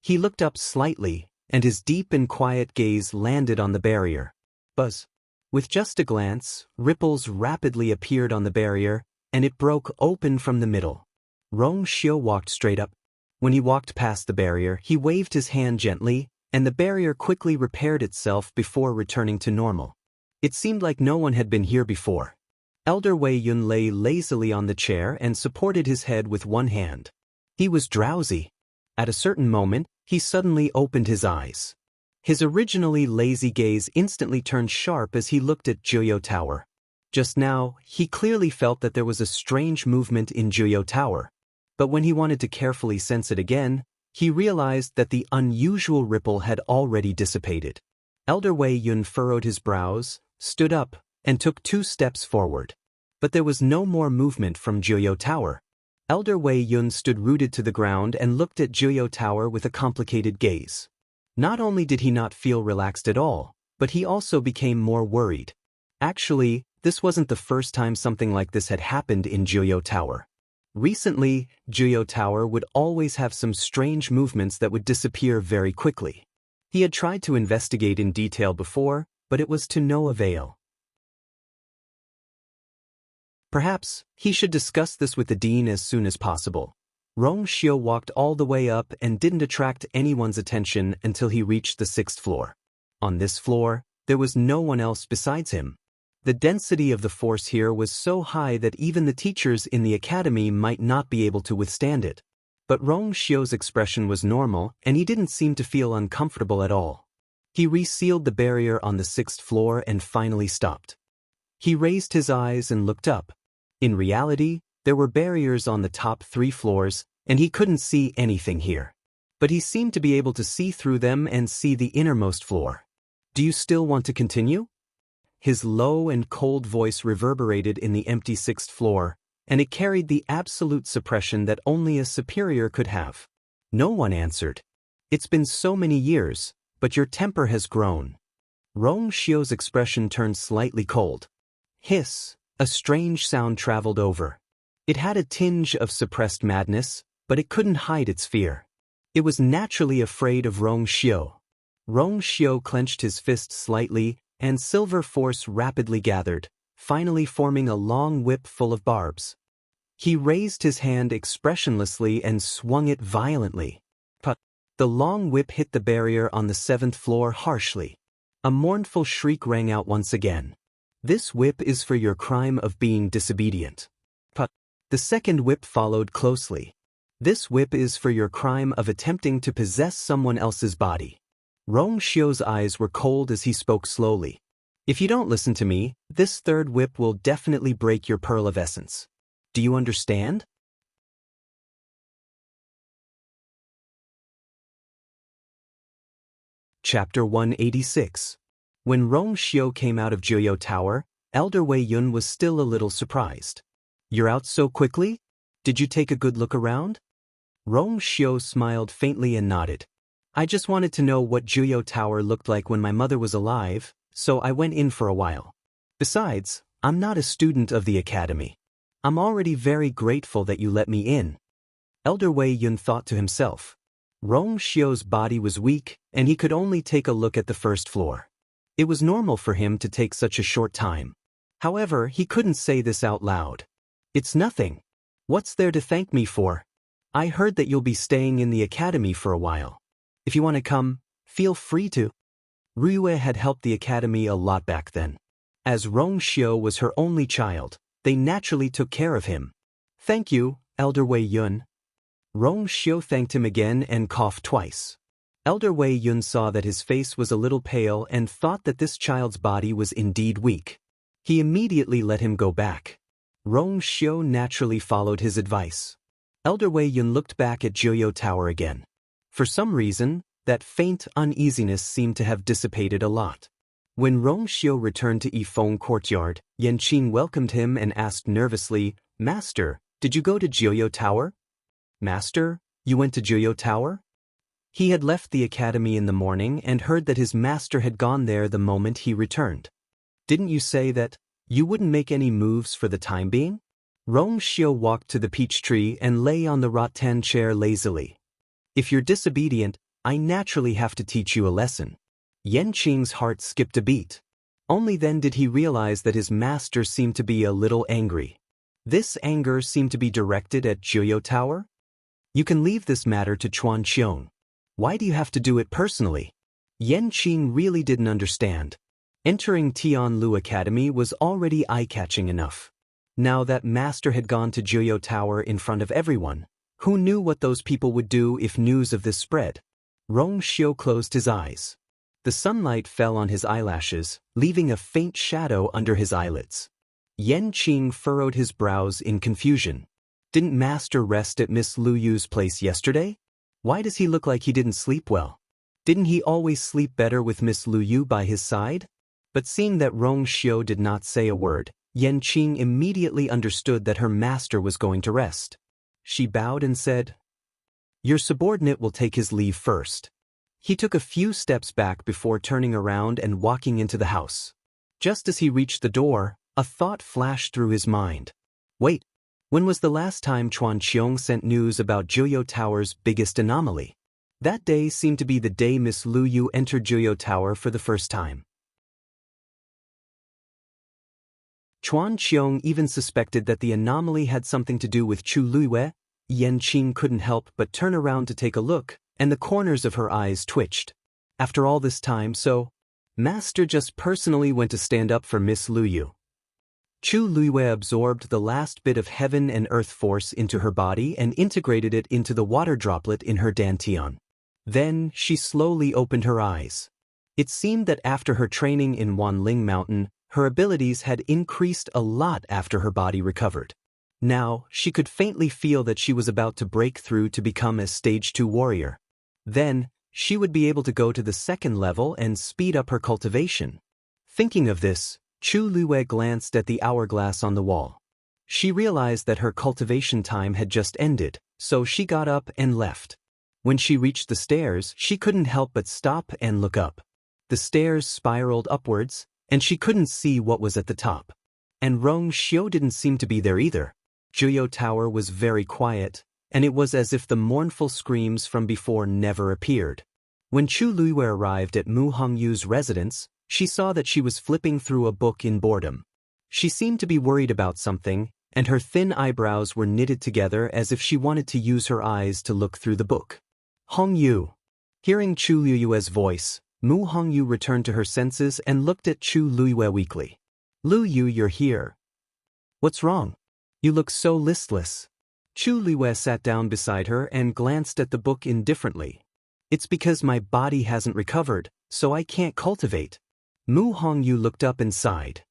He looked up slightly, and his deep and quiet gaze landed on the barrier. Buzz. With just a glance, ripples rapidly appeared on the barrier, and it broke open from the middle. Rong Xiu walked straight up. When he walked past the barrier, he waved his hand gently, and the barrier quickly repaired itself before returning to normal. It seemed like no one had been here before. Elder Wei Yun lay lazily on the chair and supported his head with one hand. He was drowsy. At a certain moment, he suddenly opened his eyes. His originally lazy gaze instantly turned sharp as he looked at Juyo Tower. Just now, he clearly felt that there was a strange movement in Juyo Tower. But when he wanted to carefully sense it again, he realized that the unusual ripple had already dissipated. Elder Wei Yun furrowed his brows, stood up, and took 2 steps forward. But there was no more movement from Juyo Tower. Elder Wei Yun stood rooted to the ground and looked at Juyo Tower with a complicated gaze. Not only did he not feel relaxed at all, but he also became more worried. Actually, this wasn't the first time something like this had happened in Juyo Tower. Recently, Juyo Tower would always have some strange movements that would disappear very quickly. He had tried to investigate in detail before, but it was to no avail. Perhaps he should discuss this with the dean as soon as possible. Rong Xiu walked all the way up and didn't attract anyone's attention until he reached the 6th floor. On this floor, there was no one else besides him. The density of the force here was so high that even the teachers in the academy might not be able to withstand it. But Rong Xiu's expression was normal, and he didn't seem to feel uncomfortable at all. He resealed the barrier on the 6th floor and finally stopped. He raised his eyes and looked up. In reality, there were barriers on the top 3 floors, and he couldn't see anything here. But he seemed to be able to see through them and see the innermost floor. "Do you still want to continue?" His low and cold voice reverberated in the empty 6th floor, and it carried the absolute suppression that only a superior could have. No one answered. "It's been so many years, but your temper has grown." Rong Xiu's expression turned slightly cold. Hiss. A strange sound traveled over. It had a tinge of suppressed madness, but it couldn't hide its fear. It was naturally afraid of Rong Xiu. Rong Xiu clenched his fist slightly, and silver force rapidly gathered, finally forming a long whip full of barbs. He raised his hand expressionlessly and swung it violently. But the long whip hit the barrier on the 7th floor harshly. A mournful shriek rang out once again. "This whip is for your crime of being disobedient." But the second whip followed closely. "This whip is for your crime of attempting to possess someone else's body." Rong Xiu's eyes were cold as he spoke slowly. "If you don't listen to me, this 3rd whip will definitely break your pearl of essence. Do you understand?" Chapter 186. When Rong Xiu came out of Juyo Tower, Elder Wei Yun was still a little surprised. "You're out so quickly? Did you take a good look around?" Rong Xiu smiled faintly and nodded. "I just wanted to know what Juyo Tower looked like when my mother was alive, so I went in for a while. Besides, I'm not a student of the academy. I'm already very grateful that you let me in." Elder Wei Yun thought to himself. Rong Xiu's body was weak, and he could only take a look at the 1st floor. It was normal for him to take such a short time. However, he couldn't say this out loud. "It's nothing. What's there to thank me for? I heard that you'll be staying in the academy for a while. If you want to come, feel free to." Ruyue had helped the academy a lot back then. As Rong Xiu was her only child, they naturally took care of him. "Thank you, Elder Wei Yun." Rong Xiu thanked him again and coughed twice. Elder Wei Yun saw that his face was a little pale and thought that this child's body was indeed weak. He immediately let him go back. Rong Xiu naturally followed his advice. Elder Wei Yun looked back at Juyo Tower again. For some reason, that faint uneasiness seemed to have dissipated a lot. When Rongxiu returned to Yifeng courtyard, Yanqing welcomed him and asked nervously, "Master, did you go to Jiuyo Tower?" "Master, you went to Jiuyo Tower?" He had left the academy in the morning and heard that his master had gone there the moment he returned. "Didn't you say that you wouldn't make any moves for the time being?" Rongxiu walked to the peach tree and lay on the rattan chair lazily. "If you're disobedient, I naturally have to teach you a lesson." Yanqing's heart skipped a beat. Only then did he realize that his master seemed to be a little angry. This anger seemed to be directed at Jiuyo Tower? "You can leave this matter to Chuan Qiong. Why do you have to do it personally?" Yanqing really didn't understand. Entering Tianlu Academy was already eye-catching enough. Now that master had gone to Jiuyo Tower in front of everyone, who knew what those people would do if news of this spread? Rongxiu closed his eyes. The sunlight fell on his eyelashes, leaving a faint shadow under his eyelids. Yanqing furrowed his brows in confusion. Didn't master rest at Miss Lu Yu's place yesterday? Why does he look like he didn't sleep well? Didn't he always sleep better with Miss Lu Yu by his side? But seeing that Rongxiu did not say a word, Yanqing immediately understood that her master was going to rest. She bowed and said, "Your subordinate will take his leave first." He took a few steps back before turning around and walking into the house. Just as he reached the door, a thought flashed through his mind. Wait, when was the last time Chuan Qiong sent news about Jiuyo Tower's biggest anomaly? That day seemed to be the day Miss Lu Yu entered Jiuyo Tower for the first time. Chuan Qiong even suspected that the anomaly had something to do with Chu Luiyue. Yanqing couldn't help but turn around to take a look, and the corners of her eyes twitched. After all this time, so master just personally went to stand up for Miss Lu Yu. Chu Luiyue absorbed the last bit of heaven and earth force into her body and integrated it into the water droplet in her dantian. Then she slowly opened her eyes. It seemed that after her training in Wanling Mountain, her abilities had increased a lot after her body recovered. Now, she could faintly feel that she was about to break through to become a Stage 2 warrior. Then, she would be able to go to the second level and speed up her cultivation. Thinking of this, Chu Luiyue glanced at the hourglass on the wall. She realized that her cultivation time had just ended, so she got up and left. When she reached the stairs, she couldn't help but stop and look up. The stairs spiraled upwards, and she couldn't see what was at the top. And Rongxiu didn't seem to be there either. Jiuyo Tower was very quiet, and it was as if the mournful screams from before never appeared. When Chu Luiyue arrived at Mu Hongyu's residence, she saw that she was flipping through a book in boredom. She seemed to be worried about something, and her thin eyebrows were knitted together as if she wanted to use her eyes to look through the book. Hongyu. Hearing Chu Luiyue's voice, Mu Hongyu returned to her senses and looked at Chu Luiyue weakly. "Lu Yu, you're here. What's wrong? You look so listless." Chu Luiyue sat down beside her and glanced at the book indifferently. "It's because my body hasn't recovered, so I can't cultivate." Mu Hongyu looked up and sighed.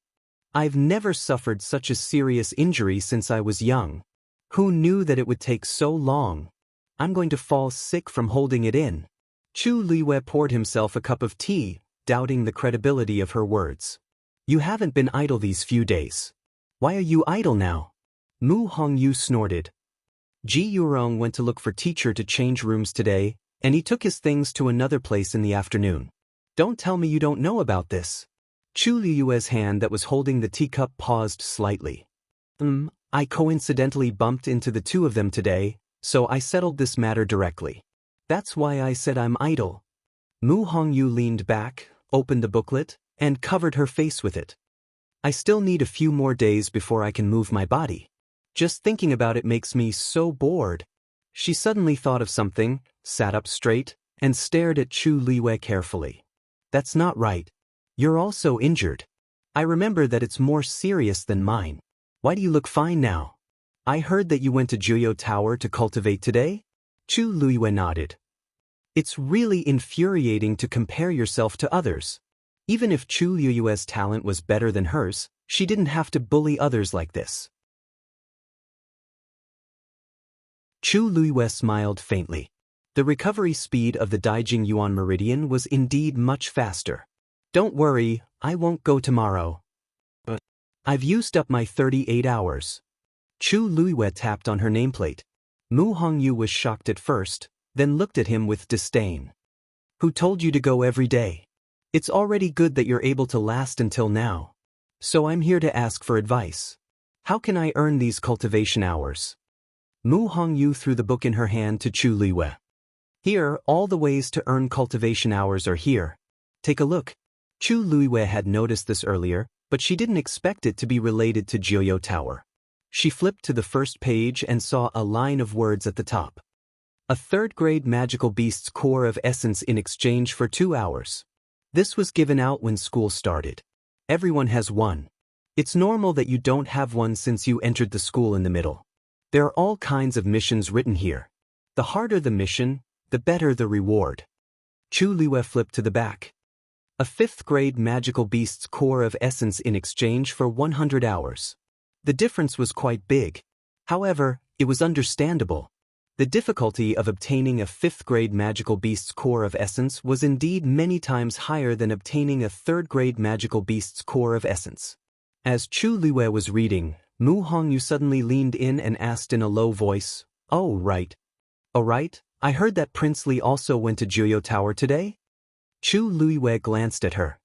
"I've never suffered such a serious injury since I was young. Who knew that it would take so long? I'm going to fall sick from holding it in." Chu Luiyue poured himself a cup of tea, doubting the credibility of her words. "You haven't been idle these few days. Why are you idle now?" Mu Hongyu snorted. "Ji Yurong went to look for teacher to change rooms today, and he took his things to another place in the afternoon. Don't tell me you don't know about this." Chu Luiyue's hand that was holding the teacup paused slightly. I coincidentally bumped into the two of them today, so I settled this matter directly. That's why I said I'm idle." Mu Hongyu leaned back, opened the booklet, and covered her face with it. "I still need a few more days before I can move my body. Just thinking about it makes me so bored." She suddenly thought of something, sat up straight, and stared at Chu Luiyue carefully. "That's not right. You're also injured. I remember that it's more serious than mine. Why do you look fine now? I heard that you went to Jiuyo Tower to cultivate today?" Chu Luiyue nodded. "It's really infuriating to compare yourself to others. Even if Chu Luiyue's talent was better than hers, she didn't have to bully others like this." Chu Luiyue smiled faintly. The recovery speed of the Daijing Yuan Meridian was indeed much faster. Don't worry, I won't go tomorrow. But I've used up my 38 hours. Chu Luiyue tapped on her nameplate. Mu Hongyu was shocked at first, then looked at him with disdain. Who told you to go every day? It's already good that you're able to last until now. So I'm here to ask for advice. How can I earn these cultivation hours? Mu Hongyu threw the book in her hand to Chu Luiyue. Here, all the ways to earn cultivation hours are here. Take a look. Chu Luiyue had noticed this earlier, but she didn't expect it to be related to Jiuyo Tower. She flipped to the first page and saw a line of words at the top. A third-grade magical beast's core of essence in exchange for 2 hours. This was given out when school started. Everyone has one. It's normal that you don't have one since you entered the school in the middle. There are all kinds of missions written here. The harder the mission, the better the reward. Chu Luiyue flipped to the back. A 5th-grade magical beast's core of essence in exchange for 100 hours. The difference was quite big. However, it was understandable. The difficulty of obtaining a 5th-grade magical beast's core of essence was indeed many times higher than obtaining a 3rd-grade magical beast's core of essence. As Chu Luiyue was reading, Mu Hongyu suddenly leaned in and asked in a low voice, "Oh, right. Oh, right, I heard that Prince Li also went to Jiuyo Tower today?" Chu Luiyue glanced at her.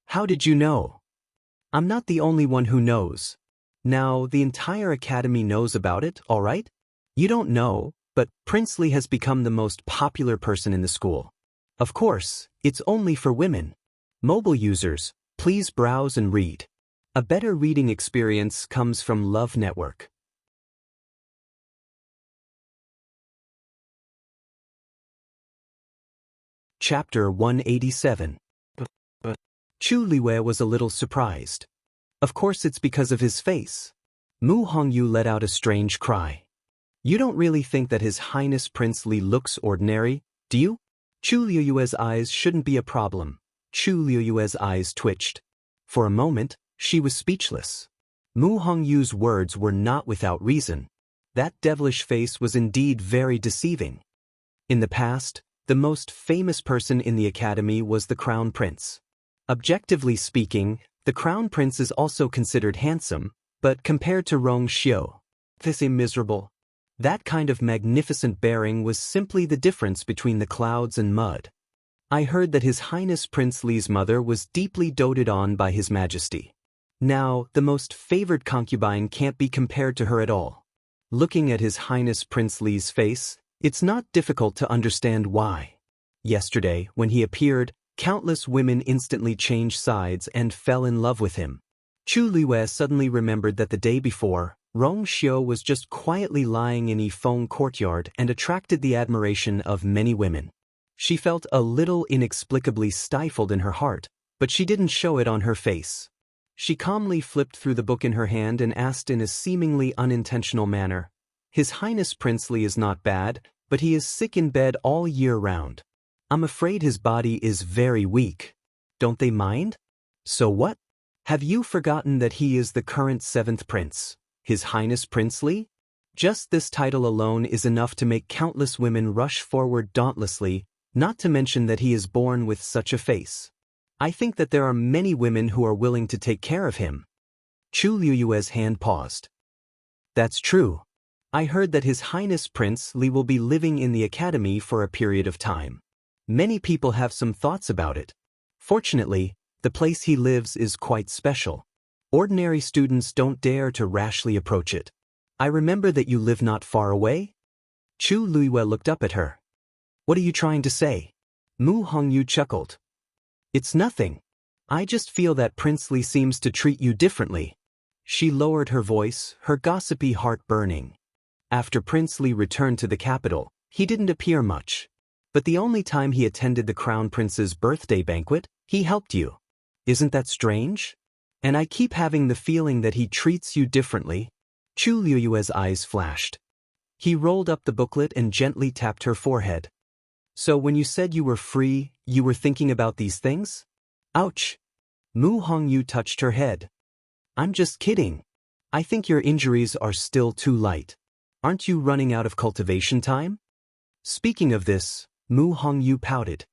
"How did you know?" "I'm not the only one who knows. Now, the entire academy knows about it, all right? You don't know, but Prince Li has become the most popular person in the school. Of course, it's only for women. Mobile users, please browse and read. A better reading experience comes from Love Network." Chapter 187. Chu Luiyue was a little surprised. Of course it's because of his face. Mu Hongyu let out a strange cry. "You don't really think that His Highness Prince Li looks ordinary, do you?" Chu Luiyue's eyes shouldn't be a problem. Chu Luiyue's eyes twitched. For a moment, she was speechless. Mu Hongyu's words were not without reason. That devilish face was indeed very deceiving. In the past, the most famous person in the academy was the Crown Prince. Objectively speaking, the Crown Prince is also considered handsome, but compared to Rong Xiu, this is miserable. That kind of magnificent bearing was simply the difference between the clouds and mud. I heard that His Highness Prince Li's mother was deeply doted on by His Majesty. Now, the most favored concubine can't be compared to her at all. Looking at His Highness Prince Li's face, it's not difficult to understand why. Yesterday, when he appeared, countless women instantly changed sides and fell in love with him. Chu Luiyue suddenly remembered that the day before, Rong Xiu was just quietly lying in Yifeng courtyard and attracted the admiration of many women. She felt a little inexplicably stifled in her heart, but she didn't show it on her face. She calmly flipped through the book in her hand and asked in a seemingly unintentional manner, "His Highness Prince Li is not bad, but he is sick in bed all year round. I'm afraid his body is very weak. Don't they mind? So what? Have you forgotten that he is the current 7th prince, His Highness Prince Li? Just this title alone is enough to make countless women rush forward dauntlessly, not to mention that he is born with such a face. I think that there are many women who are willing to take care of him." Chu Luiyue's hand paused. "That's true. I heard that His Highness Prince Li will be living in the academy for a period of time. Many people have some thoughts about it. Fortunately, the place he lives is quite special. Ordinary students don't dare to rashly approach it. I remember that you live not far away?" Chu Luiyue looked up at her. "What are you trying to say?" Mu Hongyu chuckled. "It's nothing. I just feel that Prince Li seems to treat you differently." She lowered her voice, her gossipy heart burning. After Prince Li returned to the capital, he didn't appear much. But the only time he attended the Crown Prince's birthday banquet, he helped you. Isn't that strange? And I keep having the feeling that he treats you differently." Chu Luiyue's eyes flashed. He rolled up the booklet and gently tapped her forehead. "So when you said you were free, you were thinking about these things?" "Ouch." Mu Hongyu touched her head. "I'm just kidding. I think your injuries are still too light. Aren't you running out of cultivation time?" Speaking of this, Mu Hongyu pouted.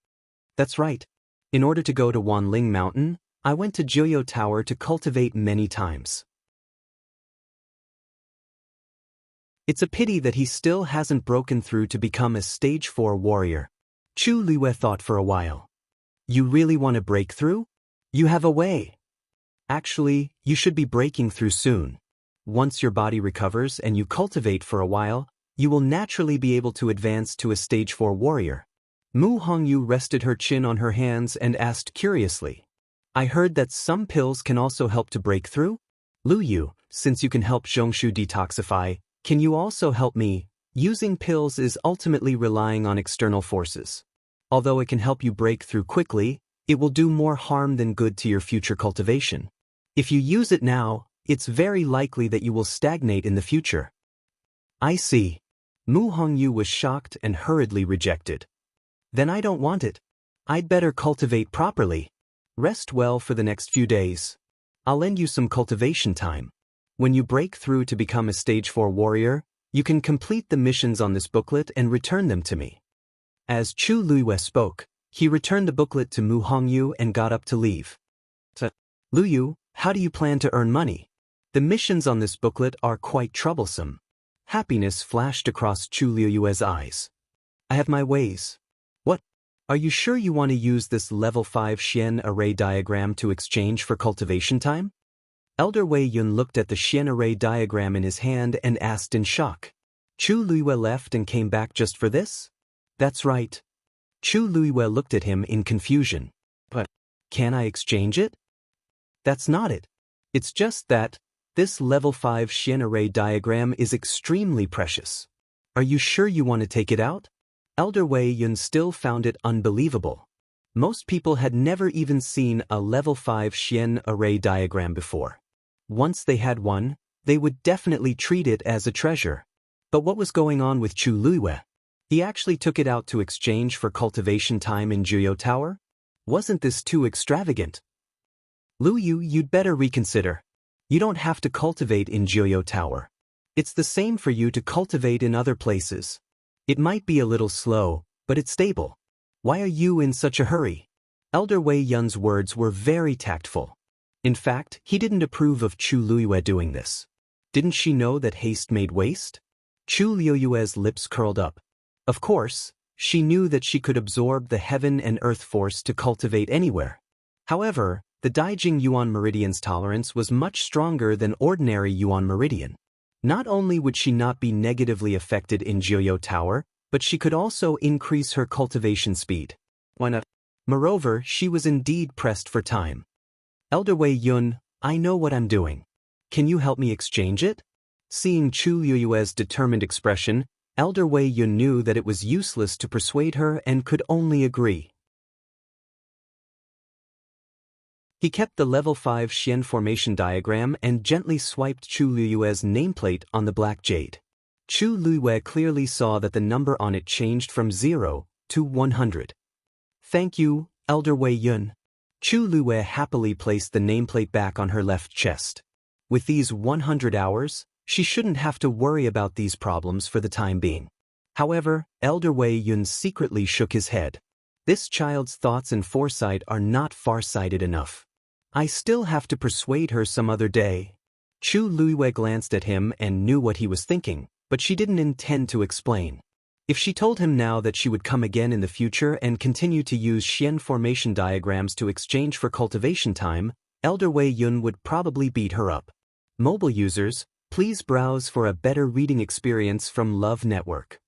That's right. In order to go to Wanling Mountain, I went to Jiuyo Tower to cultivate many times. It's a pity that he still hasn't broken through to become a stage 4 warrior. Chu Liwei thought for a while. You really want to break through? You have a way. Actually, you should be breaking through soon. Once your body recovers and you cultivate for a while, you will naturally be able to advance to a stage 4 warrior. Mu Hongyu rested her chin on her hands and asked curiously. I heard that some pills can also help to break through? Lu Yu, since you can help Zhongshu detoxify, can you also help me? Using pills is ultimately relying on external forces. Although it can help you break through quickly, it will do more harm than good to your future cultivation. If you use it now, it's very likely that you will stagnate in the future. I see. Mu Hongyu was shocked and hurriedly rejected. Then I don't want it. I'd better cultivate properly. Rest well for the next few days. I'll lend you some cultivation time. When you break through to become a stage 4 warrior, you can complete the missions on this booklet and return them to me. As Chu Liwei spoke, he returned the booklet to Mu Hongyu and got up to leave. Lu Yu, how do you plan to earn money? The missions on this booklet are quite troublesome. Happiness flashed across Chu Liu's eyes. I have my ways. What? Are you sure you want to use this level 5 Xian array diagram to exchange for cultivation time? Elder Wei Yun looked at the Xian array diagram in his hand and asked in shock. Chu Liwei left and came back just for this? That's right. Chu Liwei looked at him in confusion. But, can I exchange it? That's not it. It's just that, this level 5 Xian array diagram is extremely precious. Are you sure you want to take it out? Elder Wei Yun still found it unbelievable. Most people had never even seen a level 5 Xian array diagram before. Once they had one, they would definitely treat it as a treasure. But what was going on with Chu Liwei? He actually took it out to exchange for cultivation time in Jiuyo Tower? Wasn't this too extravagant? Lu Yu, you'd better reconsider. You don't have to cultivate in Jiuyo Tower. It's the same for you to cultivate in other places. It might be a little slow, but it's stable. Why are you in such a hurry? Elder Wei Yun's words were very tactful. In fact, he didn't approve of Chu Liwei doing this. Didn't she know that haste made waste? Chu Liu's lips curled up. Of course, she knew that she could absorb the heaven and earth force to cultivate anywhere. However, the Daijing Yuan Meridian's tolerance was much stronger than ordinary Yuan Meridian. Not only would she not be negatively affected in Jiuyo Tower, but she could also increase her cultivation speed. Why not? Moreover, she was indeed pressed for time. Elder Wei Yun, I know what I'm doing. Can you help me exchange it? Seeing Chu Liu's determined expression, Elder Wei Yun knew that it was useless to persuade her and could only agree. He kept the level 5 Xian formation diagram and gently swiped Chu Liu's nameplate on the black jade. Chu Liwei clearly saw that the number on it changed from 0 to 100. Thank you, Elder Wei Yun. Chu Liwei happily placed the nameplate back on her left chest. With these 100 hours, she shouldn't have to worry about these problems for the time being. However, Elder Wei Yun secretly shook his head. This child's thoughts and foresight are not far-sighted enough. I still have to persuade her some other day. Chu Liwei glanced at him and knew what he was thinking, but she didn't intend to explain. If she told him now that she would come again in the future and continue to use Xian formation diagrams to exchange for cultivation time, Elder Wei Yun would probably beat her up. Mobile users, please browse for a better reading experience from Love Network.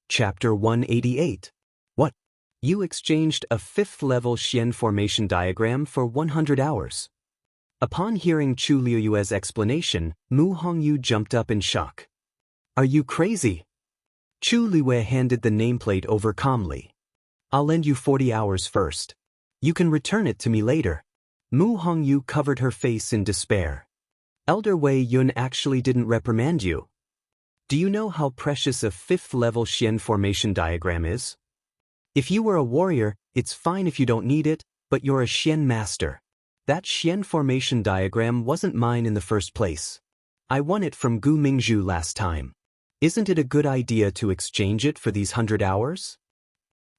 Chapter 188. What? You exchanged a 5th level Xian formation diagram for 100 hours. Upon hearing Chu Liu's explanation, Mu Hongyu jumped up in shock. Are you crazy? Chu Liwei handed the nameplate over calmly. I'll lend you 40 hours first. You can return it to me later. Mu Hongyu covered her face in despair. Elder Wei Yun actually didn't reprimand you. Do you know how precious a 5th level Xian formation diagram is? If you were a warrior, it's fine if you don't need it, but you're a Xian master. That Xian formation diagram wasn't mine in the first place. I won it from Gu Mingzhu last time. Isn't it a good idea to exchange it for these 100 hours?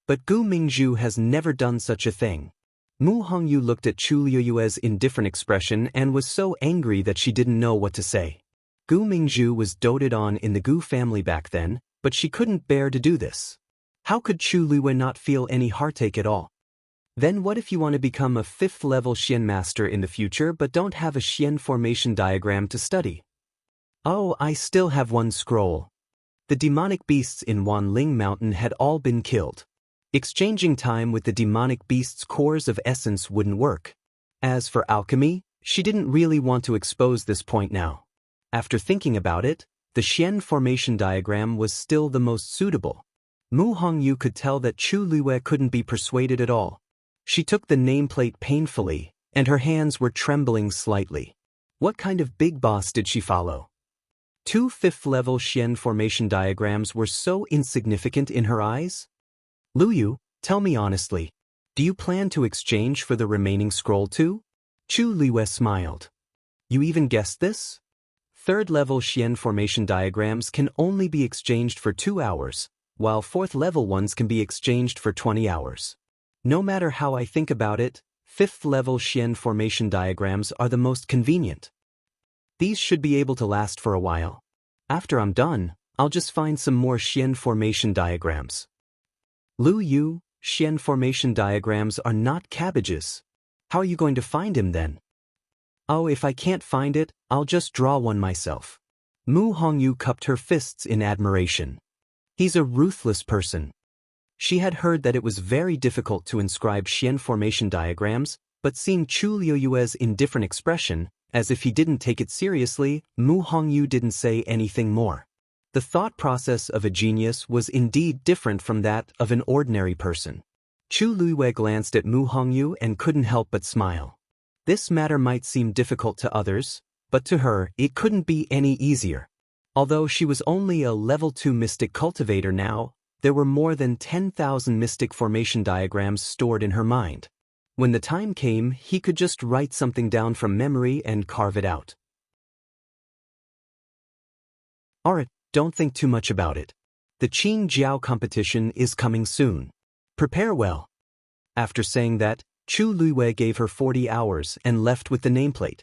But Gu Mingzhu has never done such a thing. Mu Hongyu looked at Chu Liuyue's indifferent expression and was so angry that she didn't know what to say. Gu Mingzhu was doted on in the Gu family back then, but she couldn't bear to do this. How could Chu Liyue not feel any heartache at all? Then what if you want to become a 5th-level Xian master in the future but don't have a Xian formation diagram to study? Oh, I still have one scroll. The demonic beasts in Wanling Mountain had all been killed. Exchanging time with the demonic beasts' cores of essence wouldn't work. As for alchemy, she didn't really want to expose this point now. After thinking about it, the Xian formation diagram was still the most suitable. Mu Hongyu could tell that Chu Liyue couldn't be persuaded at all. She took the nameplate painfully, and her hands were trembling slightly. What kind of big boss did she follow? 2 5th-level Xian formation diagrams were so insignificant in her eyes? Luyu, tell me honestly, do you plan to exchange for the remaining scroll too? Chu Liyue smiled. You even guessed this? 3rd-level Xian formation diagrams can only be exchanged for 2 hours, while 4th-level ones can be exchanged for 20 hours. No matter how I think about it, 5th-level Xian formation diagrams are the most convenient. These should be able to last for a while. After I'm done, I'll just find some more Xian formation diagrams. Lu Yu, Xian formation diagrams are not cabbages. How are you going to find him then? Oh, if I can't find it, I'll just draw one myself. Mu Hongyu cupped her fists in admiration. He's a ruthless person. She had heard that it was very difficult to inscribe Xian formation diagrams, but seeing Chu Liuyue's indifferent expression, as if he didn't take it seriously, Mu Hongyu didn't say anything more. The thought process of a genius was indeed different from that of an ordinary person. Chu Liyue glanced at Mu Hongyu and couldn't help but smile. This matter might seem difficult to others, but to her it couldn't be any easier. Although she was only a level 2 mystic cultivator now, there were more than 10,000 mystic formation diagrams stored in her mind. When the time came, he could just write something down from memory and carve it out. Alright, don't think too much about it. The Qing Jiao competition is coming soon. Prepare well. After saying that, Chu Liyue gave her 40 hours and left with the nameplate.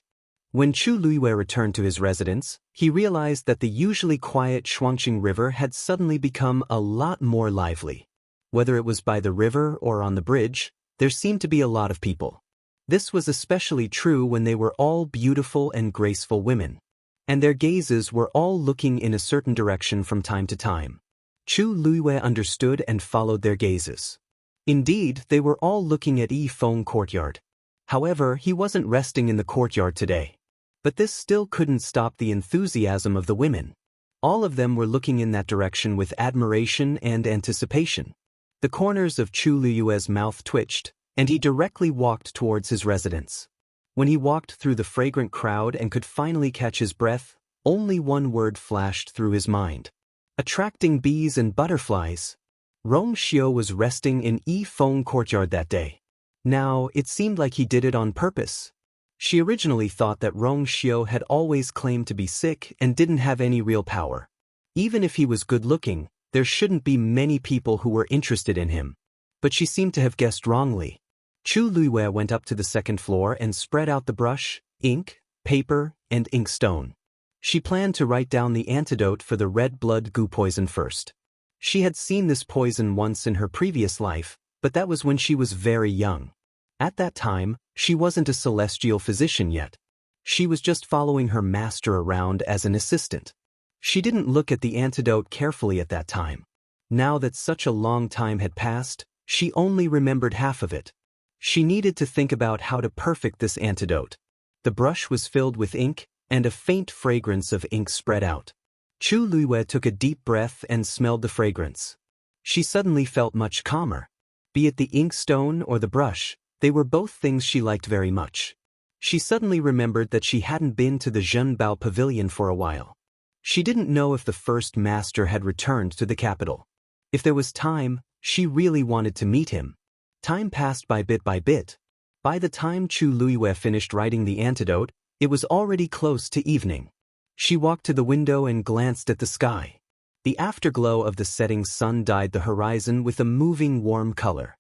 When Chu Liyue returned to his residence, he realized that the usually quiet Shuangqing River had suddenly become a lot more lively. Whether it was by the river or on the bridge, there seemed to be a lot of people. This was especially true when they were all beautiful and graceful women, and their gazes were all looking in a certain direction from time to time. Chu Liyue understood and followed their gazes. Indeed, they were all looking at Yifeng Courtyard. However, he wasn't resting in the courtyard today. But this still couldn't stop the enthusiasm of the women. All of them were looking in that direction with admiration and anticipation. The corners of Chu Liyue's mouth twitched, and he directly walked towards his residence. When he walked through the fragrant crowd and could finally catch his breath, only one word flashed through his mind. Attracting bees and butterflies. Rong Xiao was resting in Yifeng Courtyard that day. Now, it seemed like he did it on purpose. She originally thought that Rong Xiao had always claimed to be sick and didn't have any real power. Even if he was good-looking, there shouldn't be many people who were interested in him. But she seemed to have guessed wrongly. Chu Liyue went up to the 2nd floor and spread out the brush, ink, paper, and inkstone. She planned to write down the antidote for the red blood goo poison first. She had seen this poison once in her previous life, but that was when she was very young. At that time, she wasn't a celestial physician yet. She was just following her master around as an assistant. She didn't look at the antidote carefully at that time. Now that such a long time had passed, she only remembered half of it. She needed to think about how to perfect this antidote. The brush was filled with ink, and a faint fragrance of ink spread out. Chu Liyue took a deep breath and smelled the fragrance. She suddenly felt much calmer. Be it the inkstone or the brush, they were both things she liked very much. She suddenly remembered that she hadn't been to the Zhenbao Pavilion for a while. She didn't know if the first master had returned to the capital. If there was time, she really wanted to meet him. Time passed by bit. By the time Chu Luiyue finished writing the antidote, it was already close to evening. She walked to the window and glanced at the sky. The afterglow of the setting sun dyed the horizon with a moving warm color.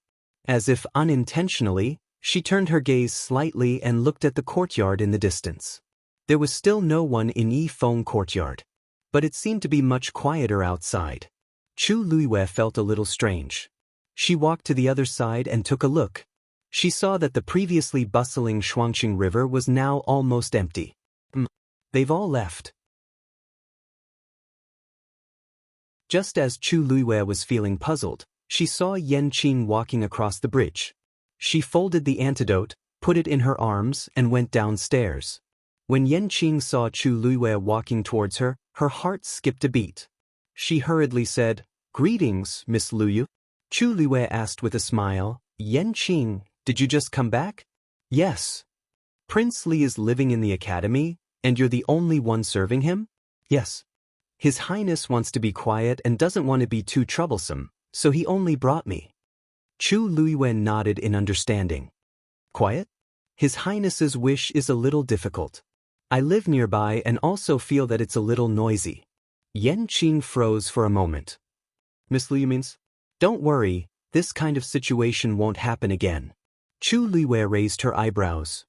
As if unintentionally, she turned her gaze slightly and looked at the courtyard in the distance. There was still no one in Yifeng courtyard, but it seemed to be much quieter outside. Chu Luiyue felt a little strange. She walked to the other side and took a look. She saw that the previously bustling Shuangqing River was now almost empty. They've all left. Just as Chu Luiyue was feeling puzzled, she saw Yanqing walking across the bridge. She folded the antidote, put it in her arms, and went downstairs. When Yanqing saw Chu Luiyue walking towards her, her heart skipped a beat. She hurriedly said, "Greetings, Miss Luyu." Chu Luiyue asked with a smile, "Yanqing, did you just come back?" "Yes." "Prince Li is living in the academy, and you're the only one serving him?" "Yes." "His Highness wants to be quiet and doesn't want to be too troublesome, so he only brought me." Chu Luiyue nodded in understanding. "Quiet? His Highness's wish is a little difficult. I live nearby and also feel that it's a little noisy." Yanqing froze for a moment. "Miss Luyu means?" "Don't worry, this kind of situation won't happen again." Chu Luiyue raised her eyebrows.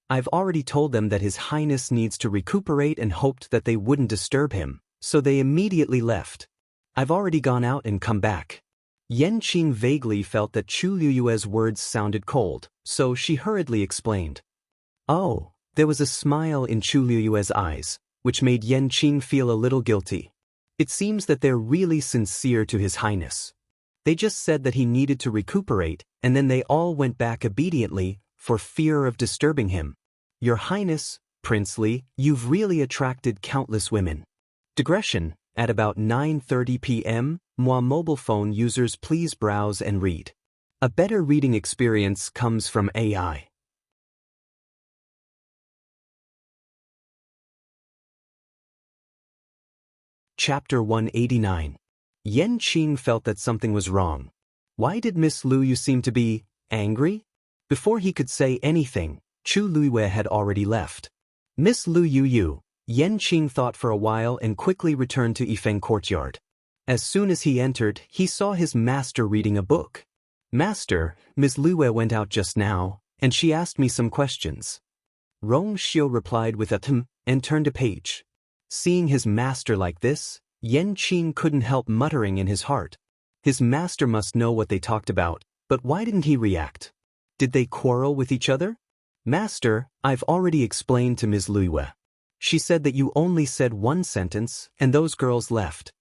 "I've already told them that His Highness needs to recuperate and hoped that they wouldn't disturb him, so they immediately left. I've already gone out and come back." Yanqing vaguely felt that Chu Luiyue's words sounded cold, so she hurriedly explained. "Oh." There was a smile in Chu Luiyue's eyes, which made Yanqing feel a little guilty. "It seems that they're really sincere to His Highness. They just said that he needed to recuperate, and then they all went back obediently, for fear of disturbing him. Your Highness, Prince Li, you've really attracted countless women." Digression. At about 9:30 p.m., mobile phone users please browse and read. A better reading experience comes from AI. Chapter 189. Yanqing felt that something was wrong. Why did Miss Luyu seem to be angry? Before he could say anything, Chu Luiyue had already left. "Miss Luyu." Yanqing thought for a while and quickly returned to Yifeng courtyard. As soon as he entered, he saw his master reading a book. "Master, Miss Luyu went out just now, and she asked me some questions." Rong Xiu replied with a and turned a page. Seeing his master like this, Yanqing couldn't help muttering in his heart. His master must know what they talked about, but why didn't he react? Did they quarrel with each other? "Master, I've already explained to Ms. Luiyue. She said that you only said one sentence, and those girls left."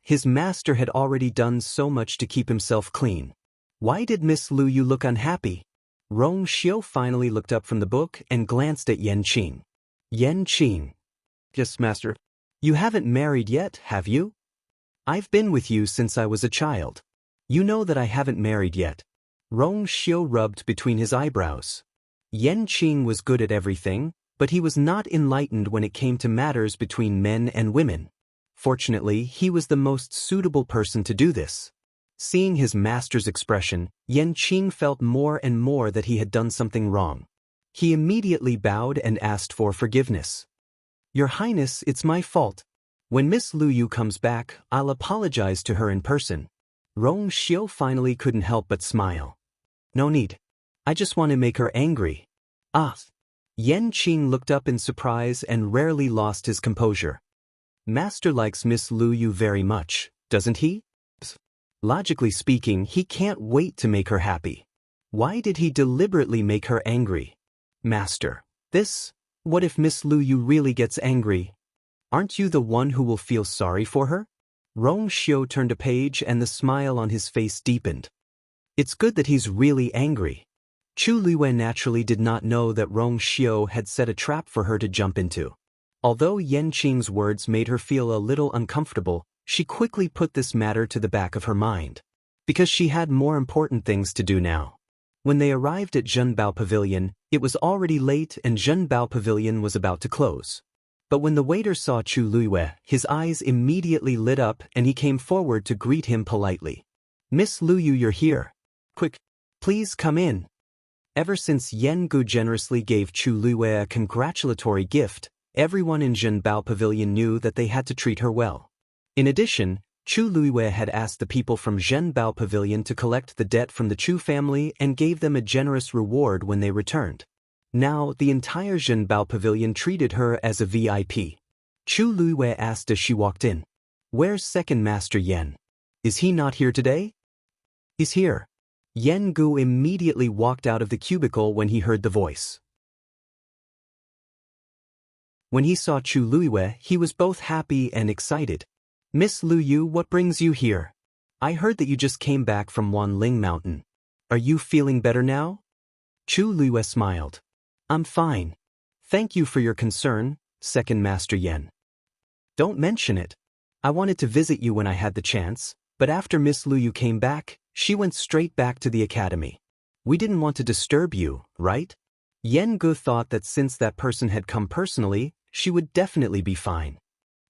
His master had already done so much to keep himself clean. Why did Miss Luyu look unhappy? Rong Xiu finally looked up from the book and glanced at Yanqing. "Yanqing." "Yes, master." "You haven't married yet, have you?" "I've been with you since I was a child. You know that I haven't married yet." Rong Xiu rubbed between his eyebrows. Yanqing was good at everything, but he was not enlightened when it came to matters between men and women. Fortunately, he was the most suitable person to do this. Seeing his master's expression, Yanqing felt more and more that he had done something wrong. He immediately bowed and asked for forgiveness. "Your Highness, it's my fault. When Miss Luyu comes back, I'll apologize to her in person." Rong Xiu finally couldn't help but smile. "No need. I just want to make her angry." "Ah." Yanqing looked up in surprise and rarely lost his composure. "Master likes Miss Luyu very much, doesn't he?" Logically speaking, he can't wait to make her happy. Why did he deliberately make her angry? "Master, what if Miss Luyu really gets angry? Aren't you the one who will feel sorry for her?" Rong Xiu turned a page and the smile on his face deepened. It's good that he's really angry. Chu Luiyue naturally did not know that Rong Xiu had set a trap for her to jump into. Although Yanqing's words made her feel a little uncomfortable, she quickly put this matter to the back of her mind. Because she had more important things to do now. When they arrived at Zhenbao Pavilion, it was already late and Zhenbao Pavilion was about to close. But when the waiter saw Chu Luiyue, his eyes immediately lit up and he came forward to greet him politely. "Miss Luyu, you're here. Quick, please come in." Ever since Yen Gu generously gave Chu Luiwei a congratulatory gift, everyone in Zhenbao Pavilion knew that they had to treat her well. In addition, Chu Luiwei had asked the people from Zhenbao Pavilion to collect the debt from the Chu family and gave them a generous reward when they returned. Now, the entire Zhenbao Pavilion treated her as a VIP. Chu Luiwei asked as she walked in, "Where's Second Master Yen? Is he not here today?" "He's here." Yen Gu immediately walked out of the cubicle when he heard the voice. When he saw Chu Luiwei, he was both happy and excited. "Miss Lu Yu, what brings you here? I heard that you just came back from Wanling Mountain. Are you feeling better now?" Chu Luiwei smiled. "I'm fine. Thank you for your concern, Second Master Yen. Don't mention it. I wanted to visit you when I had the chance, but after Miss Lu Yu came back, she went straight back to the academy. We didn't want to disturb you, right?" Yen Gu thought that since that person had come personally, she would definitely be fine.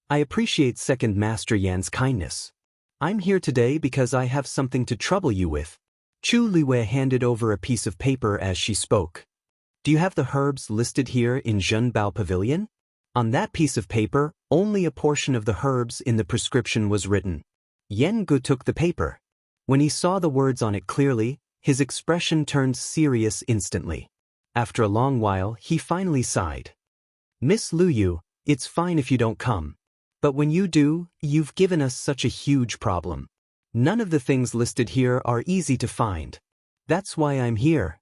"I appreciate Second Master Yan's kindness. I'm here today because I have something to trouble you with." Chu Luiwei handed over a piece of paper as she spoke. "Do you have the herbs listed here in Zhenbao Pavilion?" On that piece of paper, only a portion of the herbs in the prescription was written. Yen Gu took the paper. When he saw the words on it clearly, his expression turned serious instantly. After a long while, he finally sighed. "Miss Lu Yu, it's fine if you don't come. But when you do, you've given us such a huge problem. None of the things listed here are easy to find. That's why I'm here.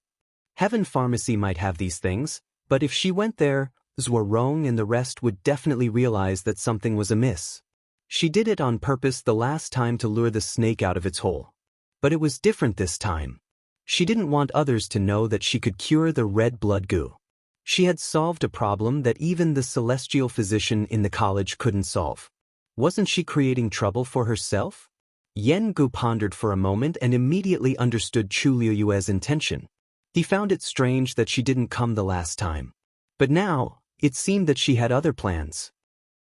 Heaven Pharmacy might have these things, but if she went there, Zhuorong and the rest would definitely realize that something was amiss. She did it on purpose the last time to lure the snake out of its hole. But it was different this time. She didn't want others to know that she could cure the red blood goo. She had solved a problem that even the celestial physician in the college couldn't solve. Wasn't she creating trouble for herself?" Yen Gu pondered for a moment and immediately understood Chu Luiwei's intention. He found it strange that she didn't come the last time. But now, it seemed that she had other plans.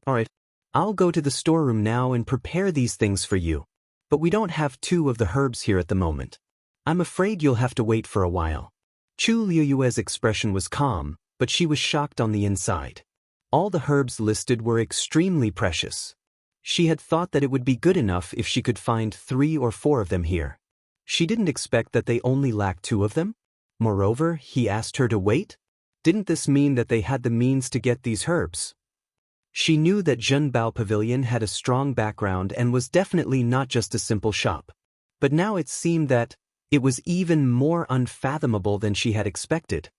"All right, I'll go to the storeroom now and prepare these things for you. But we don't have 2 of the herbs here at the moment. I'm afraid you'll have to wait for a while." Chu Luiwei's expression was calm, but she was shocked on the inside. All the herbs listed were extremely precious. She had thought that it would be good enough if she could find 3 or 4 of them here. She didn't expect that they only lacked 2 of them. Moreover, he asked her to wait. Didn't this mean that they had the means to get these herbs? She knew that Zhenbao Pavilion had a strong background and was definitely not just a simple shop. But now it seemed that it was even more unfathomable than she had expected.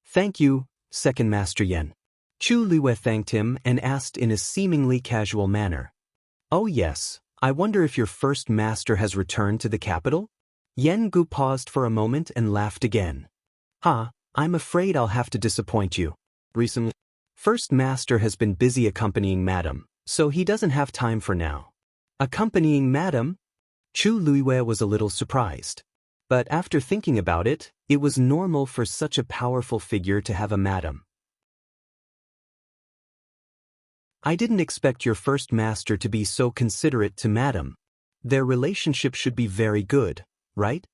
"Thank you, Second Master Yen." Chu Luiwei thanked him and asked in a seemingly casual manner, "Oh yes, I wonder if your first master has returned to the capital?" Yen Gu paused for a moment and laughed again. "Ha, I'm afraid I'll have to disappoint you. Recently, First Master has been busy accompanying Madam, so he doesn't have time for now." "Accompanying Madam?" Chu Luiwei was a little surprised. But after thinking about it, it was normal for such a powerful figure to have a madam. "I didn't expect your first master to be so considerate to Madam. Their relationship should be very good, right?"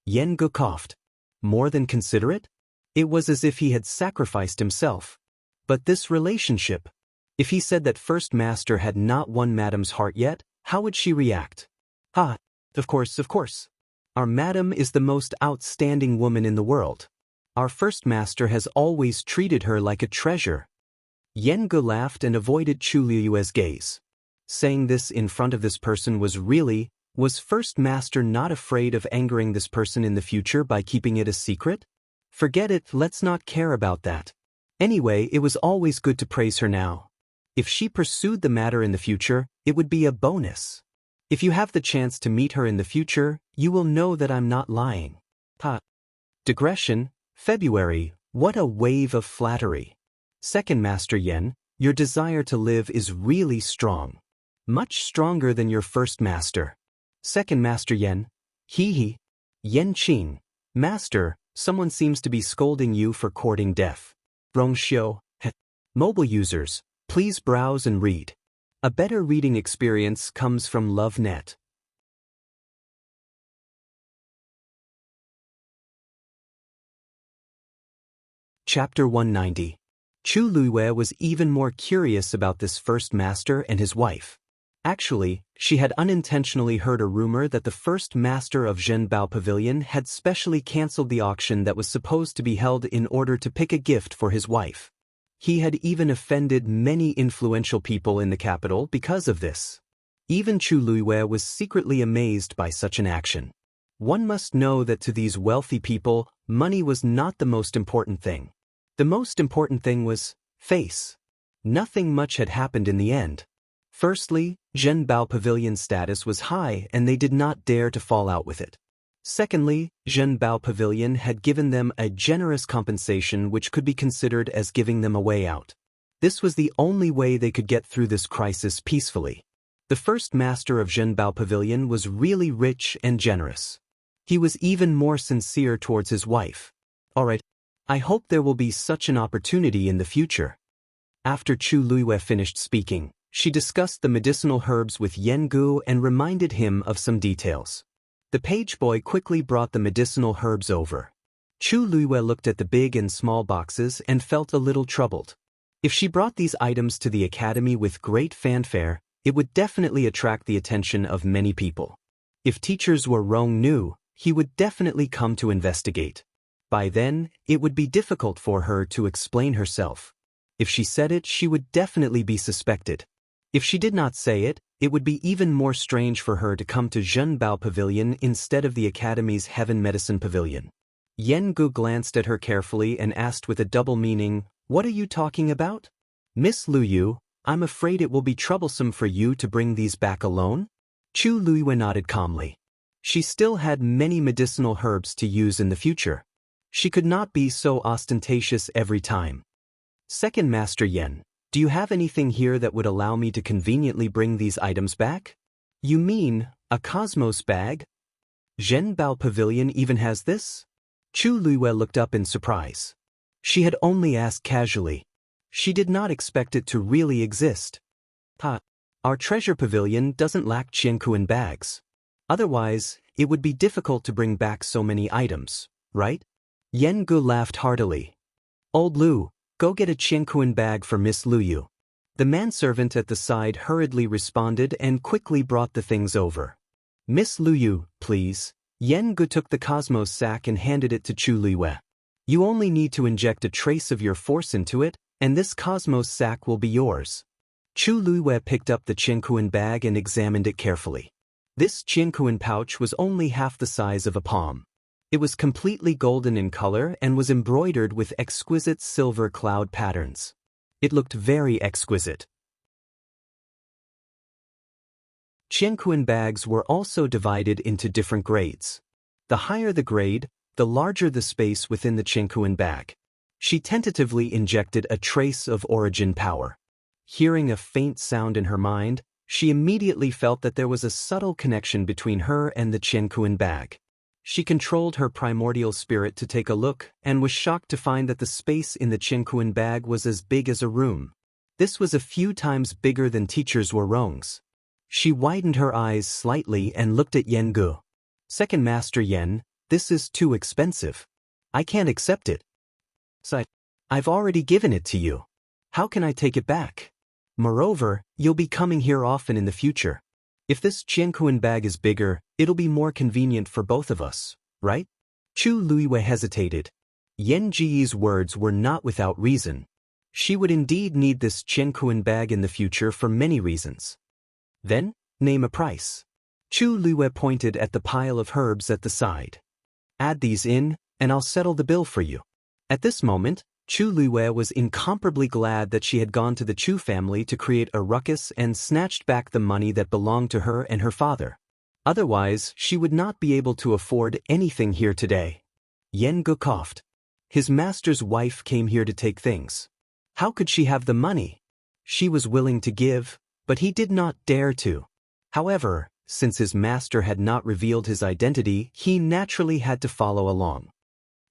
Yen Gu coughed. "More than considerate?" It was as if he had sacrificed himself. But this relationship, if he said that First Master had not won Madam's heart yet, how would she react? "Ha, of course, of course. Our Madam is the most outstanding woman in the world. Our First Master has always treated her like a treasure." Yen Gu laughed and avoided Chu Luiwei's gaze. Saying this in front of this person was First Master not afraid of angering this person in the future by keeping it a secret? Forget it, let's not care about that. Anyway, it was always good to praise her now. If she pursued the matter in the future, it would be a bonus. If you have the chance to meet her in the future, you will know that I'm not lying. Ha. Digression, February, what a wave of flattery. Second Master Yen, your desire to live is really strong. Much stronger than your first master. Second Master Yen, hee. Yen Qing, Master, someone seems to be scolding you for courting death. Rongxiu. Mobile users, please browse and read. A better reading experience comes from LoveNet. Chapter 190. Chu Luiwei was even more curious about this first master and his wife. Actually, she had unintentionally heard a rumor that the first master of Zhenbao Pavilion had specially cancelled the auction that was supposed to be held in order to pick a gift for his wife. He had even offended many influential people in the capital because of this. Even Chu Luiwei was secretly amazed by such an action. One must know that to these wealthy people, money was not the most important thing. The most important thing was face. Nothing much had happened in the end. Firstly, Zhenbao Pavilion's status was high and they did not dare to fall out with it. Secondly, Zhenbao Pavilion had given them a generous compensation which could be considered as giving them a way out. This was the only way they could get through this crisis peacefully. The first master of Zhenbao Pavilion was really rich and generous. He was even more sincere towards his wife. Alright, I hope there will be such an opportunity in the future. After Chu Luiwei finished speaking, she discussed the medicinal herbs with Yan Gu and reminded him of some details. The page boy quickly brought the medicinal herbs over. Chu Luiwei looked at the big and small boxes and felt a little troubled. If she brought these items to the academy with great fanfare, it would definitely attract the attention of many people. If teachers were Rong knew, he would definitely come to investigate. By then, it would be difficult for her to explain herself. If she said it, she would definitely be suspected. If she did not say it, it would be even more strange for her to come to Zhenbao Pavilion instead of the Academy's Heaven Medicine Pavilion. Yan Gu glanced at her carefully and asked with a double meaning, "What are you talking about?" "Miss Lu Yu, I'm afraid it will be troublesome for you to bring these back alone?" Chu Luiwei nodded calmly. She still had many medicinal herbs to use in the future. She could not be so ostentatious every time. "Second Master Yen, do you have anything here that would allow me to conveniently bring these items back?" "You mean, a cosmos bag? Zhenbao Pavilion even has this?" Chu Luiwei looked up in surprise. She had only asked casually. She did not expect it to really exist. Our treasure pavilion doesn't lack qiankuan bags. Otherwise, it would be difficult to bring back so many items, right?" Yan Gu laughed heartily. "Old Lu, go get a qiankuan bag for Miss Lu Yu." The manservant at the side hurriedly responded and quickly brought the things over. "Miss Lu Yu, please." Yan Gu took the cosmos sack and handed it to Chu Luiwei. "You only need to inject a trace of your force into it, and this cosmos sack will be yours." Chu Luiwei picked up the qiankuan bag and examined it carefully. This qiankuan pouch was only half the size of a palm. It was completely golden in color and was embroidered with exquisite silver cloud patterns. It looked very exquisite. Qiankuan bags were also divided into different grades. The higher the grade, the larger the space within the qiankuan bag. She tentatively injected a trace of origin power. Hearing a faint sound in her mind, she immediately felt that there was a subtle connection between her and the qiankuan bag. She controlled her primordial spirit to take a look and was shocked to find that the space in the qiankuan bag was as big as a room. This was a few times bigger than teachers were Rong's. She widened her eyes slightly and looked at Yan Gu. "Second Master Yen, this is too expensive. I can't accept it. I've already given it to you. How can I take it back? Moreover, you'll be coming here often in the future. If this qiankuan bag is bigger, it'll be more convenient for both of us, right?" Chu Luiwei hesitated. Yan Ji's words were not without reason. She would indeed need this qiankuan bag in the future for many reasons. "Then, name a price." Chu Luiwei pointed at the pile of herbs at the side. "Add these in, and I'll settle the bill for you." At this moment, Chu Luiwei was incomparably glad that she had gone to the Chu family to create a ruckus and snatched back the money that belonged to her and her father. Otherwise, she would not be able to afford anything here today. Yan Gu coughed. His master's wife came here to take things. How could she have the money? She was willing to give, but he did not dare to. However, since his master had not revealed his identity, he naturally had to follow along.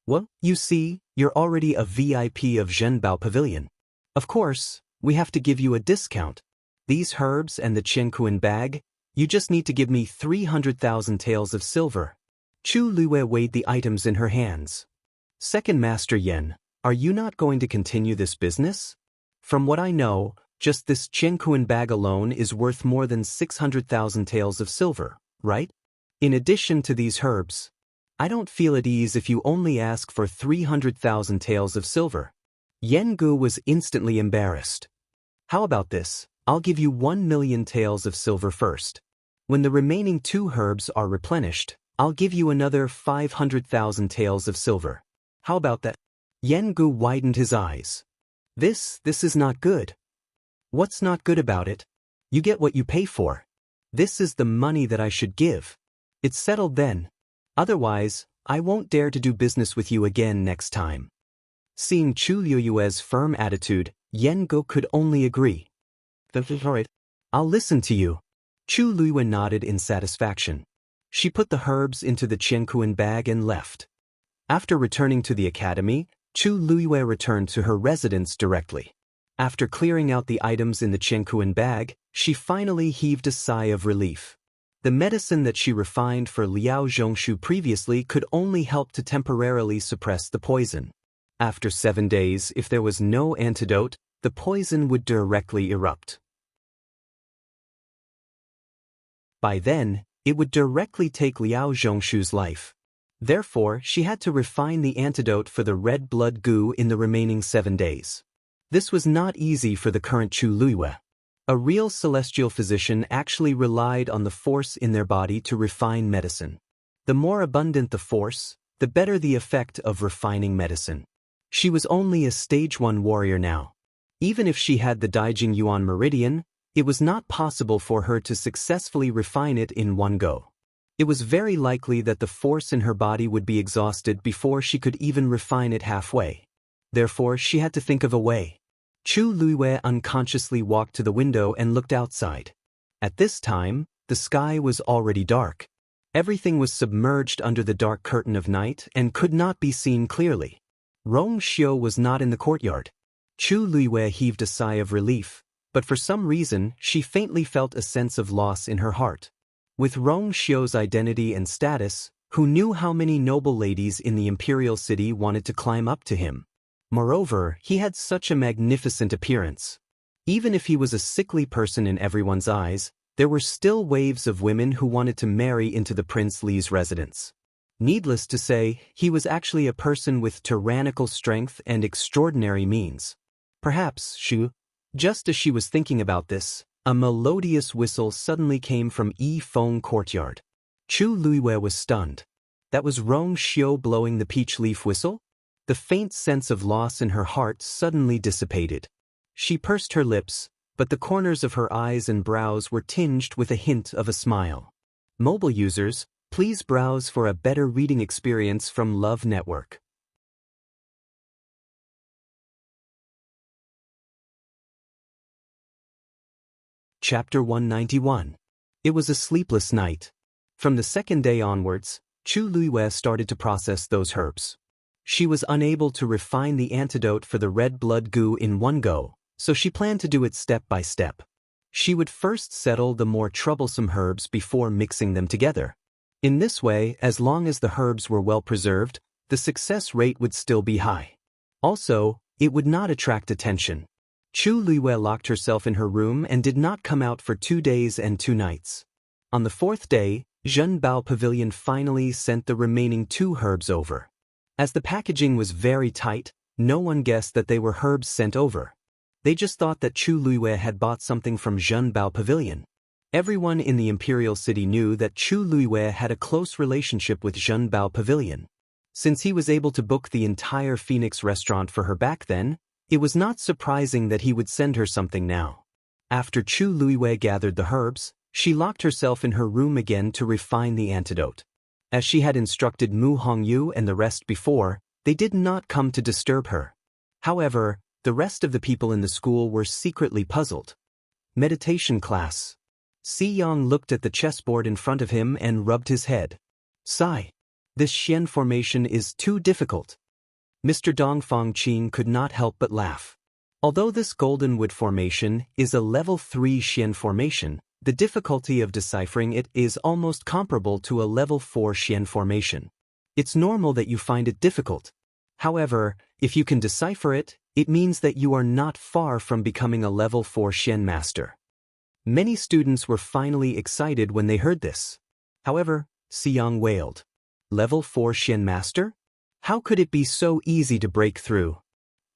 "Well, you see, you're already a VIP of Zhenbao Pavilion. Of course, we have to give you a discount. These herbs and the qiankuan bag, you just need to give me 300,000 taels of silver." Chu Luiwei weighed the items in her hands. "Second Master Yen, Are you not going to continue this business? From what I know, just this Qianquan bag alone is worth more than 600,000 taels of silver, right? In addition to these herbs, I don't feel at ease if you only ask for 300,000 taels of silver. Yen Gu was instantly embarrassed. How about this? I'll give you 1,000,000 taels of silver first. When the remaining 2 herbs are replenished, I'll give you another 500,000 taels of silver. How about that? Yen Gu widened his eyes. This is not good. What's not good about it? You get what you pay for. This is the money that I should give. It's settled then. Otherwise, I won't dare to do business with you again next time. Seeing Chu Liuyue's firm attitude, Yen Gu could only agree. All right. I'll listen to you. Chu Liyue nodded in satisfaction. She put the herbs into the Qianquan bag and left. After returning to the academy, Chu Liyue returned to her residence directly. After clearing out the items in the Qianquan bag, she finally heaved a sigh of relief. The medicine that she refined for Liao Zhongshu previously could only help to temporarily suppress the poison. After 7 days, if there was no antidote, the poison would directly erupt. By then, it would directly take Liao Zhongshu's life. Therefore, she had to refine the antidote for the red blood goo in the remaining 7 days. This was not easy for the current Chu Liyue. A real celestial physician actually relied on the force in their body to refine medicine. The more abundant the force, the better the effect of refining medicine. She was only a stage 1 warrior now. Even if she had the Daijing Yuan Meridian, it was not possible for her to successfully refine it in one go. It was very likely that the force in her body would be exhausted before she could even refine it halfway. Therefore, she had to think of a way. Chu Liyue unconsciously walked to the window and looked outside. At this time, the sky was already dark. Everything was submerged under the dark curtain of night and could not be seen clearly. Rong Xiu was not in the courtyard. Chu Liyue heaved a sigh of relief, but for some reason she faintly felt a sense of loss in her heart. With Rong Xiu's identity and status, who knew how many noble ladies in the imperial city wanted to climb up to him? Moreover, he had such a magnificent appearance. Even if he was a sickly person in everyone's eyes, there were still waves of women who wanted to marry into the Prince Li's residence. Needless to say, he was actually a person with tyrannical strength and extraordinary means. Perhaps, just as she was thinking about this, a melodious whistle suddenly came from Yi Feng courtyard. Chu Liyue was stunned. That was Rong Xiu blowing the peach leaf whistle? The faint sense of loss in her heart suddenly dissipated. She pursed her lips, but the corners of her eyes and brows were tinged with a hint of a smile. Mobile users, please browse for a better reading experience from Love Network. Chapter 191. It was a sleepless night. From the second day onwards, Chu Liyue started to process those herbs. She was unable to refine the antidote for the red blood goo in one go, so she planned to do it step by step. She would first settle the more troublesome herbs before mixing them together. In this way, as long as the herbs were well preserved, the success rate would still be high. Also, it would not attract attention. Chu Liyue locked herself in her room and did not come out for 2 days and 2 nights. On the 4th day, Zhenbao Pavilion finally sent the remaining 2 herbs over. As the packaging was very tight, no one guessed that they were herbs sent over. They just thought that Chu Liyue had bought something from Zhenbao Pavilion. Everyone in the imperial city knew that Chu Liyue had a close relationship with Zhenbao Pavilion. Since he was able to book the entire Phoenix restaurant for her back then, it was not surprising that he would send her something now. After Chu Liyue gathered the herbs, she locked herself in her room again to refine the antidote. As she had instructed Mu Hongyu and the rest before, they did not come to disturb her. However, the rest of the people in the school were secretly puzzled. Meditation class. Si Yang looked at the chessboard in front of him and rubbed his head. Sigh. This Xian formation is too difficult. Mr. Dongfang Qin could not help but laugh. Although this golden wood formation is a level 3 Xian formation, the difficulty of deciphering it is almost comparable to a level 4 Xian formation. It's normal that you find it difficult. However, if you can decipher it, it means that you are not far from becoming a level 4 Xian master. Many students were finally excited when they heard this. However, Xiang wailed. Level 4 Xian master? How could it be so easy to break through?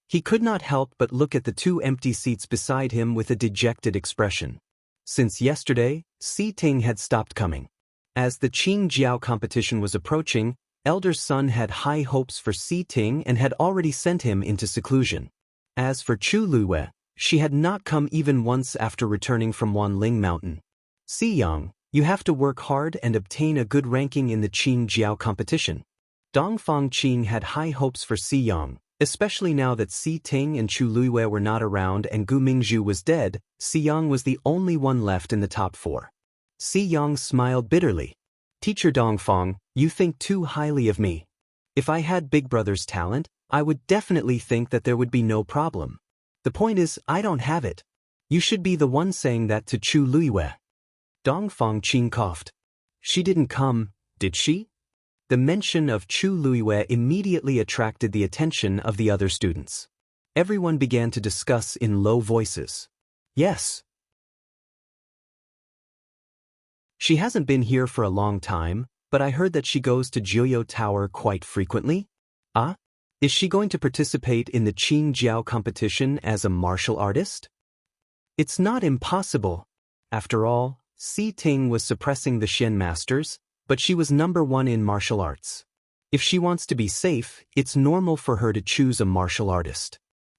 He could not help but look at the two empty seats beside him with a dejected expression. Since yesterday, Si Ting had stopped coming. As the Qing Jiao competition was approaching, Elder Sun had high hopes for Si Ting and had already sent him into seclusion. As for Chu Luiyue, she had not come even once after returning from Wang Lin Mountain. Si Yang, you have to work hard and obtain a good ranking in the Qing Jiao competition. Dongfang Qing had high hopes for Si Yang, especially now that Si Ting and Chu Luiyue were not around and Gu Mingzhu was dead. Si Yang was the only one left in the top 4. Si Yang smiled bitterly. Teacher Dongfang, you think too highly of me. If I had Big Brother's talent, I would definitely think that there would be no problem. The point is, I don't have it. You should be the one saying that to Chu Luiyue. Dongfang Qing coughed. She didn't come, did she? The mention of Chu Luiyue immediately attracted the attention of the other students. Everyone began to discuss in low voices. Yes. She hasn't been here for a long time, but I heard that she goes to Jiuyou Tower quite frequently. Ah? Is she going to participate in the Qing Jiao competition as a martial artist? It's not impossible. After all, Si Ting was suppressing the Xian masters, but she was number 1 in martial arts. If she wants to be safe, it's normal for her to choose a martial artist.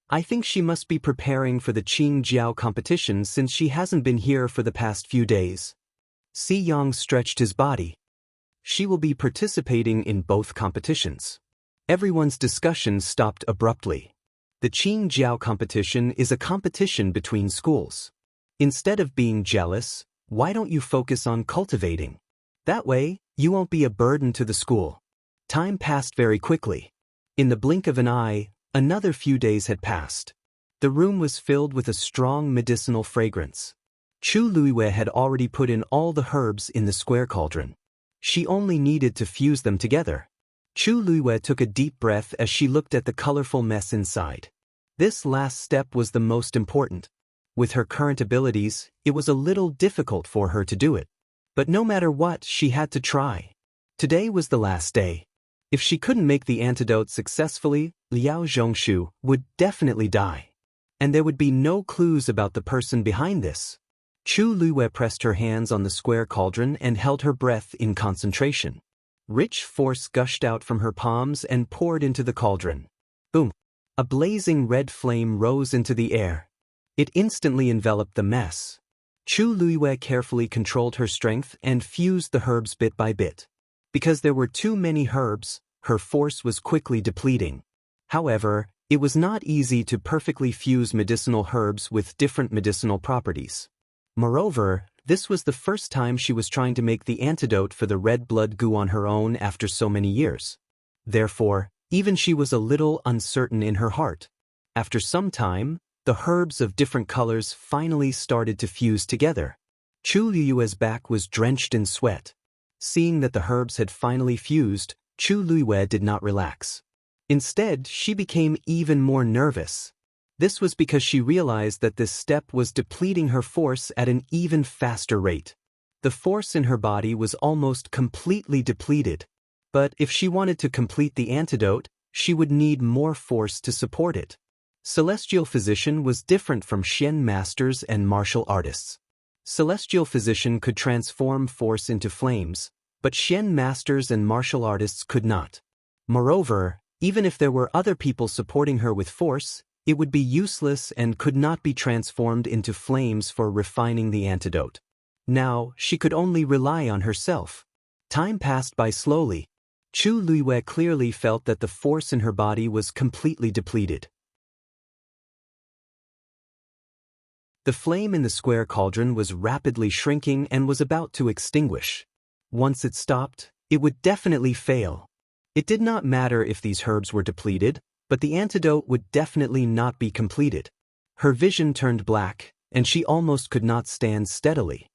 I think she must be preparing for the Qing Jiao competition since she hasn't been here for the past few days. Si Yang stretched his body. She will be participating in both competitions. Everyone's discussion stopped abruptly. The Qing Jiao competition is a competition between schools. Instead of being jealous, why don't you focus on cultivating? That way, you won't be a burden to the school. Time passed very quickly. In the blink of an eye, another few days had passed. The room was filled with a strong medicinal fragrance. Chu Luiyue had already put in all the herbs in the square cauldron. She only needed to fuse them together. Chu Luiyue took a deep breath as she looked at the colorful mess inside. This last step was the most important. With her current abilities, it was a little difficult for her to do it. But no matter what, she had to try. Today was the last day. If she couldn't make the antidote successfully, Liao Zhongshu would definitely die. And there would be no clues about the person behind this. Chu Luiyue pressed her hands on the square cauldron and held her breath in concentration. Rich force gushed out from her palms and poured into the cauldron. Boom! A blazing red flame rose into the air. It instantly enveloped the mess. Chu Luiyue carefully controlled her strength and fused the herbs bit by bit. Because there were too many herbs, her force was quickly depleting. However, it was not easy to perfectly fuse medicinal herbs with different medicinal properties. Moreover, this was the first time she was trying to make the antidote for the red blood goo on her own after so many years. Therefore, even she was a little uncertain in her heart. After some time, the herbs of different colors finally started to fuse together. Chu Luiyue's back was drenched in sweat. Seeing that the herbs had finally fused, Chu Luiyue did not relax. Instead, she became even more nervous. This was because she realized that this step was depleting her force at an even faster rate. The force in her body was almost completely depleted. But if she wanted to complete the antidote, she would need more force to support it. Celestial Physician was different from Xian masters and martial artists. Celestial Physician could transform force into flames, but Xian masters and martial artists could not. Moreover, even if there were other people supporting her with force, it would be useless and could not be transformed into flames for refining the antidote. Now, she could only rely on herself. Time passed by slowly. Chu Luiyue clearly felt that the force in her body was completely depleted. The flame in the square cauldron was rapidly shrinking and was about to extinguish. Once it stopped, it would definitely fail. It did not matter if these herbs were depleted, but the antidote would definitely not be completed. Her vision turned black, and she almost could not stand steadily.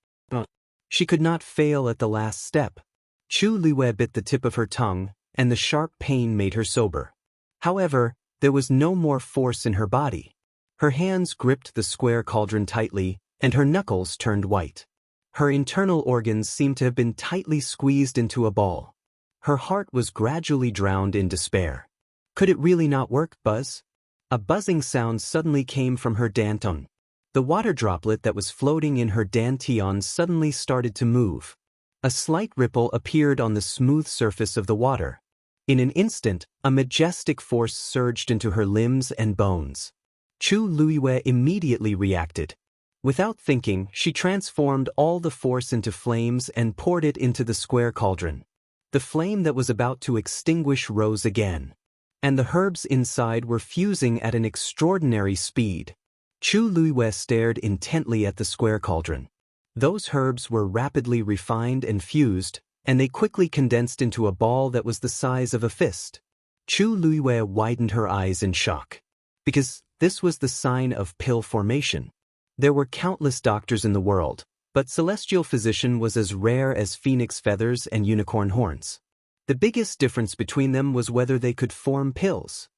She could not fail at the last step. Chu Luiyue bit the tip of her tongue, and the sharp pain made her sober. However, there was no more force in her body. Her hands gripped the square cauldron tightly, and her knuckles turned white. Her internal organs seemed to have been tightly squeezed into a ball. Her heart was gradually drowned in despair. Could it really not work, Buzz? A buzzing sound suddenly came from her danton. The water droplet that was floating in her dantian suddenly started to move. A slight ripple appeared on the smooth surface of the water. In an instant, a majestic force surged into her limbs and bones. Chu Luiyue immediately reacted. Without thinking, she transformed all the force into flames and poured it into the square cauldron. The flame that was about to extinguish rose again. And the herbs inside were fusing at an extraordinary speed. Chu Luiyue stared intently at the square cauldron. Those herbs were rapidly refined and fused, and they quickly condensed into a ball that was the size of a fist. Chu Luiyue widened her eyes in shock. Because this was the sign of pill formation. There were countless doctors in the world, but celestial physician was as rare as phoenix feathers and unicorn horns. The biggest difference between them was whether they could form pills.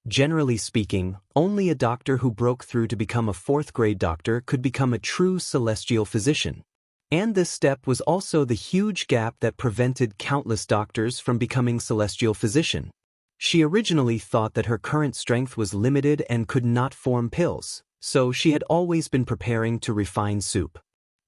Generally speaking, only a doctor who broke through to become a fourth-grade doctor could become a true celestial physician. And this step was also the huge gap that prevented countless doctors from becoming celestial physician. She originally thought that her current strength was limited and could not form pills, so she had always been preparing to refine soup.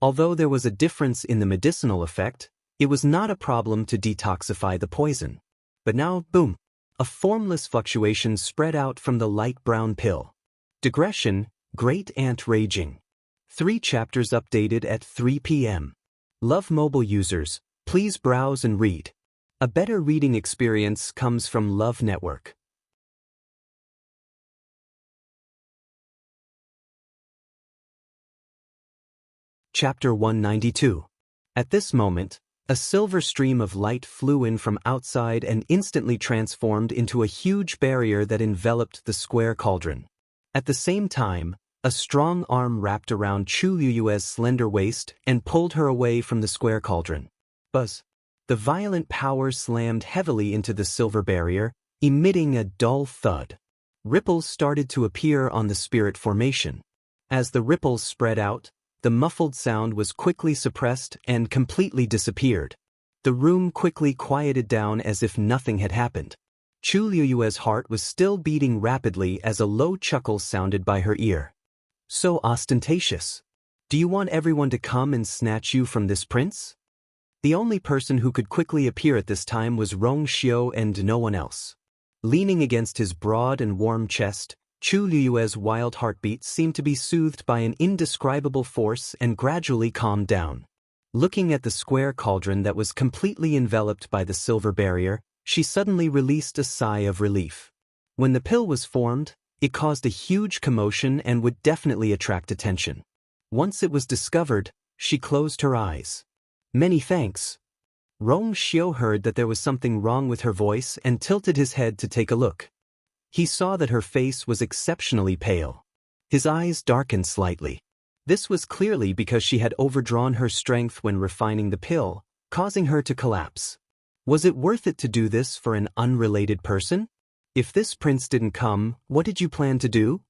Although there was a difference in the medicinal effect, it was not a problem to detoxify the poison. But now, boom! A formless fluctuation spread out from the light brown pill. Digression, Great Ant Raging. 3 chapters updated at 3 p.m. Love mobile users, please browse and read. A better reading experience comes from Love Network. Chapter 192. At this moment, a silver stream of light flew in from outside and instantly transformed into a huge barrier that enveloped the square cauldron. At the same time, a strong arm wrapped around Chu Luiyue's slender waist and pulled her away from the square cauldron. Buzz! The violent power slammed heavily into the silver barrier, emitting a dull thud. Ripples started to appear on the spirit formation. As the ripples spread out, the muffled sound was quickly suppressed and completely disappeared. The room quickly quieted down as if nothing had happened. Chu Luiyue's heart was still beating rapidly as a low chuckle sounded by her ear. So ostentatious. Do you want everyone to come and snatch you from this prince? The only person who could quickly appear at this time was Rong Xiao and no one else. Leaning against his broad and warm chest, Chu Luiyue's wild heartbeat seemed to be soothed by an indescribable force and gradually calmed down. Looking at the square cauldron that was completely enveloped by the silver barrier, she suddenly released a sigh of relief. When the pill was formed, it caused a huge commotion and would definitely attract attention. Once it was discovered, she closed her eyes. Many thanks. Rong Xiao heard that there was something wrong with her voice and tilted his head to take a look. He saw that her face was exceptionally pale. His eyes darkened slightly. This was clearly because she had overdrawn her strength when refining the pill, causing her to collapse. Was it worth it to do this for an unrelated person? If this prince didn't come, what did you plan to do?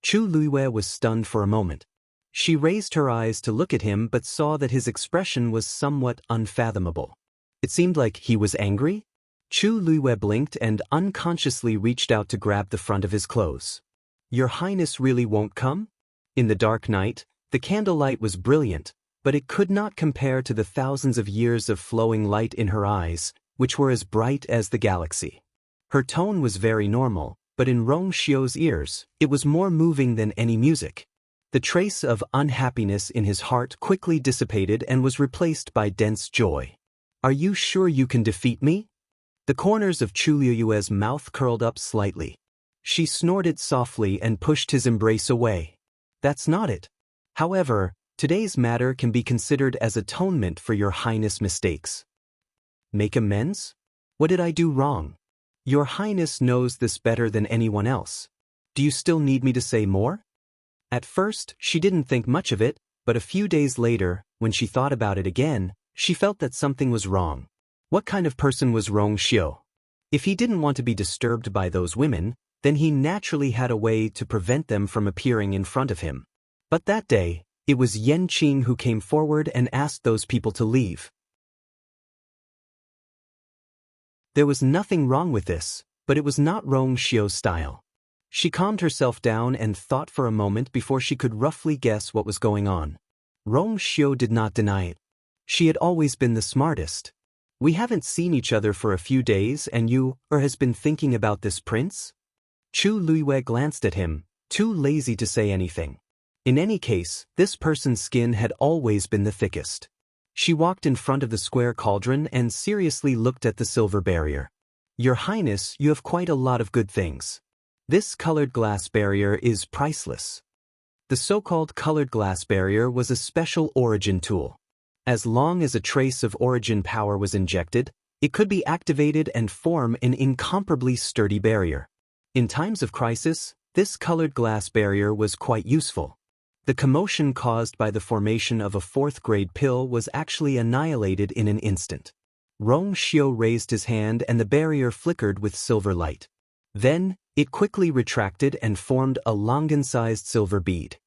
Chu Luiyue was stunned for a moment. She raised her eyes to look at him but saw that his expression was somewhat unfathomable. It seemed like he was angry. Chu Luiyue blinked and unconsciously reached out to grab the front of his clothes. Your Highness really won't come? In the dark night, the candlelight was brilliant, but it could not compare to the thousands of years of flowing light in her eyes, which were as bright as the galaxy. Her tone was very normal, but in Rong Xiao's ears, it was more moving than any music. The trace of unhappiness in his heart quickly dissipated and was replaced by dense joy. Are you sure you can defeat me? The corners of Chu Luiyue's mouth curled up slightly. She snorted softly and pushed his embrace away. That's not it. However, today's matter can be considered as atonement for your Highness' mistakes. Make amends? What did I do wrong? Your Highness knows this better than anyone else. Do you still need me to say more? At first, she didn't think much of it, but a few days later, when she thought about it again, she felt that something was wrong. What kind of person was Rong Xiao? If he didn't want to be disturbed by those women, then he naturally had a way to prevent them from appearing in front of him. But that day, it was Yanqing who came forward and asked those people to leave. There was nothing wrong with this, but it was not Rong Xiu's style. She calmed herself down and thought for a moment before she could roughly guess what was going on. Rong Xiu did not deny it. She had always been the smartest. We haven't seen each other for a few days and you has been thinking about this prince? Chu Luiwei glanced at him, too lazy to say anything. In any case, this person's skin had always been the thickest. She walked in front of the square cauldron and seriously looked at the silver barrier. Your Highness, you have quite a lot of good things. This colored glass barrier is priceless. The so-called colored glass barrier was a special origin tool. As long as a trace of origin power was injected, it could be activated and form an incomparably sturdy barrier. In times of crisis, this colored glass barrier was quite useful. The commotion caused by the formation of a fourth-grade pill was actually annihilated in an instant. Rong Xiu raised his hand and the barrier flickered with silver light. Then, it quickly retracted and formed a longan-sized silver bead.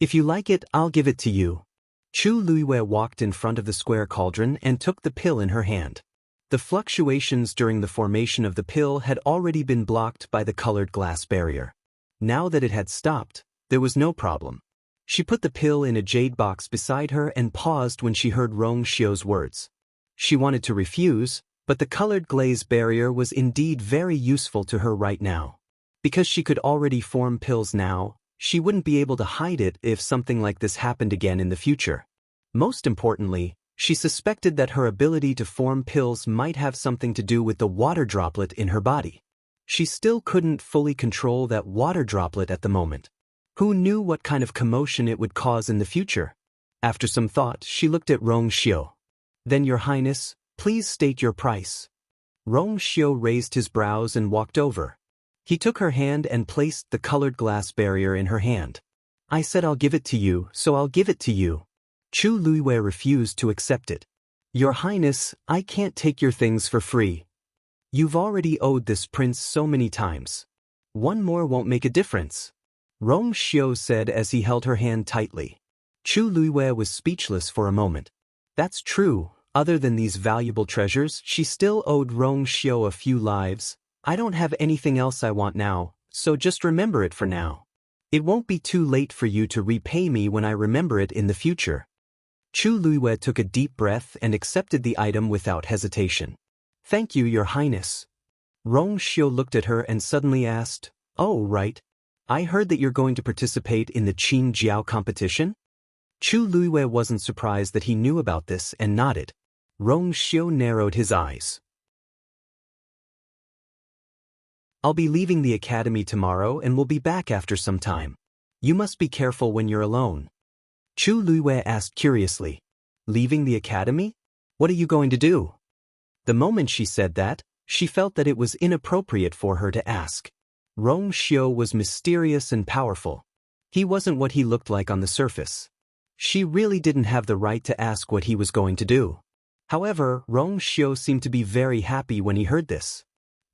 If you like it, I'll give it to you. Chu Luiwei walked in front of the square cauldron and took the pill in her hand. The fluctuations during the formation of the pill had already been blocked by the colored glass barrier. Now that it had stopped, there was no problem. She put the pill in a jade box beside her and paused when she heard Rong Xiu's words. She wanted to refuse, but the colored glaze barrier was indeed very useful to her right now. Because she could already form pills now, she wouldn't be able to hide it if something like this happened again in the future. Most importantly, she suspected that her ability to form pills might have something to do with the water droplet in her body. She still couldn't fully control that water droplet at the moment. Who knew what kind of commotion it would cause in the future? After some thought, she looked at Rong Xiu. Then, Your Highness, please state your price. Rong Xiu raised his brows and walked over. He took her hand and placed the colored glass barrier in her hand. I said I'll give it to you, so I'll give it to you. Chu Luiwei refused to accept it. Your Highness, I can't take your things for free. You've already owed this prince so many times. One more won't make a difference. Rong Xiu said as he held her hand tightly. Chu Luiwei was speechless for a moment. That's true, other than these valuable treasures, she still owed Rong Xiu a few lives. I don't have anything else I want now, so just remember it for now. It won't be too late for you to repay me when I remember it in the future. Chu Luiwei took a deep breath and accepted the item without hesitation. Thank you, Your Highness. Rong Xiu looked at her and suddenly asked, Oh, right. I heard that you're going to participate in the Qin Jiao competition? Chu Luiwei wasn't surprised that he knew about this and nodded. Rong Xiu narrowed his eyes. I'll be leaving the academy tomorrow and will be back after some time. You must be careful when you're alone. Chu Luiwei asked curiously. Leaving the academy? What are you going to do? The moment she said that, she felt that it was inappropriate for her to ask. Rong Xiu was mysterious and powerful. He wasn't what he looked like on the surface. She really didn't have the right to ask what he was going to do. However, Rong Xiu seemed to be very happy when he heard this.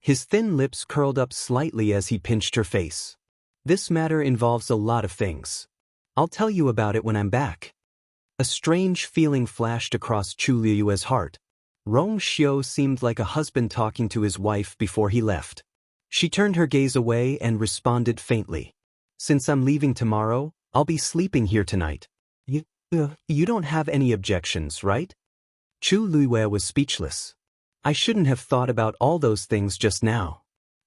His thin lips curled up slightly as he pinched her face. This matter involves a lot of things. I'll tell you about it when I'm back. A strange feeling flashed across Chu Luiwei's heart. Rong Xiu seemed like a husband talking to his wife before he left. She turned her gaze away and responded faintly. Since I'm leaving tomorrow, I'll be sleeping here tonight. You don't have any objections, right? Chu Luiwei was speechless. I shouldn't have thought about all those things just now.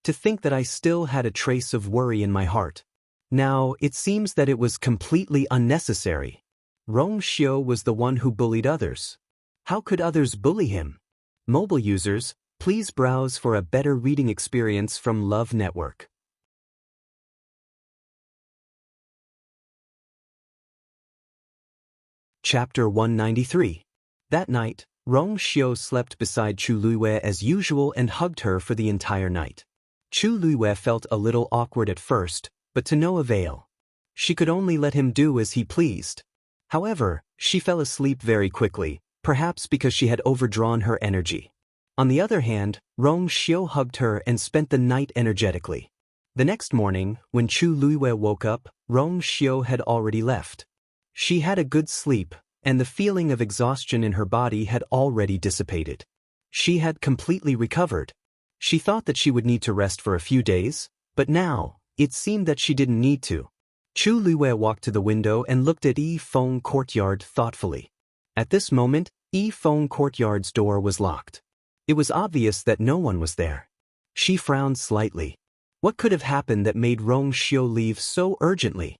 To think that I still had a trace of worry in my heart. Now, it seems that it was completely unnecessary. Rong Xiu was the one who bullied others. How could others bully him? Mobile users, please browse for a better reading experience from Love Network. Chapter 193. That night, Rong Xiu slept beside Chu Luiwei as usual and hugged her for the entire night. Chu Luiwei felt a little awkward at first, but to no avail. She could only let him do as he pleased. However, she fell asleep very quickly, perhaps because she had overdrawn her energy. On the other hand, Rong Xiu hugged her and spent the night energetically. The next morning, when Chu Luiwei woke up, Rong Xiu had already left. She had a good sleep, and the feeling of exhaustion in her body had already dissipated. She had completely recovered. She thought that she would need to rest for a few days, but now, it seemed that she didn't need to. Chu Luiwei walked to the window and looked at Yi Feng Courtyard thoughtfully. At this moment, Yi Feng Courtyard's door was locked. It was obvious that no one was there. She frowned slightly. What could have happened that made Rong Xiu leave so urgently?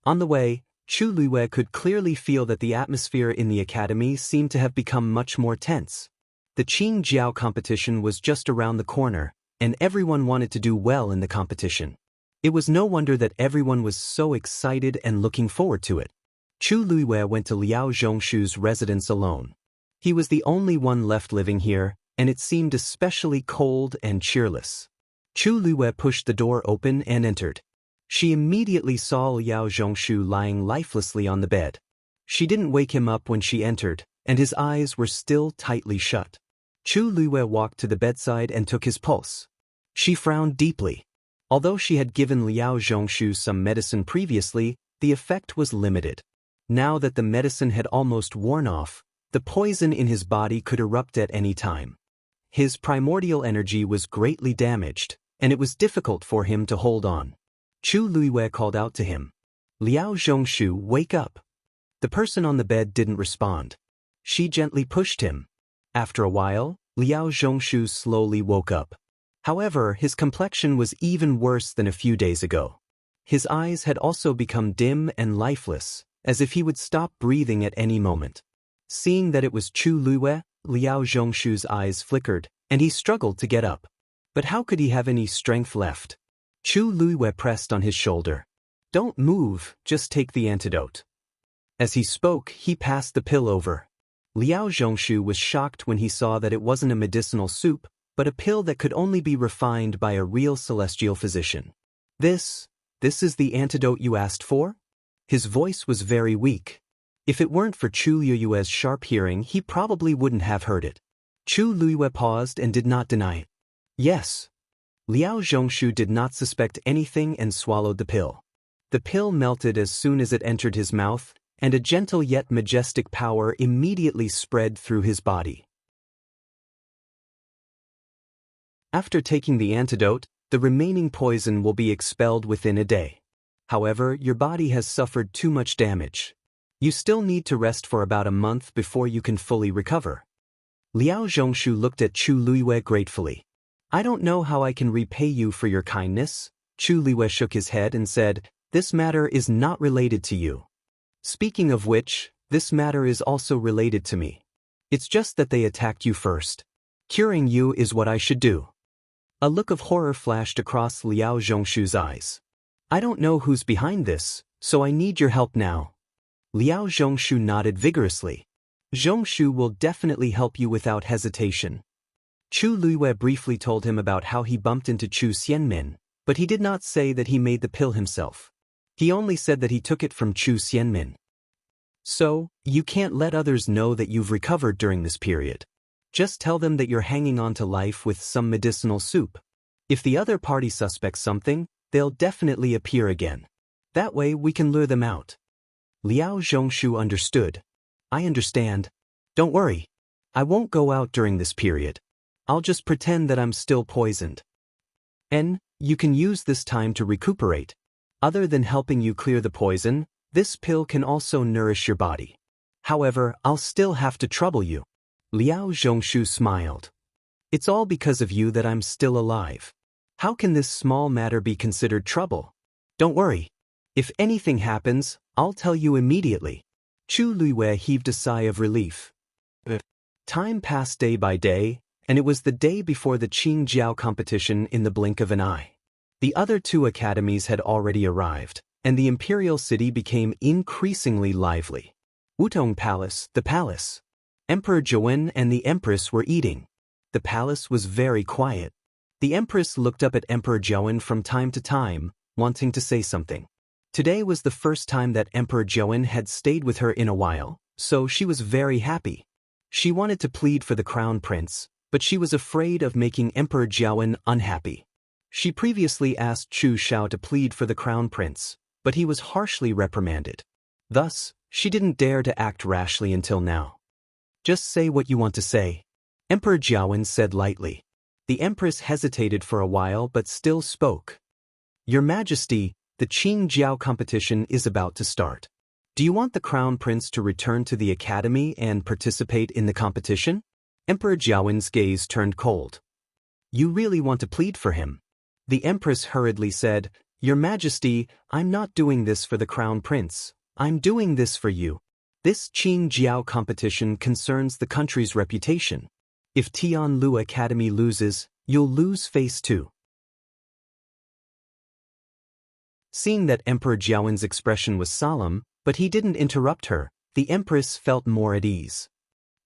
On the way, Chu Luiwei could clearly feel that the atmosphere in the academy seemed to have become much more tense. The Qing Jiao competition was just around the corner, and everyone wanted to do well in the competition. It was no wonder that everyone was so excited and looking forward to it. Chu Luiwei went to Liao Zhongshu's residence alone. He was the only one left living here, and it seemed especially cold and cheerless. Chu Luiwei pushed the door open and entered. She immediately saw Liao Zhongshu lying lifelessly on the bed. She didn't wake him up when she entered, and his eyes were still tightly shut. Chu Luiwei walked to the bedside and took his pulse. She frowned deeply. Although she had given Liao Zhongshu some medicine previously, the effect was limited. Now that the medicine had almost worn off, the poison in his body could erupt at any time. His primordial energy was greatly damaged, and it was difficult for him to hold on. Chu Luiwei called out to him. Liao Zhongshu, wake up. The person on the bed didn't respond. She gently pushed him. After a while, Liao Zhongshu slowly woke up. However, his complexion was even worse than a few days ago. His eyes had also become dim and lifeless, as if he would stop breathing at any moment. Seeing that it was Chu Luiwei, Liao Zhongshu's eyes flickered, and he struggled to get up. But how could he have any strength left? Chu Luiwei pressed on his shoulder. Don't move, just take the antidote. As he spoke, he passed the pill over. Liao Zhongshu was shocked when he saw that it wasn't a medicinal soup, but a pill that could only be refined by a real celestial physician. This is the antidote you asked for? His voice was very weak. If it weren't for Chu Luiwei's sharp hearing, he probably wouldn't have heard it. Chu Luiwei paused and did not deny it. Yes. Liao Zhongshu did not suspect anything and swallowed the pill. The pill melted as soon as it entered his mouth, and a gentle yet majestic power immediately spread through his body. After taking the antidote, the remaining poison will be expelled within a day. However, your body has suffered too much damage. You still need to rest for about a month before you can fully recover. Liao Zhongshu looked at Chu Luiwei gratefully. I don't know how I can repay you for your kindness. Chu Luiwei shook his head and said, This matter is not related to you. Speaking of which, this matter is also related to me. It's just that they attacked you first. Curing you is what I should do. A look of horror flashed across Liao Zhongshu's eyes. I don't know who's behind this, so I need your help now. Liao Zhongshu nodded vigorously. Zhongshu will definitely help you without hesitation. Chu Luiwei briefly told him about how he bumped into Chu Xianmin, but he did not say that he made the pill himself. He only said that he took it from Chu Xianmin. So, you can't let others know that you've recovered during this period. Just tell them that you're hanging on to life with some medicinal soup. If the other party suspects something, they'll definitely appear again. That way we can lure them out. Liao Zhongshu understood. I understand. Don't worry. I won't go out during this period. I'll just pretend that I'm still poisoned. And you can use this time to recuperate. Other than helping you clear the poison, this pill can also nourish your body. However, I'll still have to trouble you. Liao Zhongshu smiled. It's all because of you that I'm still alive. How can this small matter be considered trouble? Don't worry. If anything happens, I'll tell you immediately. Chu Luiwei heaved a sigh of relief. Time passed day by day, and it was the day before the Qing Jiao competition in the blink of an eye. The other two academies had already arrived, and the imperial city became increasingly lively. Wutong Palace, the palace. Emperor Zhouwen and the Empress were eating. The palace was very quiet. The Empress looked up at Emperor Zhouwen from time to time, wanting to say something. Today was the first time that Emperor Zhouwen had stayed with her in a while, so she was very happy. She wanted to plead for the crown prince, but she was afraid of making Emperor Jiawen unhappy. She previously asked Chu Shao to plead for the crown prince, but he was harshly reprimanded. Thus, she didn't dare to act rashly until now. Just say what you want to say, Emperor Jiawen said lightly. The empress hesitated for a while but still spoke. Your Majesty, the Qing Jiao competition is about to start. Do you want the crown prince to return to the academy and participate in the competition? Emperor Jiawen's gaze turned cold. You really want to plead for him? The empress hurriedly said, Your Majesty, I'm not doing this for the crown prince. I'm doing this for you. This Qing Jiao competition concerns the country's reputation. If Tianlu Academy loses, you'll lose face too. Seeing that Emperor Jiawen's expression was solemn, but he didn't interrupt her, the empress felt more at ease.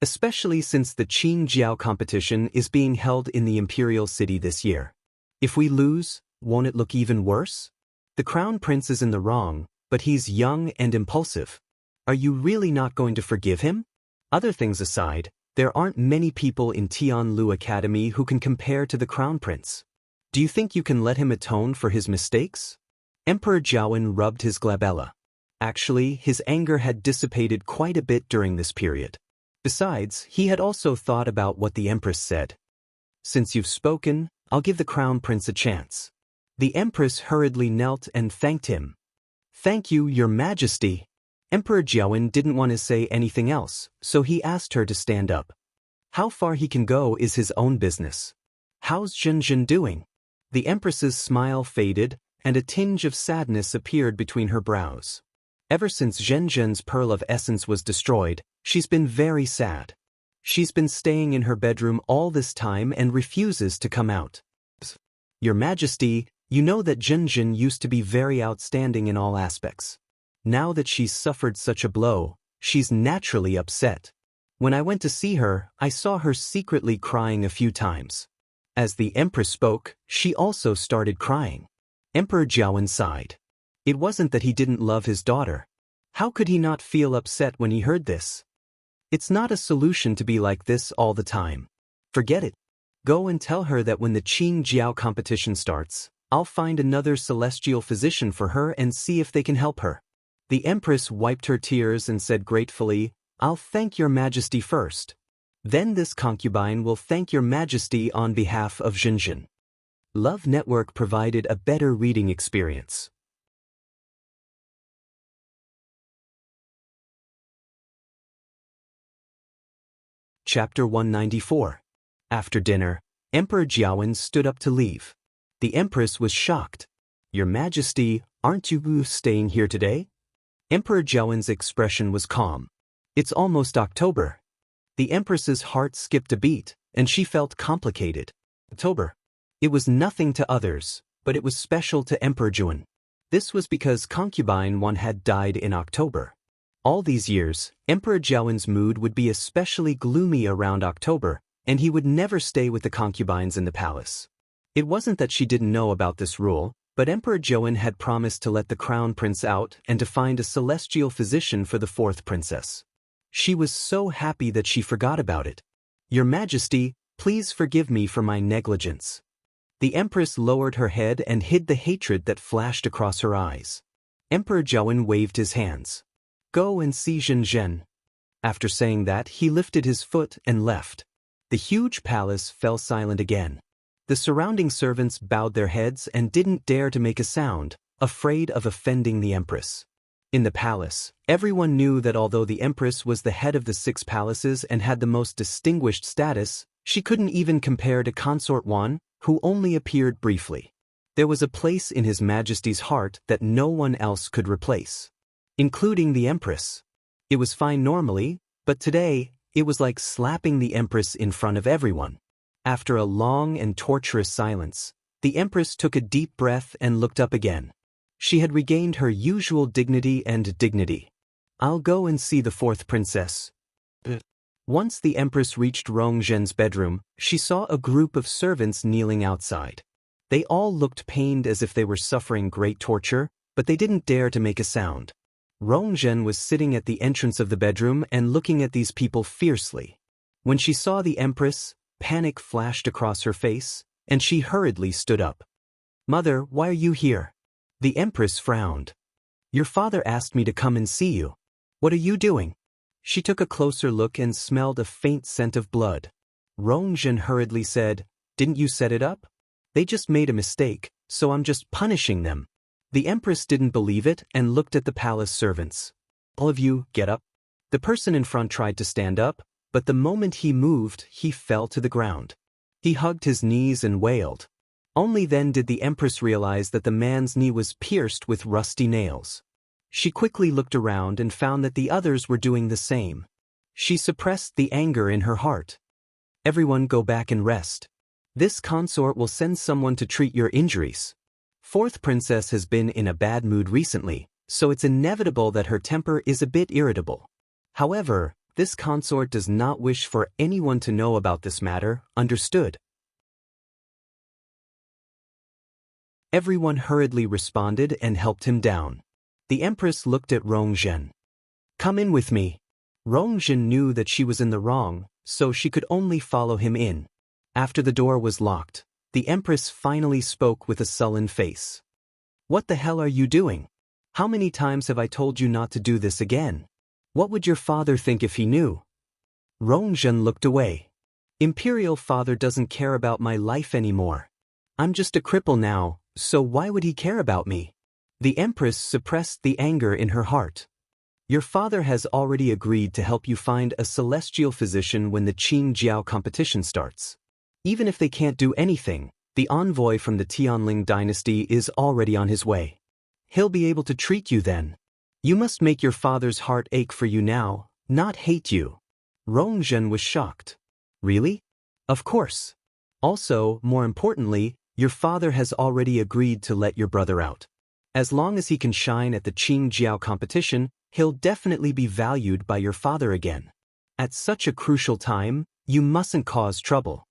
Especially since the Qing Jiao competition is being held in the imperial city this year. If we lose, won't it look even worse? The crown prince is in the wrong, but he's young and impulsive. Are you really not going to forgive him? Other things aside, there aren't many people in Tianlu Academy who can compare to the crown prince. Do you think you can let him atone for his mistakes? Emperor Jiawen rubbed his glabella. Actually, his anger had dissipated quite a bit during this period. Besides, he had also thought about what the empress said. Since you've spoken, I'll give the crown prince a chance. The empress hurriedly knelt and thanked him. Thank you, Your Majesty. Emperor Jiawen didn't want to say anything else, so he asked her to stand up. How far he can go is his own business. How's Zhenzhen doing? The empress's smile faded, and a tinge of sadness appeared between her brows. Ever since Zhenzhen's pearl of essence was destroyed, she's been very sad. She's been staying in her bedroom all this time and refuses to come out. Your Majesty, you know that Zhenzhen used to be very outstanding in all aspects. Now that she's suffered such a blow, she's naturally upset. When I went to see her, I saw her secretly crying a few times. As the empress spoke, she also started crying. Emperor Jiawen sighed. It wasn't that he didn't love his daughter. How could he not feel upset when he heard this? It's not a solution to be like this all the time. Forget it. Go and tell her that when the Qing Jiao competition starts, I'll find another celestial physician for her and see if they can help her. The empress wiped her tears and said gratefully, I'll thank Your Majesty first. Then this concubine will thank Your Majesty on behalf of Zhenzhen. Love Network provided a better reading experience. Chapter 194. After dinner, Emperor Jiawen stood up to leave. The empress was shocked. Your Majesty, aren't you staying here today? Emperor Jiawen's expression was calm. It's almost October. The empress's heart skipped a beat, and she felt complicated. October. It was nothing to others, but it was special to Emperor Jiawen. This was because concubine one had died in October. All these years, Emperor Jiawen's mood would be especially gloomy around October, and he would never stay with the concubines in the palace. It wasn't that she didn't know about this rule, but Emperor Jiawen had promised to let the crown prince out and to find a celestial physician for the fourth princess. She was so happy that she forgot about it. Your Majesty, please forgive me for my negligence. The empress lowered her head and hid the hatred that flashed across her eyes. Emperor Jiawen waved his hands. Go and see Zhenzhen. After saying that, he lifted his foot and left. The huge palace fell silent again. The surrounding servants bowed their heads and didn't dare to make a sound, afraid of offending the empress. In the palace, everyone knew that although the empress was the head of the 6 palaces and had the most distinguished status, she couldn't even compare to Consort Wan, who only appeared briefly. There was a place in His Majesty's heart that no one else could replace, including the empress. It was fine normally, but today, it was like slapping the empress in front of everyone. After a long and torturous silence, the empress took a deep breath and looked up again. She had regained her usual dignity and dignity. I'll go and see the fourth princess. Once the empress reached Rongzhen's bedroom, she saw a group of servants kneeling outside. They all looked pained as if they were suffering great torture, but they didn't dare to make a sound. Rongzhen was sitting at the entrance of the bedroom and looking at these people fiercely. When she saw the empress, Panic flashed across her face, and she hurriedly stood up. "Mother, why are you here?" The Empress frowned. "Your father asked me to come and see you. What are you doing?" She took a closer look and smelled a faint scent of blood. Rongjin hurriedly said, "Didn't you set it up? They just made a mistake, so I'm just punishing them." The Empress didn't believe it and looked at the palace servants. "All of you, get up." The person in front tried to stand up, but the moment he moved, he fell to the ground. He hugged his knees and wailed. Only then did the Empress realize that the man's knee was pierced with rusty nails. She quickly looked around and found that the others were doing the same. She suppressed the anger in her heart. "Everyone go back and rest. This consort will send someone to treat your injuries." Fourth Princess has been in a bad mood recently, so it's inevitable that her temper is a bit irritable. However, this consort does not wish for anyone to know about this matter, understood? Everyone hurriedly responded and helped him down. The Empress looked at Rongjin. "Come in with me." Rongjin knew that she was in the wrong, so she could only follow him in. After the door was locked, the Empress finally spoke with a sullen face. "What the hell are you doing? How many times have I told you not to do this again? What would your father think if he knew?" Rongjin looked away. "Imperial father doesn't care about my life anymore. I'm just a cripple now, so why would he care about me?" The Empress suppressed the anger in her heart. "Your father has already agreed to help you find a celestial physician when the Qing Jiao competition starts. Even if they can't do anything, the envoy from the Tianling dynasty is already on his way. He'll be able to treat you then. You must make your father's heart ache for you now, not hate you." Rongjin was shocked. "Really? Of course. Also, more importantly, your father has already agreed to let your brother out. As long as he can shine at the Qing Jiao competition, he'll definitely be valued by your father again. At such a crucial time, you mustn't cause trouble."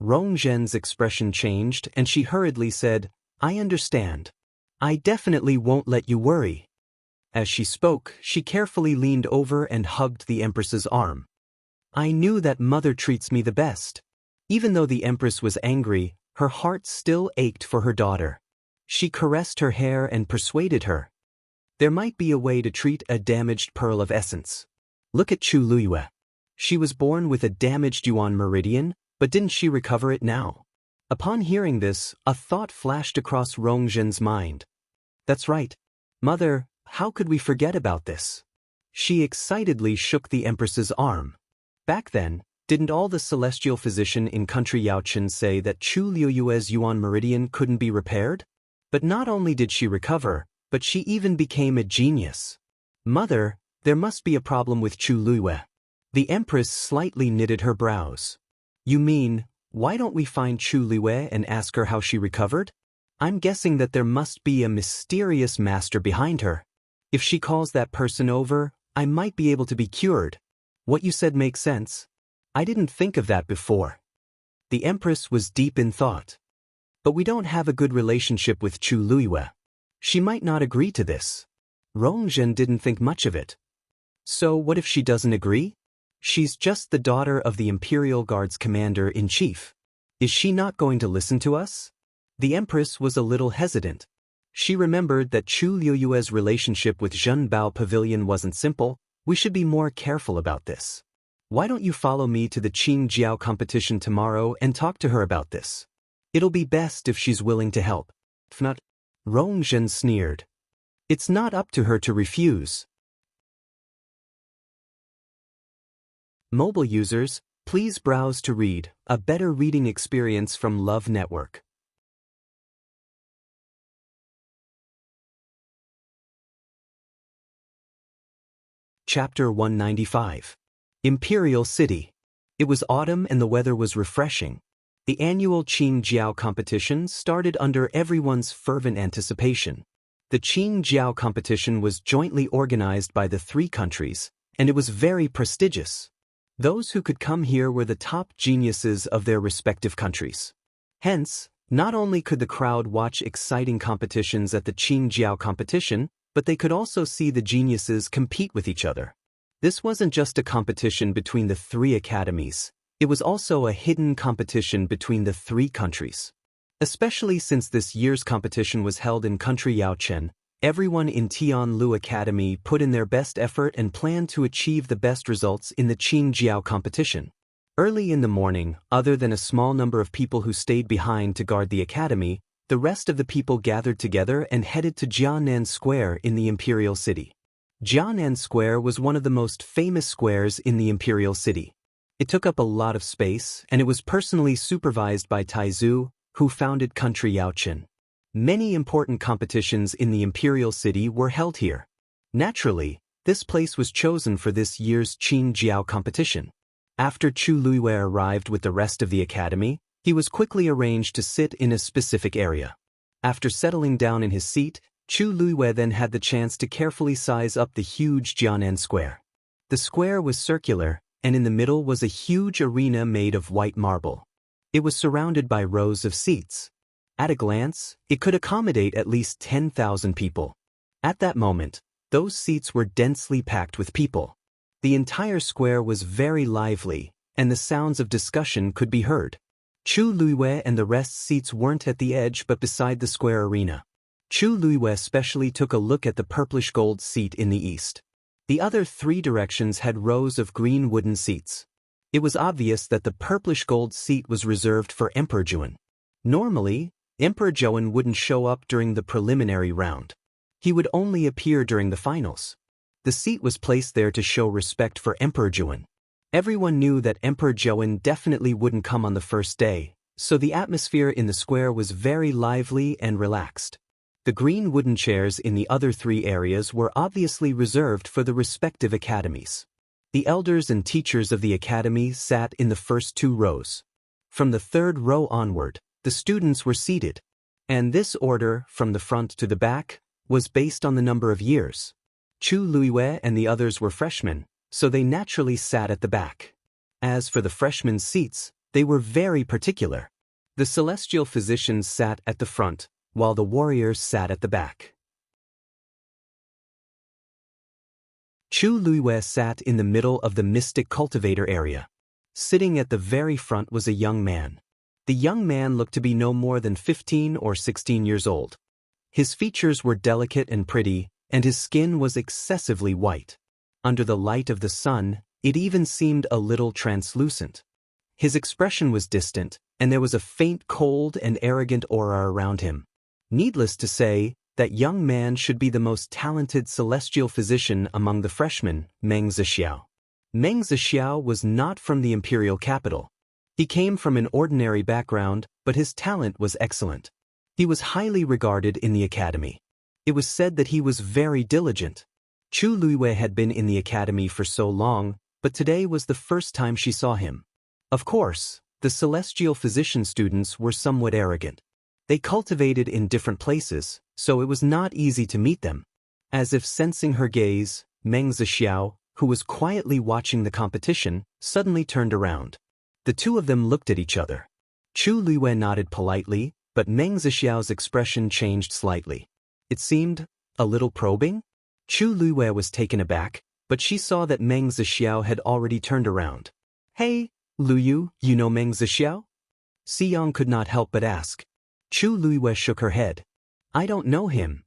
Rongjin's expression changed and she hurriedly said, "I understand. I definitely won't let you worry." As she spoke, she carefully leaned over and hugged the Empress's arm. "I knew that mother treats me the best." Even though the Empress was angry, her heart still ached for her daughter. She caressed her hair and persuaded her. There might be a way to treat a damaged pearl of essence. Look at Chu Luiyue. She was born with a damaged yuan meridian, but didn't she recover it now? Upon hearing this, a thought flashed across Rongjin's mind. "That's right. Mother, how could we forget about this?" She excitedly shook the Empress's arm. Back then, didn't all the celestial physician in country Yaochen say that Chu Luiyue's yuan meridian couldn't be repaired? But not only did she recover, but she even became a genius. "Mother, there must be a problem with Chu Luiyue." The Empress slightly knitted her brows. "You mean, why don't we find Chu Luiyue and ask her how she recovered? I'm guessing that there must be a mysterious master behind her. If she calls that person over, I might be able to be cured." "What you said makes sense. I didn't think of that before." The Empress was deep in thought. "But we don't have a good relationship with Chu Luiyue. She might not agree to this." Rongjin didn't think much of it. "So what if she doesn't agree? She's just the daughter of the Imperial Guard's commander-in-chief. Is she not going to listen to us?" The Empress was a little hesitant. She remembered that Chu Luiyue's relationship with Zhenbao Pavilion wasn't simple. "We should be more careful about this. Why don't you follow me to the Qing Jiao competition tomorrow and talk to her about this? It'll be best if she's willing to help." "If not," Rongjin sneered. "It's not up to her to refuse." Mobile users, please browse to read a better reading experience from Love Network. Chapter 195. Imperial City. It was autumn and the weather was refreshing. The annual Qing Jiao competition started under everyone's fervent anticipation. The Qing Jiao competition was jointly organized by the three countries, and it was very prestigious. Those who could come here were the top geniuses of their respective countries. Hence, not only could the crowd watch exciting competitions at the Qing Jiao competition, but they could also see the geniuses compete with each other. This wasn't just a competition between the three academies. It was also a hidden competition between the three countries. Especially since this year's competition was held in country Yaochen, everyone in Tianlu Academy put in their best effort and planned to achieve the best results in the Qingjiao competition. Early in the morning, other than a small number of people who stayed behind to guard the academy, the rest of the people gathered together and headed to Jianan Square in the Imperial City. Jianan Square was one of the most famous squares in the Imperial City. It took up a lot of space, and it was personally supervised by Taizu, who founded country Yaochen. Many important competitions in the Imperial City were held here. Naturally, this place was chosen for this year's Qingjiao competition. After Chu Luiyue arrived with the rest of the academy, he was quickly arranged to sit in a specific area. After settling down in his seat, Chu Luiyue then had the chance to carefully size up the huge Jianan Square. The square was circular, and in the middle was a huge arena made of white marble. It was surrounded by rows of seats. At a glance, it could accommodate at least 10,000 people. At that moment, those seats were densely packed with people. The entire square was very lively, and the sounds of discussion could be heard. Chu Luiyue and the rest's seats weren't at the edge but beside the square arena. Chu Luiyue especially took a look at the purplish gold seat in the east. The other three directions had rows of green wooden seats. It was obvious that the purplish gold seat was reserved for Emperor Zhuan. Normally, Emperor Zhuan wouldn't show up during the preliminary round. He would only appear during the finals. The seat was placed there to show respect for Emperor Zhuan. Everyone knew that Emperor Zhuan definitely wouldn't come on the first day, so the atmosphere in the square was very lively and relaxed. The green wooden chairs in the other three areas were obviously reserved for the respective academies. The elders and teachers of the academy sat in the first two rows. From the third row onward, the students were seated, and this order, from the front to the back, was based on the number of years. Chu Luiyue and the others were freshmen, so they naturally sat at the back. As for the freshmen' seats, they were very particular. The celestial physicians sat at the front, while the warriors sat at the back. Chu Luiyue sat in the middle of the mystic cultivator area. Sitting at the very front was a young man. The young man looked to be no more than 15 or 16 years old. His features were delicate and pretty, and his skin was excessively white. Under the light of the sun, it even seemed a little translucent. His expression was distant, and there was a faint cold and arrogant aura around him. Needless to say, that young man should be the most talented celestial physician among the freshmen, Meng Zixiao. Meng Zixiao was not from the imperial capital. He came from an ordinary background, but his talent was excellent. He was highly regarded in the academy. It was said that he was very diligent. Chu Luiyue had been in the academy for so long, but today was the first time she saw him. Of course, the celestial physician students were somewhat arrogant. They cultivated in different places, so it was not easy to meet them. As if sensing her gaze, Meng Zixiao, who was quietly watching the competition, suddenly turned around. The two of them looked at each other. Chu Luiyue nodded politely, but Meng Zixiao's expression changed slightly. It seemed a little probing. Chu Luiyue was taken aback, but she saw that Meng Zixiao had already turned around. "Hey, Luyu, you know Meng Zixiao?" Xiyang could not help but ask. Chu Luiyue shook her head. "I don't know him."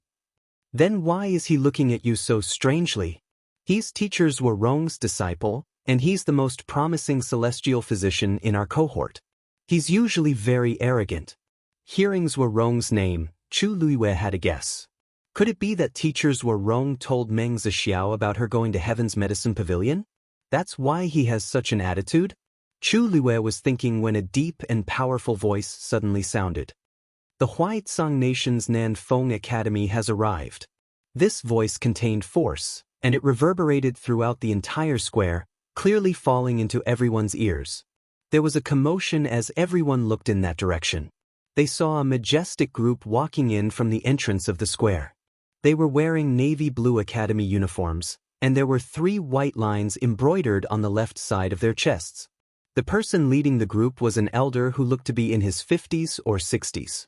"Then why is he looking at you so strangely?" "He's teacher Zhuo Rong's disciple, and he's the most promising celestial physician in our cohort. He's usually very arrogant." Hearing Zhuo Rong's name, Chu Luiyue had a guess. Could it be that teacher Zhuo Rong told Meng Zixiao about her going to Heaven's Medicine Pavilion? That's why he has such an attitude? Chu Luiyue was thinking when a deep and powerful voice suddenly sounded. "The Huaitsang Nation's Nanfeng Academy has arrived." This voice contained force, and it reverberated throughout the entire square, clearly falling into everyone's ears. There was a commotion as everyone looked in that direction. They saw a majestic group walking in from the entrance of the square. They were wearing navy blue academy uniforms, and there were 3 white lines embroidered on the left side of their chests. The person leading the group was an elder who looked to be in his 50s or 60s.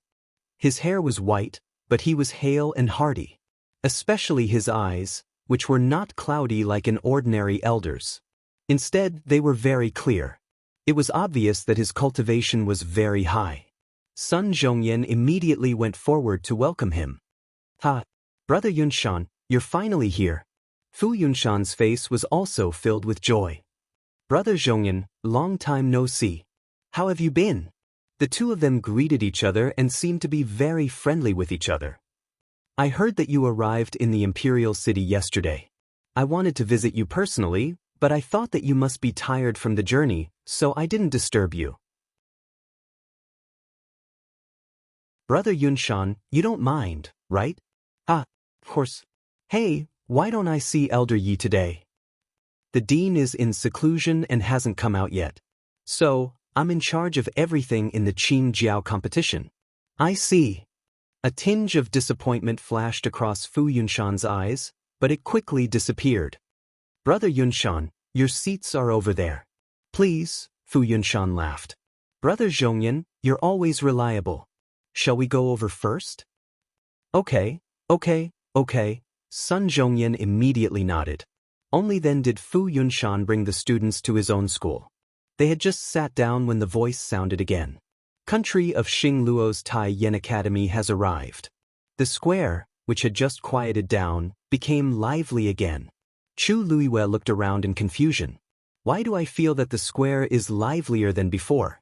His hair was white, but he was hale and hearty. Especially his eyes, which were not cloudy like an ordinary elder's. Instead, they were very clear. It was obvious that his cultivation was very high. Sun Zhongyan immediately went forward to welcome him. "Ha! Brother Yunshan, you're finally here." Fu Yunshan's face was also filled with joy. "Brother Zhongyan, long time no see. How have you been?" The two of them greeted each other and seemed to be very friendly with each other. "I heard that you arrived in the Imperial City yesterday. I wanted to visit you personally, but I thought that you must be tired from the journey, so I didn't disturb you." "Brother Yunshan, you don't mind, right?" "Ah, of course. Hey, why don't I see Elder Yi today?" "The dean is in seclusion and hasn't come out yet. So, I'm in charge of everything in the Qin Jiao competition." "I see." A tinge of disappointment flashed across Fu Yunshan's eyes, but it quickly disappeared. "Brother Yunshan, your seats are over there." "Please," Fu Yunshan laughed. "Brother Zhongyan, you're always reliable. Shall we go over first?" Okay. Sun Zhongyan immediately nodded. Only then did Fu Yunshan bring the students to his own school. They had just sat down when the voice sounded again. "Country of Xing Luo's Tai Yen Academy has arrived." The square, which had just quieted down, became lively again. Chu Luiwei looked around in confusion. Why do I feel that the square is livelier than before?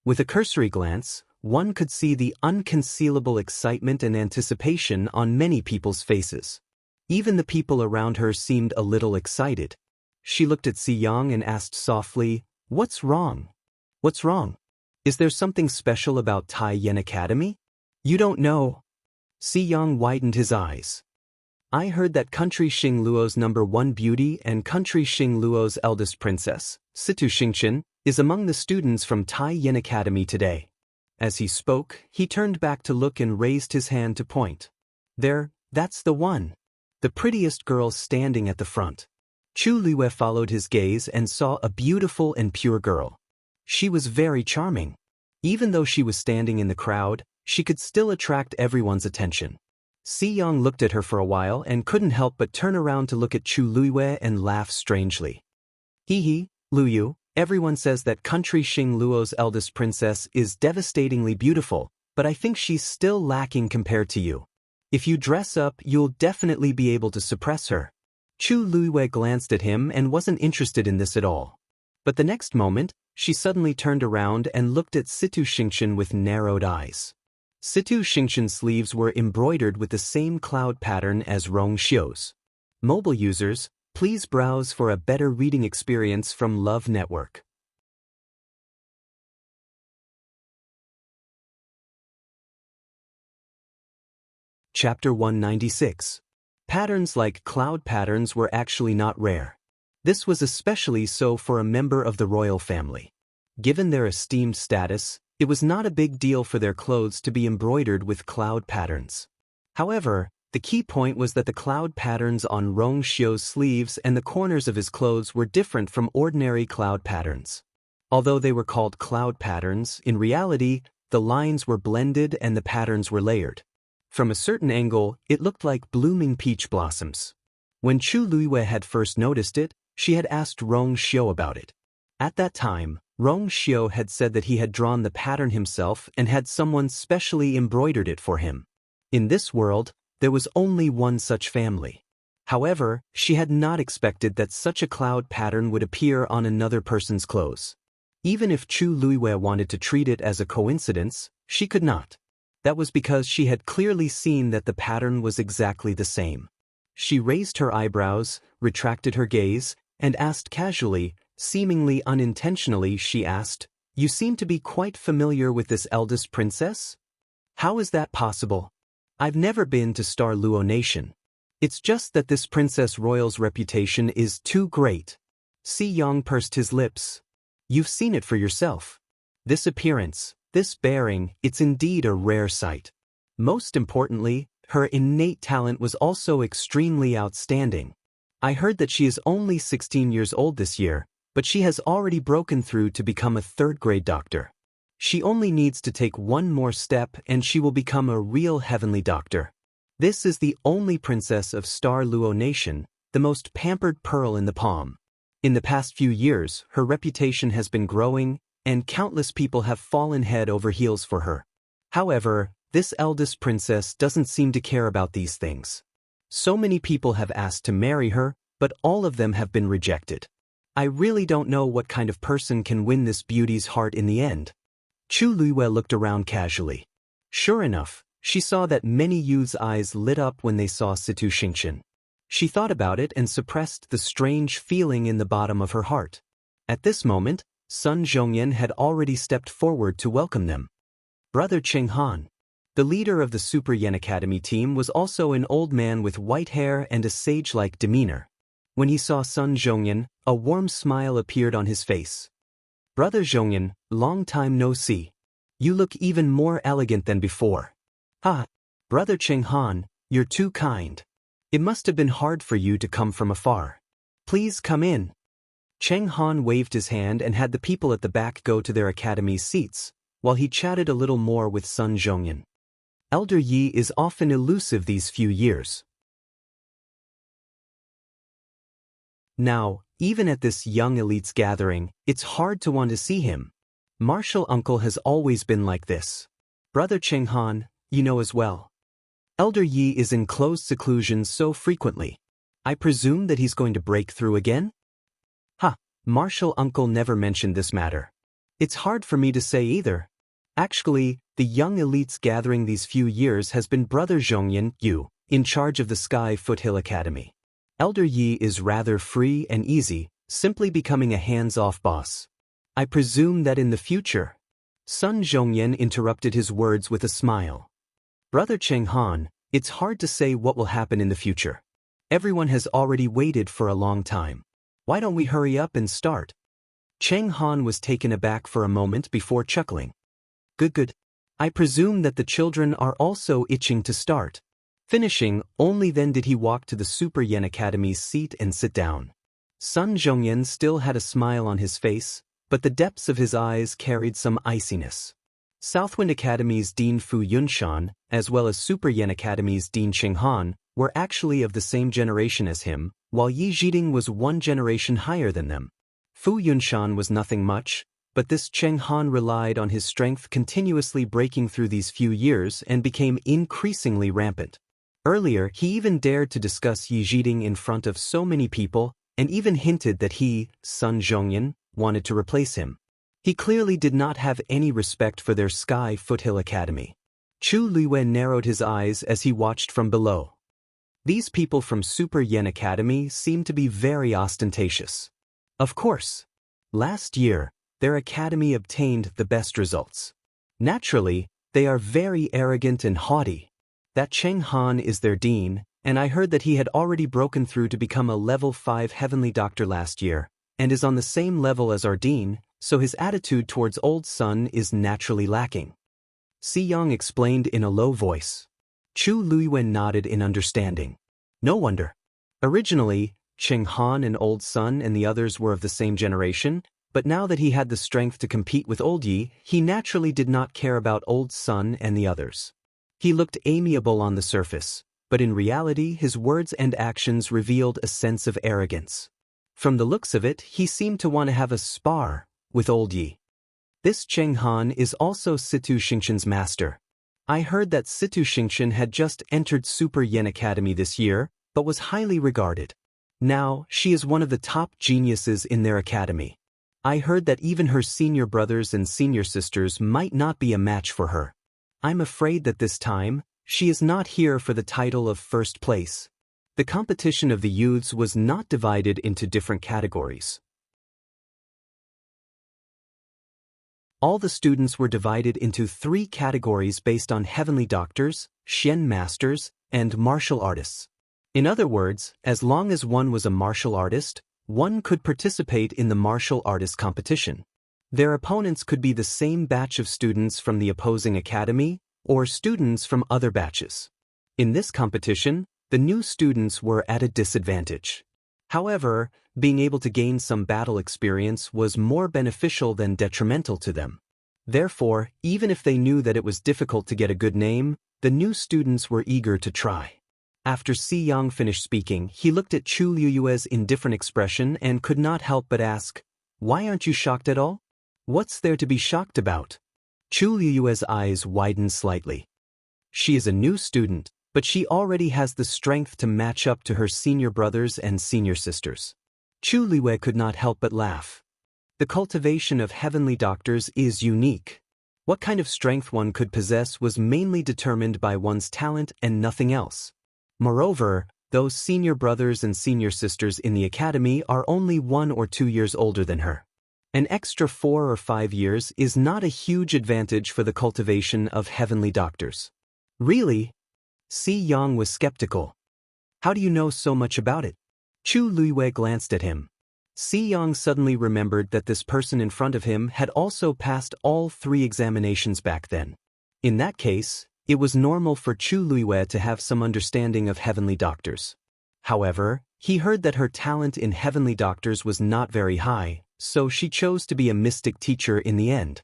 With a cursory glance, one could see the unconcealable excitement and anticipation on many people's faces. Even the people around her seemed a little excited. She looked at Si Yang and asked softly, "What's wrong? What's wrong? Is there something special about Tai Yen Academy?" "You don't know." Si Yang widened his eyes. "I heard that Country Xing Luo's #1 beauty and Country Xing Luo's eldest princess, Situ Xingqian, is among the students from Tai Yen Academy today." As he spoke, he turned back to look and raised his hand to point. "There, that's the one. The prettiest girl standing at the front." Chu Liwei followed his gaze and saw a beautiful and pure girl. She was very charming. Even though she was standing in the crowd, she could still attract everyone's attention. Si Yang looked at her for a while and couldn't help but turn around to look at Chu Luiwei and laugh strangely. "Hee, Luyu, everyone says that Country Xing Luo's eldest princess is devastatingly beautiful, but I think she's still lacking compared to you. If you dress up, you'll definitely be able to suppress her." Chu Luiwei glanced at him and wasn't interested in this at all. But the next moment, she suddenly turned around and looked at Situ Xingqian with narrowed eyes. Situ Xingqian's sleeves were embroidered with the same cloud pattern as Rong Xiu's. Mobile users, please browse for a better reading experience from Love Network. Chapter 196. Patterns like cloud patterns were actually not rare. This was especially so for a member of the royal family. Given their esteemed status, it was not a big deal for their clothes to be embroidered with cloud patterns. However, the key point was that the cloud patterns on Rong Xiu's sleeves and the corners of his clothes were different from ordinary cloud patterns. Although they were called cloud patterns, in reality, the lines were blended and the patterns were layered. From a certain angle, it looked like blooming peach blossoms. When Chu Luiwei had first noticed it, she had asked Rong Xiu about it. At that time, Rong Xiu had said that he had drawn the pattern himself and had someone specially embroidered it for him. In this world, there was only one such family. However, she had not expected that such a cloud pattern would appear on another person's clothes. Even if Chu Luiwei wanted to treat it as a coincidence, she could not. That was because she had clearly seen that the pattern was exactly the same. She raised her eyebrows, retracted her gaze, and asked casually, seemingly unintentionally, she asked, "You seem to be quite familiar with this eldest princess? How is that possible? I've never been to Star Luo Nation. It's just that this Princess Royal's reputation is too great." Si Yang pursed his lips. "You've seen it for yourself. This appearance, this bearing, it's indeed a rare sight. Most importantly, her innate talent was also extremely outstanding. I heard that she is only 16 years old this year, but she has already broken through to become a third-grade doctor. She only needs to take one more step and she will become a real heavenly doctor. This is the only princess of Star Luo Nation, the most pampered pearl in the palm. In the past few years, her reputation has been growing, and countless people have fallen head over heels for her. However, this eldest princess doesn't seem to care about these things. So many people have asked to marry her, but all of them have been rejected. I really don't know what kind of person can win this beauty's heart in the end. Chu Luiyue looked around casually. Sure enough, she saw that many youths' eyes lit up when they saw Situ Xingqian. She thought about it and suppressed the strange feeling in the bottom of her heart. At this moment, Sun Zhongyan had already stepped forward to welcome them. Brother Cheng Han. The leader of the Super Yen Academy team was also an old man with white hair and a sage-like demeanor. When he saw Sun Zhongyan, a warm smile appeared on his face. Brother Zhongyan, long time no see. You look even more elegant than before. Ha! Brother Cheng Han, you're too kind. It must have been hard for you to come from afar. Please come in. Cheng Han waved his hand and had the people at the back go to their academy's seats, while he chatted a little more with Sun Zhongyan. Elder Yi is often elusive these few years. Now, even at this young elite's gathering, it's hard to want to see him. Martial uncle has always been like this. Brother Cheng Han, you know as well. Elder Yi is in closed seclusion so frequently. I presume that he's going to break through again? Martial uncle never mentioned this matter. It's hard for me to say either. Actually, the young elite's gathering these few years has been Brother Zhongyan Yu, in charge of the Sky Foothill Academy. Elder Yi is rather free and easy, simply becoming a hands-off boss. I presume that in the future. Sun Zhongyan interrupted his words with a smile. Brother Cheng Han, it's hard to say what will happen in the future. Everyone has already waited for a long time. Why don't we hurry up and start? Cheng Han was taken aback for a moment before chuckling. Good. I presume that the children are also itching to start. Finishing, only then did he walk to the Super Yen Academy's seat and sit down. Sun Zhongyan still had a smile on his face, but the depths of his eyes carried some iciness. Southwind Academy's Dean Fu Yunshan, as well as Super Yen Academy's Dean Cheng Han, were actually of the same generation as him, while Yi Zhiding was one generation higher than them. Fu Yunshan was nothing much, but this Cheng Han relied on his strength continuously breaking through these few years and became increasingly rampant. Earlier, he even dared to discuss Yi Zhiding in front of so many people, and even hinted that he, Sun Zhongyan, wanted to replace him. He clearly did not have any respect for their Sky Foothill Academy. Chu Luiyue narrowed his eyes as he watched from below. These people from Super Yen Academy seemed to be very ostentatious. Of course. Last year, their academy obtained the best results. Naturally, they are very arrogant and haughty. That Cheng Han is their dean, and I heard that he had already broken through to become a level 5 heavenly doctor last year, and is on the same level as our dean, so his attitude towards old Sun is naturally lacking. Si Yang explained in a low voice. Chu Luiyue nodded in understanding. No wonder. Originally, Cheng Han and Old Sun and the others were of the same generation, but now that he had the strength to compete with Old Yi, he naturally did not care about Old Sun and the others. He looked amiable on the surface, but in reality his words and actions revealed a sense of arrogance. From the looks of it, he seemed to want to have a spar with Old Yi. This Cheng Han is also Situ Xingqian's master. I heard that Situ Xingqian had just entered Super Yen Academy this year, but was highly regarded. Now, she is one of the top geniuses in their academy. I heard that even her senior brothers and senior sisters might not be a match for her. I'm afraid that this time, she is not here for the title of first place. The competition of the youths was not divided into different categories. All the students were divided into 3 categories based on heavenly doctors, Xian masters, and martial artists. In other words, as long as one was a martial artist, one could participate in the martial artist competition. Their opponents could be the same batch of students from the opposing academy, or students from other batches. In this competition, the new students were at a disadvantage. However, being able to gain some battle experience was more beneficial than detrimental to them. Therefore, even if they knew that it was difficult to get a good name, the new students were eager to try. After Si Yang finished speaking, he looked at Chu Luiyue's indifferent expression and could not help but ask, "Why aren't you shocked at all?" What's there to be shocked about? Chu Liyue's eyes widened slightly. She is a new student, but she already has the strength to match up to her senior brothers and senior sisters. Chu Liyue could not help but laugh. The cultivation of heavenly doctors is unique. What kind of strength one could possess was mainly determined by one's talent and nothing else. Moreover, those senior brothers and senior sisters in the academy are only 1 or 2 years older than her. An extra 4 or 5 years is not a huge advantage for the cultivation of heavenly doctors. Really? Si Yang was skeptical. How do you know so much about it? Chu Liyue glanced at him. Si Yang suddenly remembered that this person in front of him had also passed all 3 examinations back then. In that case, it was normal for Chu Liyue to have some understanding of heavenly doctors. However, he heard that her talent in heavenly doctors was not very high, so she chose to be a mystic teacher in the end.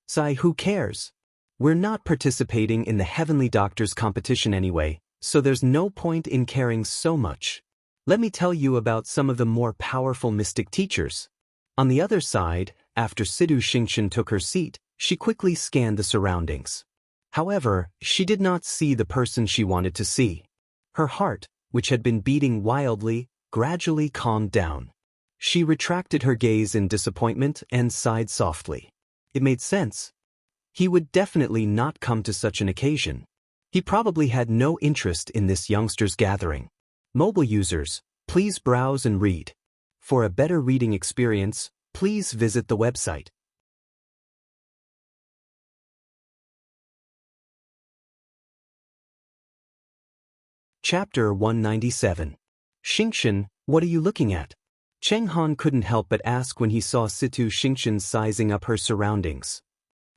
Sai, who cares? We're not participating in the heavenly doctors competition anyway, so there's no point in caring so much. Let me tell you about some of the more powerful mystic teachers. On the other side, after Sidu Xingxian took her seat, she quickly scanned the surroundings. However, she did not see the person she wanted to see. Her heart, which had been beating wildly, gradually calmed down. She retracted her gaze in disappointment and sighed softly. It made sense. He would definitely not come to such an occasion. He probably had no interest in this youngster's gathering. Mobile users, please browse and read. For a better reading experience, please visit the website. Chapter 197. Xingxian, what are you looking at? Cheng Han couldn't help but ask when he saw Situ Xingxian sizing up her surroundings.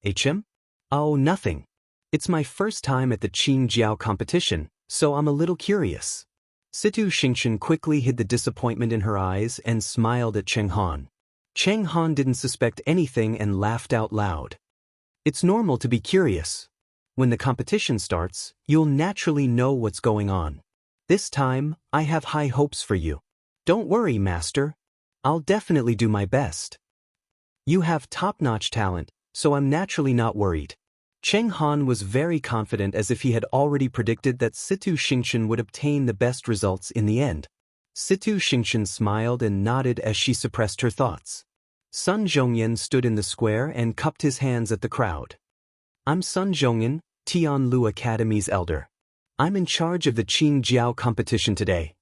HM? Oh, nothing. It's my first time at the Qin Jiao competition, so I'm a little curious. Situ Xingxian quickly hid the disappointment in her eyes and smiled at Cheng Han. Cheng Han didn't suspect anything and laughed out loud. It's normal to be curious. When the competition starts, you'll naturally know what's going on. This time, I have high hopes for you. Don't worry, Master. I'll definitely do my best. You have top-notch talent, so I'm naturally not worried. Cheng Han was very confident, as if he had already predicted that Situ Xingxian would obtain the best results in the end. Situ Xingxian smiled and nodded as she suppressed her thoughts. Sun Zhongyan stood in the square and cupped his hands at the crowd. I'm Sun Zhongyan, Tianlu Academy's elder. I'm in charge of the Qin Jiao competition today.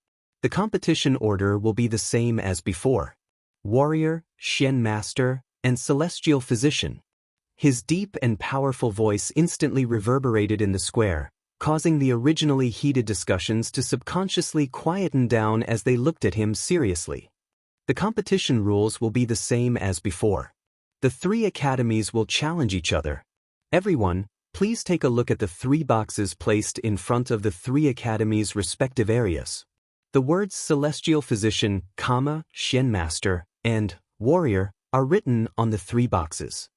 The competition order will be the same as before. Warrior, Xian Master, and Celestial Physician. His deep and powerful voice instantly reverberated in the square, causing the originally heated discussions to subconsciously quieten down as they looked at him seriously. The competition rules will be the same as before. The 3 academies will challenge each other. Everyone, please take a look at the 3 boxes placed in front of the 3 academies' respective areas. The words Celestial Physician, Xian Master, and Warrior are written on the 3 boxes.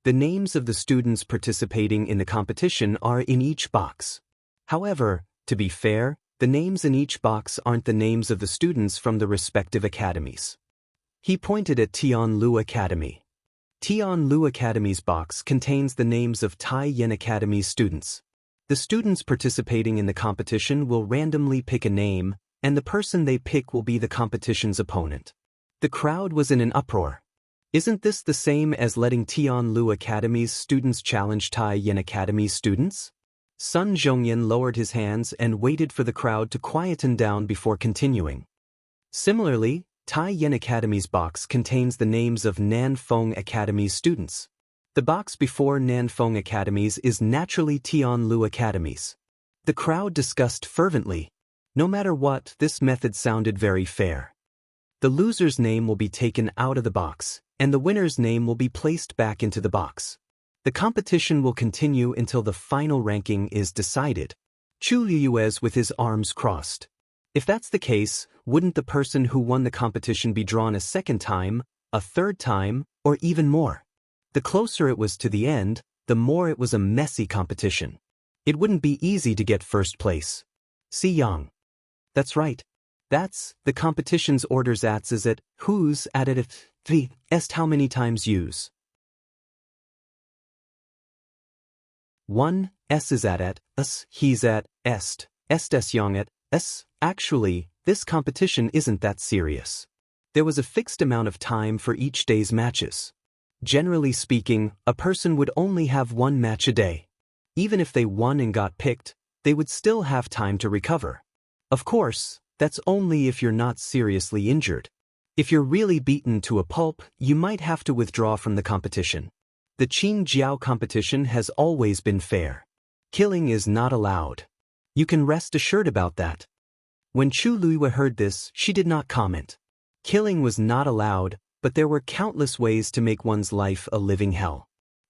The names of the students participating in the competition are in each box. However, to be fair, the names in each box aren't the names of the students from the respective academies. He pointed at Tianlu Academy. Tianlu Academy's box contains the names of Tai Yen Academy's students. The students participating in the competition will randomly pick a name, and the person they pick will be the competition's opponent. The crowd was in an uproar. Isn't this the same as letting Tianlu Academy's students challenge Tai Yen Academy's students? Sun Zhongyan lowered his hands and waited for the crowd to quieten down before continuing. Similarly, Tai Yen Academy's box contains the names of Nanfeng Academy's students. The box before Nanfeng Academy's is naturally Tianlu Academy's. The crowd discussed fervently. No matter what, this method sounded very fair. The loser's name will be taken out of the box, and the winner's name will be placed back into the box. The competition will continue until the final ranking is decided. Chu Liyue with his arms crossed. If that's the case, wouldn't the person who won the competition be drawn a second time, a third time, or even more? The closer it was to the end, the more it was a messy competition. It wouldn't be easy to get first place. Si Yang. That's right. That's the competition's orders at is it, who's at it, the est how many times use. 1. S is at us, he's at est young at s. Actually, this competition isn't that serious. There was a fixed amount of time for each day's matches. Generally speaking, a person would only have one match a day. Even if they won and got picked, they would still have time to recover. Of course, that's only if you're not seriously injured. If you're really beaten to a pulp, you might have to withdraw from the competition. The Qing Jiao competition has always been fair. Killing is not allowed. You can rest assured about that. When Chu Luiwe heard this, she did not comment. Killing was not allowed, but there were countless ways to make one's life a living hell.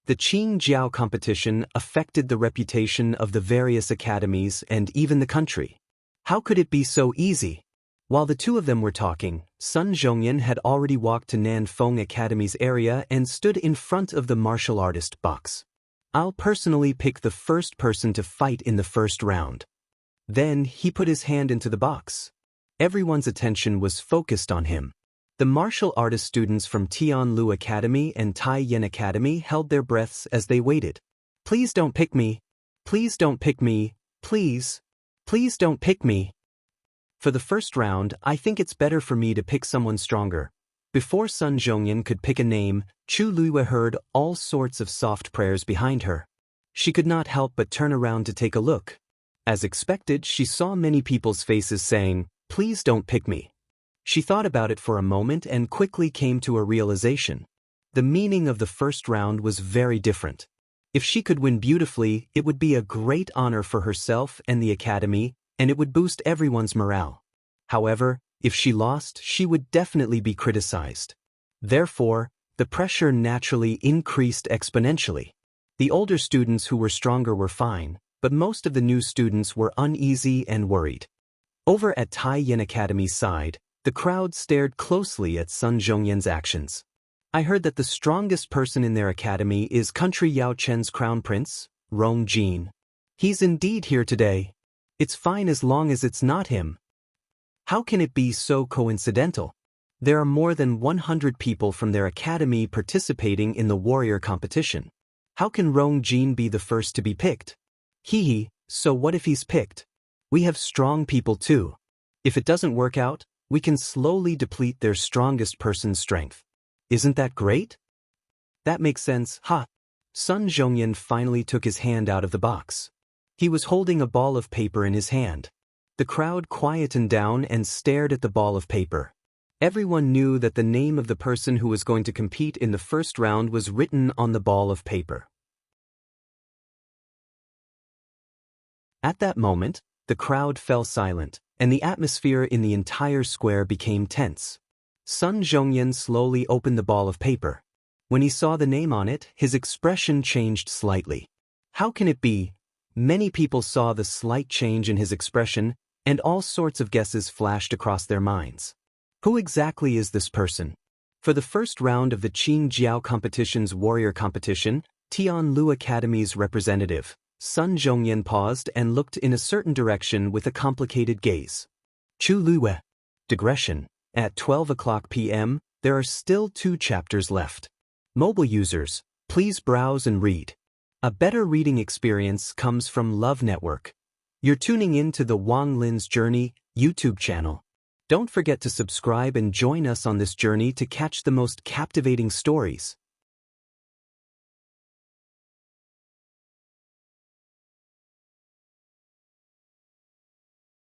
The Qing Jiao competition affected the reputation of the various academies and even the country. How could it be so easy? While the two of them were talking, Sun Zhongyan had already walked to Nanfeng Academy's area and stood in front of the martial artist box. I'll personally pick the first person to fight in the first round. Then he put his hand into the box. Everyone's attention was focused on him. The martial artist students from Tianlu Academy and Taiyan Academy held their breaths as they waited. Please don't pick me. Please don't pick me. Please. Please don't pick me. For the first round, I think it's better for me to pick someone stronger. Before Sun Zhongyan could pick a name, Chu Luiwe heard all sorts of soft prayers behind her. She could not help but turn around to take a look. As expected, she saw many people's faces saying, "Please don't pick me." She thought about it for a moment and quickly came to a realization. The meaning of the first round was very different. If she could win beautifully, it would be a great honor for herself and the academy, and it would boost everyone's morale. However, if she lost, she would definitely be criticized. Therefore, the pressure naturally increased exponentially. The older students who were stronger were fine, but most of the new students were uneasy and worried. Over at Taiyan Academy's side, the crowd stared closely at Sun Zhongyan's actions. I heard that the strongest person in their academy is country Yao Chen's crown prince, Rong Jin. He's indeed here today. It's fine as long as it's not him. How can it be so coincidental? There are more than 100 people from their academy participating in the warrior competition. How can Rong Jin be the first to be picked? So what if he's picked? We have strong people too. If it doesn't work out, we can slowly deplete their strongest person's strength. Isn't that great? That makes sense, huh? Sun Zhongyan finally took his hand out of the box. He was holding a ball of paper in his hand. The crowd quietened down and stared at the ball of paper. Everyone knew that the name of the person who was going to compete in the first round was written on the ball of paper. At that moment, the crowd fell silent, and the atmosphere in the entire square became tense. Sun Zhongyan slowly opened the ball of paper. When he saw the name on it, his expression changed slightly. How can it be? Many people saw the slight change in his expression, and all sorts of guesses flashed across their minds. Who exactly is this person? For the first round of the Qing Jiao competition's warrior competition, Tianlu Academy's representative, Sun Zhongyan paused and looked in a certain direction with a complicated gaze. Chu Luiwe. Digression. At 12 o'clock p.m., there are still 2 chapters left. Mobile users, please browse and read. A better reading experience comes from Love Network. You're tuning in to the Wang Lin's Journey YouTube channel. Don't forget to subscribe and join us on this journey to catch the most captivating stories.